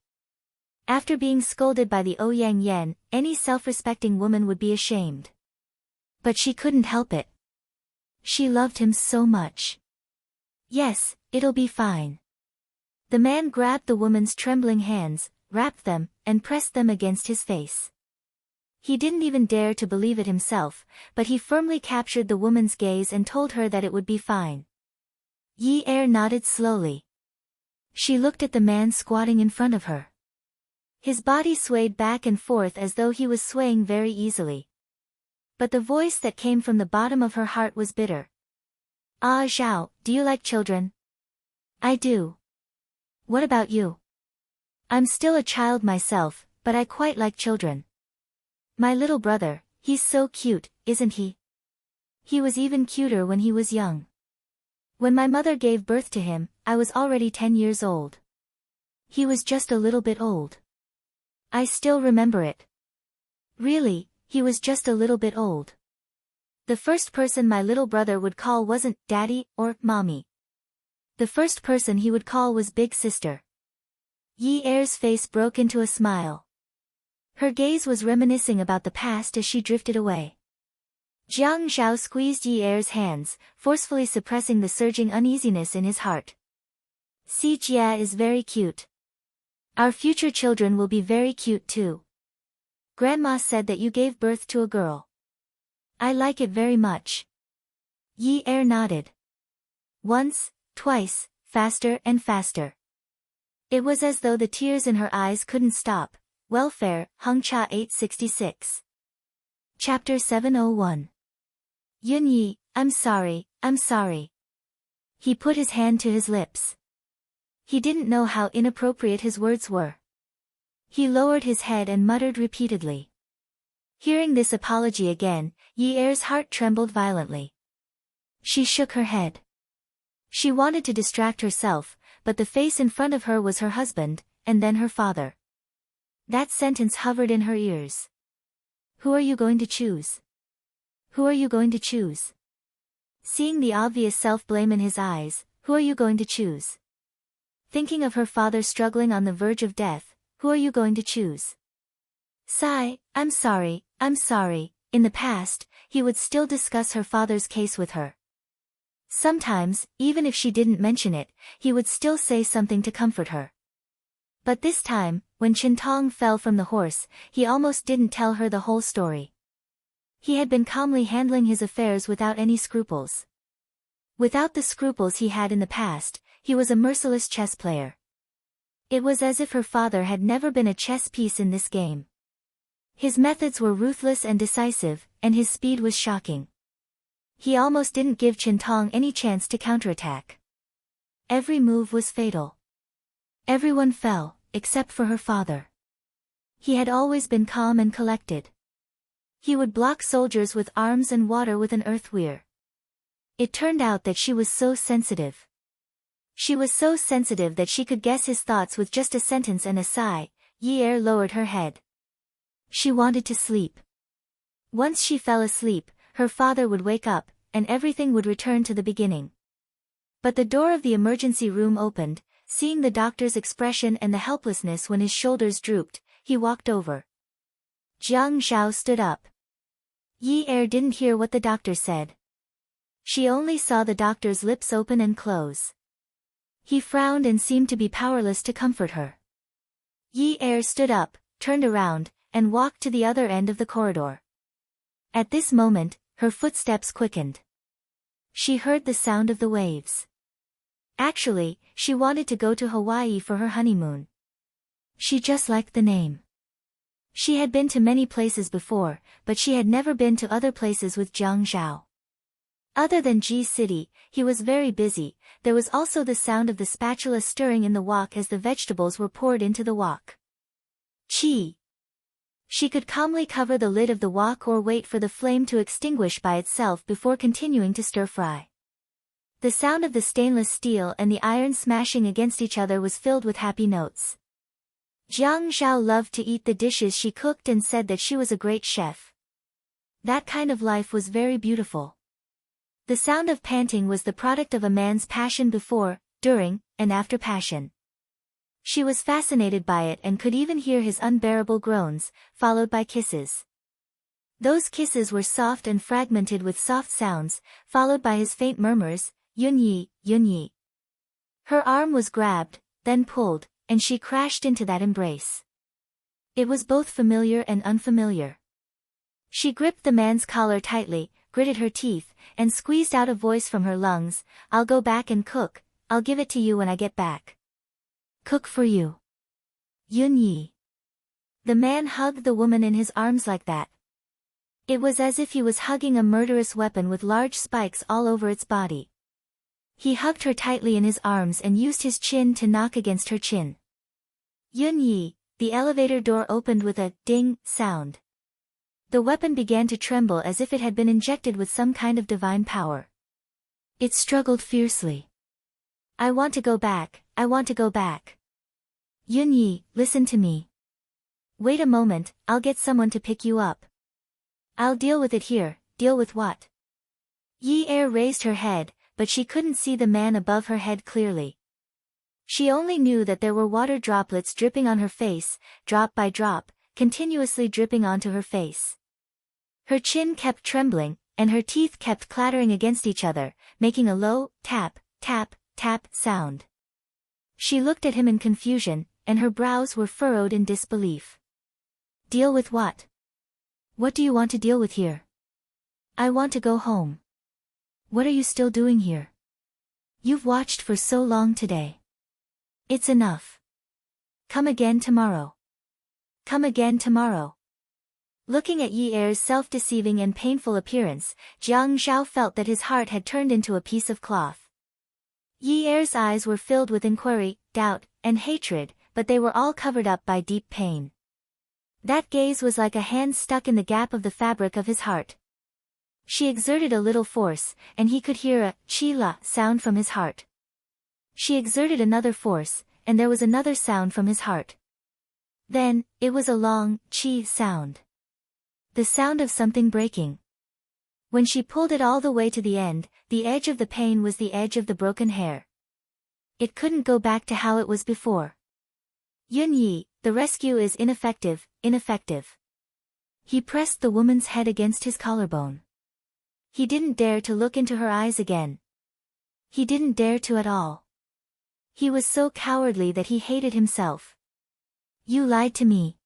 After being scolded by the Ouyang Yan, any self-respecting woman would be ashamed. But she couldn't help it. She loved him so much. Yes, it'll be fine. The man grabbed the woman's trembling hands, wrapped them, and pressed them against his face. He didn't even dare to believe it himself, but he firmly captured the woman's gaze and told her that it would be fine. Yi Er nodded slowly. She looked at the man squatting in front of her. His body swayed back and forth as though he was swaying very easily. But the voice that came from the bottom of her heart was bitter. Zhao, do you like children? I do. What about you? I'm still a child myself, but I quite like children. My little brother, he's so cute, isn't he? He was even cuter when he was young. When my mother gave birth to him, I was already 10 years old. He was just a little bit old. I still remember it. Really, he was just a little bit old. The first person my little brother would call wasn't Daddy or Mommy. The first person he would call was Big Sister. Yi Er's face broke into a smile. Her gaze was reminiscing about the past as she drifted away. Jiang Zhao squeezed Yi Er's hands, forcefully suppressing the surging uneasiness in his heart. Si Jia is very cute. Our future children will be very cute too. Grandma said that you gave birth to a girl. I like it very much. Yi Er nodded. Once, twice, faster and faster. It was as though the tears in her eyes couldn't stop. Welfare, Hengcha 866. Chapter 701. Yunyi, I'm sorry, I'm sorry. He put his hand to his lips. He didn't know how inappropriate his words were. He lowered his head and muttered repeatedly. Hearing this apology again, Yi Er's heart trembled violently. She shook her head. She wanted to distract herself, but the face in front of her was her husband, and then her father. That sentence hovered in her ears. Who are you going to choose? Who are you going to choose? Seeing the obvious self-blame in his eyes, who are you going to choose? Thinking of her father struggling on the verge of death, who are you going to choose? Sigh, I'm sorry, I'm sorry. In the past, he would still discuss her father's case with her. Sometimes, even if she didn't mention it, he would still say something to comfort her. But this time, when Qintong fell from the horse, he almost didn't tell her the whole story. He had been calmly handling his affairs without any scruples. Without the scruples he had in the past, he was a merciless chess player. It was as if her father had never been a chess piece in this game. His methods were ruthless and decisive, and his speed was shocking. He almost didn't give Qintong any chance to counterattack. Every move was fatal. Everyone fell, except for her father. He had always been calm and collected. He would block soldiers with arms and water with an earth weir. It turned out that she was so sensitive. She was so sensitive that she could guess his thoughts with just a sentence and a sigh. Yi Er lowered her head. She wanted to sleep. Once she fell asleep, her father would wake up, and everything would return to the beginning. But the door of the emergency room opened. Seeing the doctor's expression and the helplessness when his shoulders drooped, he walked over. Jiang Zhao stood up. Yi Er didn't hear what the doctor said. She only saw the doctor's lips open and close. He frowned and seemed to be powerless to comfort her. Yi Er stood up, turned around, and walked to the other end of the corridor. At this moment, her footsteps quickened. She heard the sound of the waves. Actually, she wanted to go to Hawaii for her honeymoon. She just liked the name. She had been to many places before, but she had never been to other places with Jiang Zhao. Other than Ji City, he was very busy. There was also the sound of the spatula stirring in the wok as the vegetables were poured into the wok. Chi. She could calmly cover the lid of the wok or wait for the flame to extinguish by itself before continuing to stir-fry. The sound of the stainless steel and the iron smashing against each other was filled with happy notes. Jiang Zhao loved to eat the dishes she cooked and said that she was a great chef. That kind of life was very beautiful. The sound of panting was the product of a man's passion before, during, and after passion. She was fascinated by it and could even hear his unbearable groans, followed by kisses. Those kisses were soft and fragmented with soft sounds, followed by his faint murmurs, Yunyi, Yunyi. Her arm was grabbed, then pulled, and she crashed into that embrace. It was both familiar and unfamiliar. She gripped the man's collar tightly, gritted her teeth, and squeezed out a voice from her lungs, "I'll go back and cook, I'll give it to you when I get back." "Cook for you." Yunyi. The man hugged the woman in his arms like that. It was as if he was hugging a murderous weapon with large spikes all over its body. He hugged her tightly in his arms and used his chin to knock against her chin. Yunyi, the elevator door opened with a ding sound. The weapon began to tremble as if it had been injected with some kind of divine power. It struggled fiercely. "I want to go back, I want to go back." Yunyi, listen to me. Wait a moment, I'll get someone to pick you up. I'll deal with it here. Deal with what? Yi Er raised her head, but she couldn't see the man above her head clearly. She only knew that there were water droplets dripping on her face, drop by drop, continuously dripping onto her face. Her chin kept trembling, and her teeth kept clattering against each other, making a low, tap, tap, tap sound. She looked at him in confusion, and her brows were furrowed in disbelief. Deal with what? What do you want to deal with here? I want to go home. What are you still doing here? You've watched for so long today. It's enough. Come again tomorrow. Come again tomorrow. Looking at Yi Er's self-deceiving and painful appearance, Jiang Zhao felt that his heart had turned into a piece of cloth. Yi Er's eyes were filled with inquiry, doubt, and hatred, but they were all covered up by deep pain. That gaze was like a hand stuck in the gap of the fabric of his heart. She exerted a little force, and he could hear a chi-la sound from his heart. She exerted another force, and there was another sound from his heart. Then, it was a long, chi sound. The sound of something breaking. When she pulled it all the way to the end, the edge of the pain was the edge of the broken hair. It couldn't go back to how it was before. Yunyi, the rescue is ineffective, ineffective. He pressed the woman's head against his collarbone. He didn't dare to look into her eyes again. He didn't dare to at all. He was so cowardly that he hated himself. You lied to me.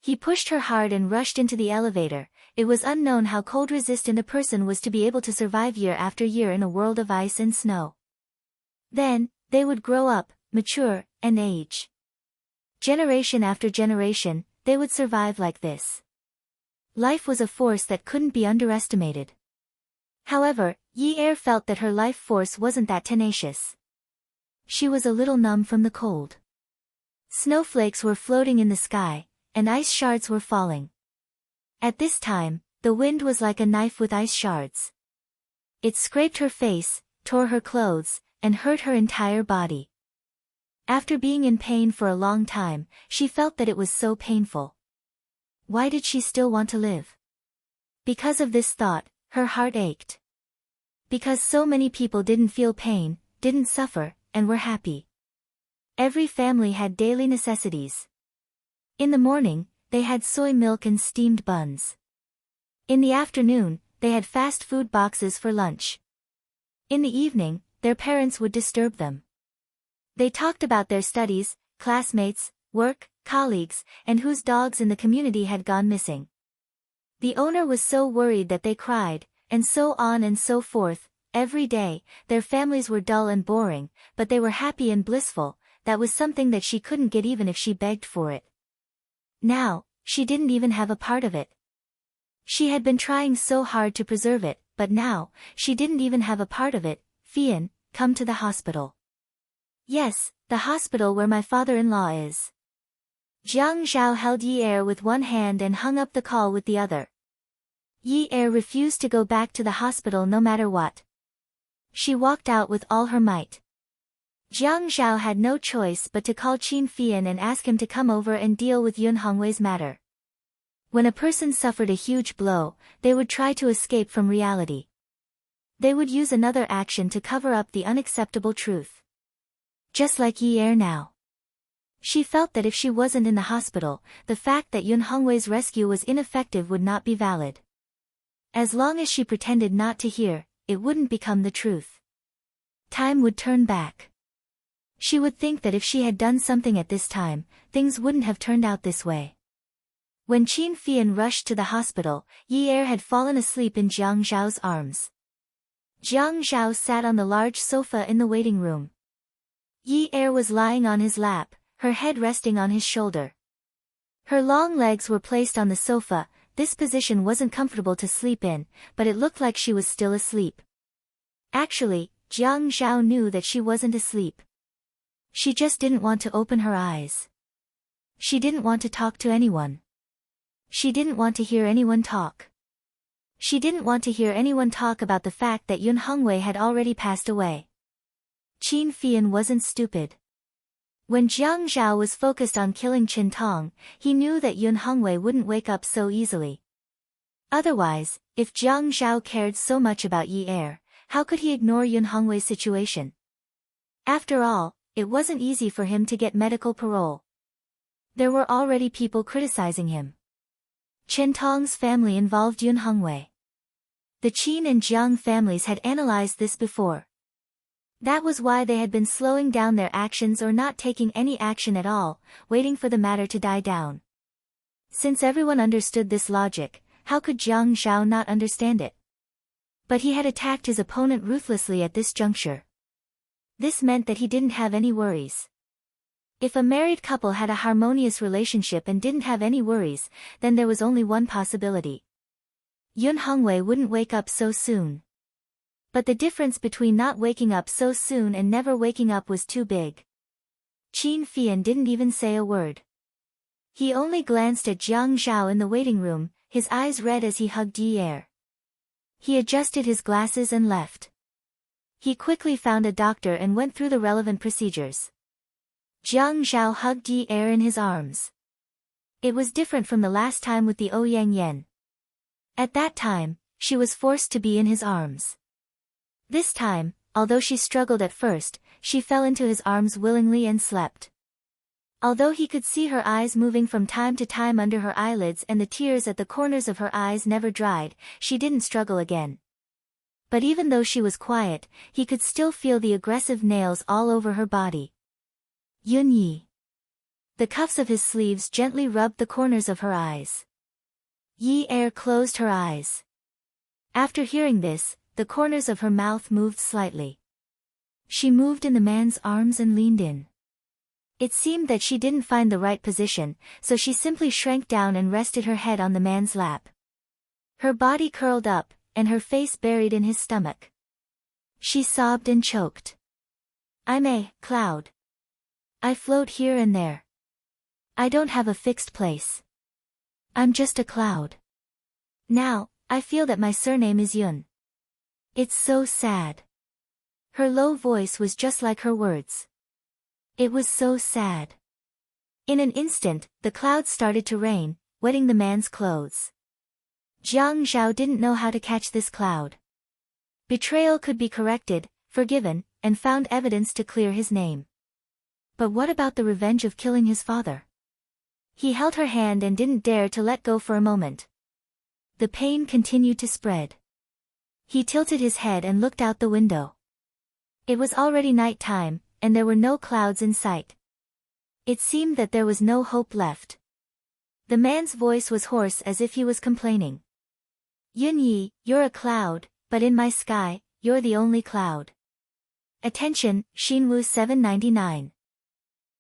He pushed her hard and rushed into the elevator. It was unknown how cold-resistant a person was to be able to survive year after year in a world of ice and snow. Then, they would grow up, mature, and age. Generation after generation, they would survive like this. Life was a force that couldn't be underestimated. However, Yi Er felt that her life force wasn't that tenacious. She was a little numb from the cold. Snowflakes were floating in the sky, and ice shards were falling. At this time, the wind was like a knife with ice shards. It scraped her face, tore her clothes, and hurt her entire body. After being in pain for a long time, she felt that it was so painful. Why did she still want to live? Because of this thought, her heart ached. Because so many people didn't feel pain, didn't suffer, and were happy. Every family had daily necessities. In the morning, they had soy milk and steamed buns. In the afternoon, they had fast food boxes for lunch. In the evening, their parents would disturb them. They talked about their studies, classmates, work, colleagues, and whose dogs in the community had gone missing. The owner was so worried that they cried, and so on and so forth. Every day, their families were dull and boring, but they were happy and blissful. That was something that she couldn't get even if she begged for it. Now, she didn't even have a part of it. She had been trying so hard to preserve it, but now, she didn't even have a part of it. Fian, come to the hospital. Yes, the hospital where my father-in-law is. Jiang Zhao held Yi Er with one hand and hung up the call with the other. Yi Er refused to go back to the hospital no matter what. She walked out with all her might. Jiang Zhao had no choice but to call Qin Fian and ask him to come over and deal with Yun Hongwei's matter. When a person suffered a huge blow, they would try to escape from reality. They would use another action to cover up the unacceptable truth. Just like Yi Er now. She felt that if she wasn't in the hospital, the fact that Yun Hongwei's rescue was ineffective would not be valid. As long as she pretended not to hear, it wouldn't become the truth. Time would turn back. She would think that if she had done something at this time, things wouldn't have turned out this way. When Qin Fian rushed to the hospital, Yi Er had fallen asleep in Jiang Zhao's arms. Jiang Zhao sat on the large sofa in the waiting room. Yi Er was lying on his lap, her head resting on his shoulder. Her long legs were placed on the sofa. This position wasn't comfortable to sleep in, but it looked like she was still asleep. Actually, Jiang Zhao knew that she wasn't asleep. She just didn't want to open her eyes. She didn't want to talk to anyone. She didn't want to hear anyone talk. She didn't want to hear anyone talk about the fact that Yun Hongwei had already passed away. Qin Fian wasn't stupid. When Jiang Zhao was focused on killing Qin Tong, he knew that Yun Hongwei wouldn't wake up so easily. Otherwise, if Jiang Zhao cared so much about Yi Er, how could he ignore Yun Hongwei's situation? After all, it wasn't easy for him to get medical parole. There were already people criticizing him. Qin Tong's family involved Yun Hongwei. The Qin and Jiang families had analyzed this before. That was why they had been slowing down their actions or not taking any action at all, waiting for the matter to die down. Since everyone understood this logic, how could Jiang Zhao not understand it? But he had attacked his opponent ruthlessly at this juncture. This meant that he didn't have any worries. If a married couple had a harmonious relationship and didn't have any worries, then there was only one possibility. Yun Hongwei wouldn't wake up so soon. But the difference between not waking up so soon and never waking up was too big. Qin Fian didn't even say a word. He only glanced at Jiang Zhao in the waiting room, his eyes red as he hugged Yi Er. He adjusted his glasses and left. He quickly found a doctor and went through the relevant procedures. Jiang Zhao hugged Yi Er in his arms. It was different from the last time with the Ouyang Yan. At that time, she was forced to be in his arms. This time, although she struggled at first, she fell into his arms willingly and slept. Although he could see her eyes moving from time to time under her eyelids and the tears at the corners of her eyes never dried, she didn't struggle again. But even though she was quiet, he could still feel the aggressive nails all over her body. Yun Yi. The cuffs of his sleeves gently rubbed the corners of her eyes. Yi Er closed her eyes. After hearing this, the corners of her mouth moved slightly. She moved in the man's arms and leaned in. It seemed that she didn't find the right position, so she simply shrank down and rested her head on the man's lap. Her body curled up, and her face buried in his stomach. She sobbed and choked. "I'm a cloud. I float here and there. I don't have a fixed place. I'm just a cloud. Now, I feel that my surname is Yun. It's so sad." Her low voice was just like her words. It was so sad. In an instant, the clouds started to rain, wetting the man's clothes. Jiang Zhao didn't know how to catch this cloud. Betrayal could be corrected, forgiven, and found evidence to clear his name. But what about the revenge of killing his father? He held her hand and didn't dare to let go for a moment. The pain continued to spread. He tilted his head and looked out the window. It was already night time, and there were no clouds in sight. It seemed that there was no hope left. The man's voice was hoarse as if he was complaining. "Yun Yi, you're a cloud, but in my sky, you're the only cloud." Attention, Xinwu 799.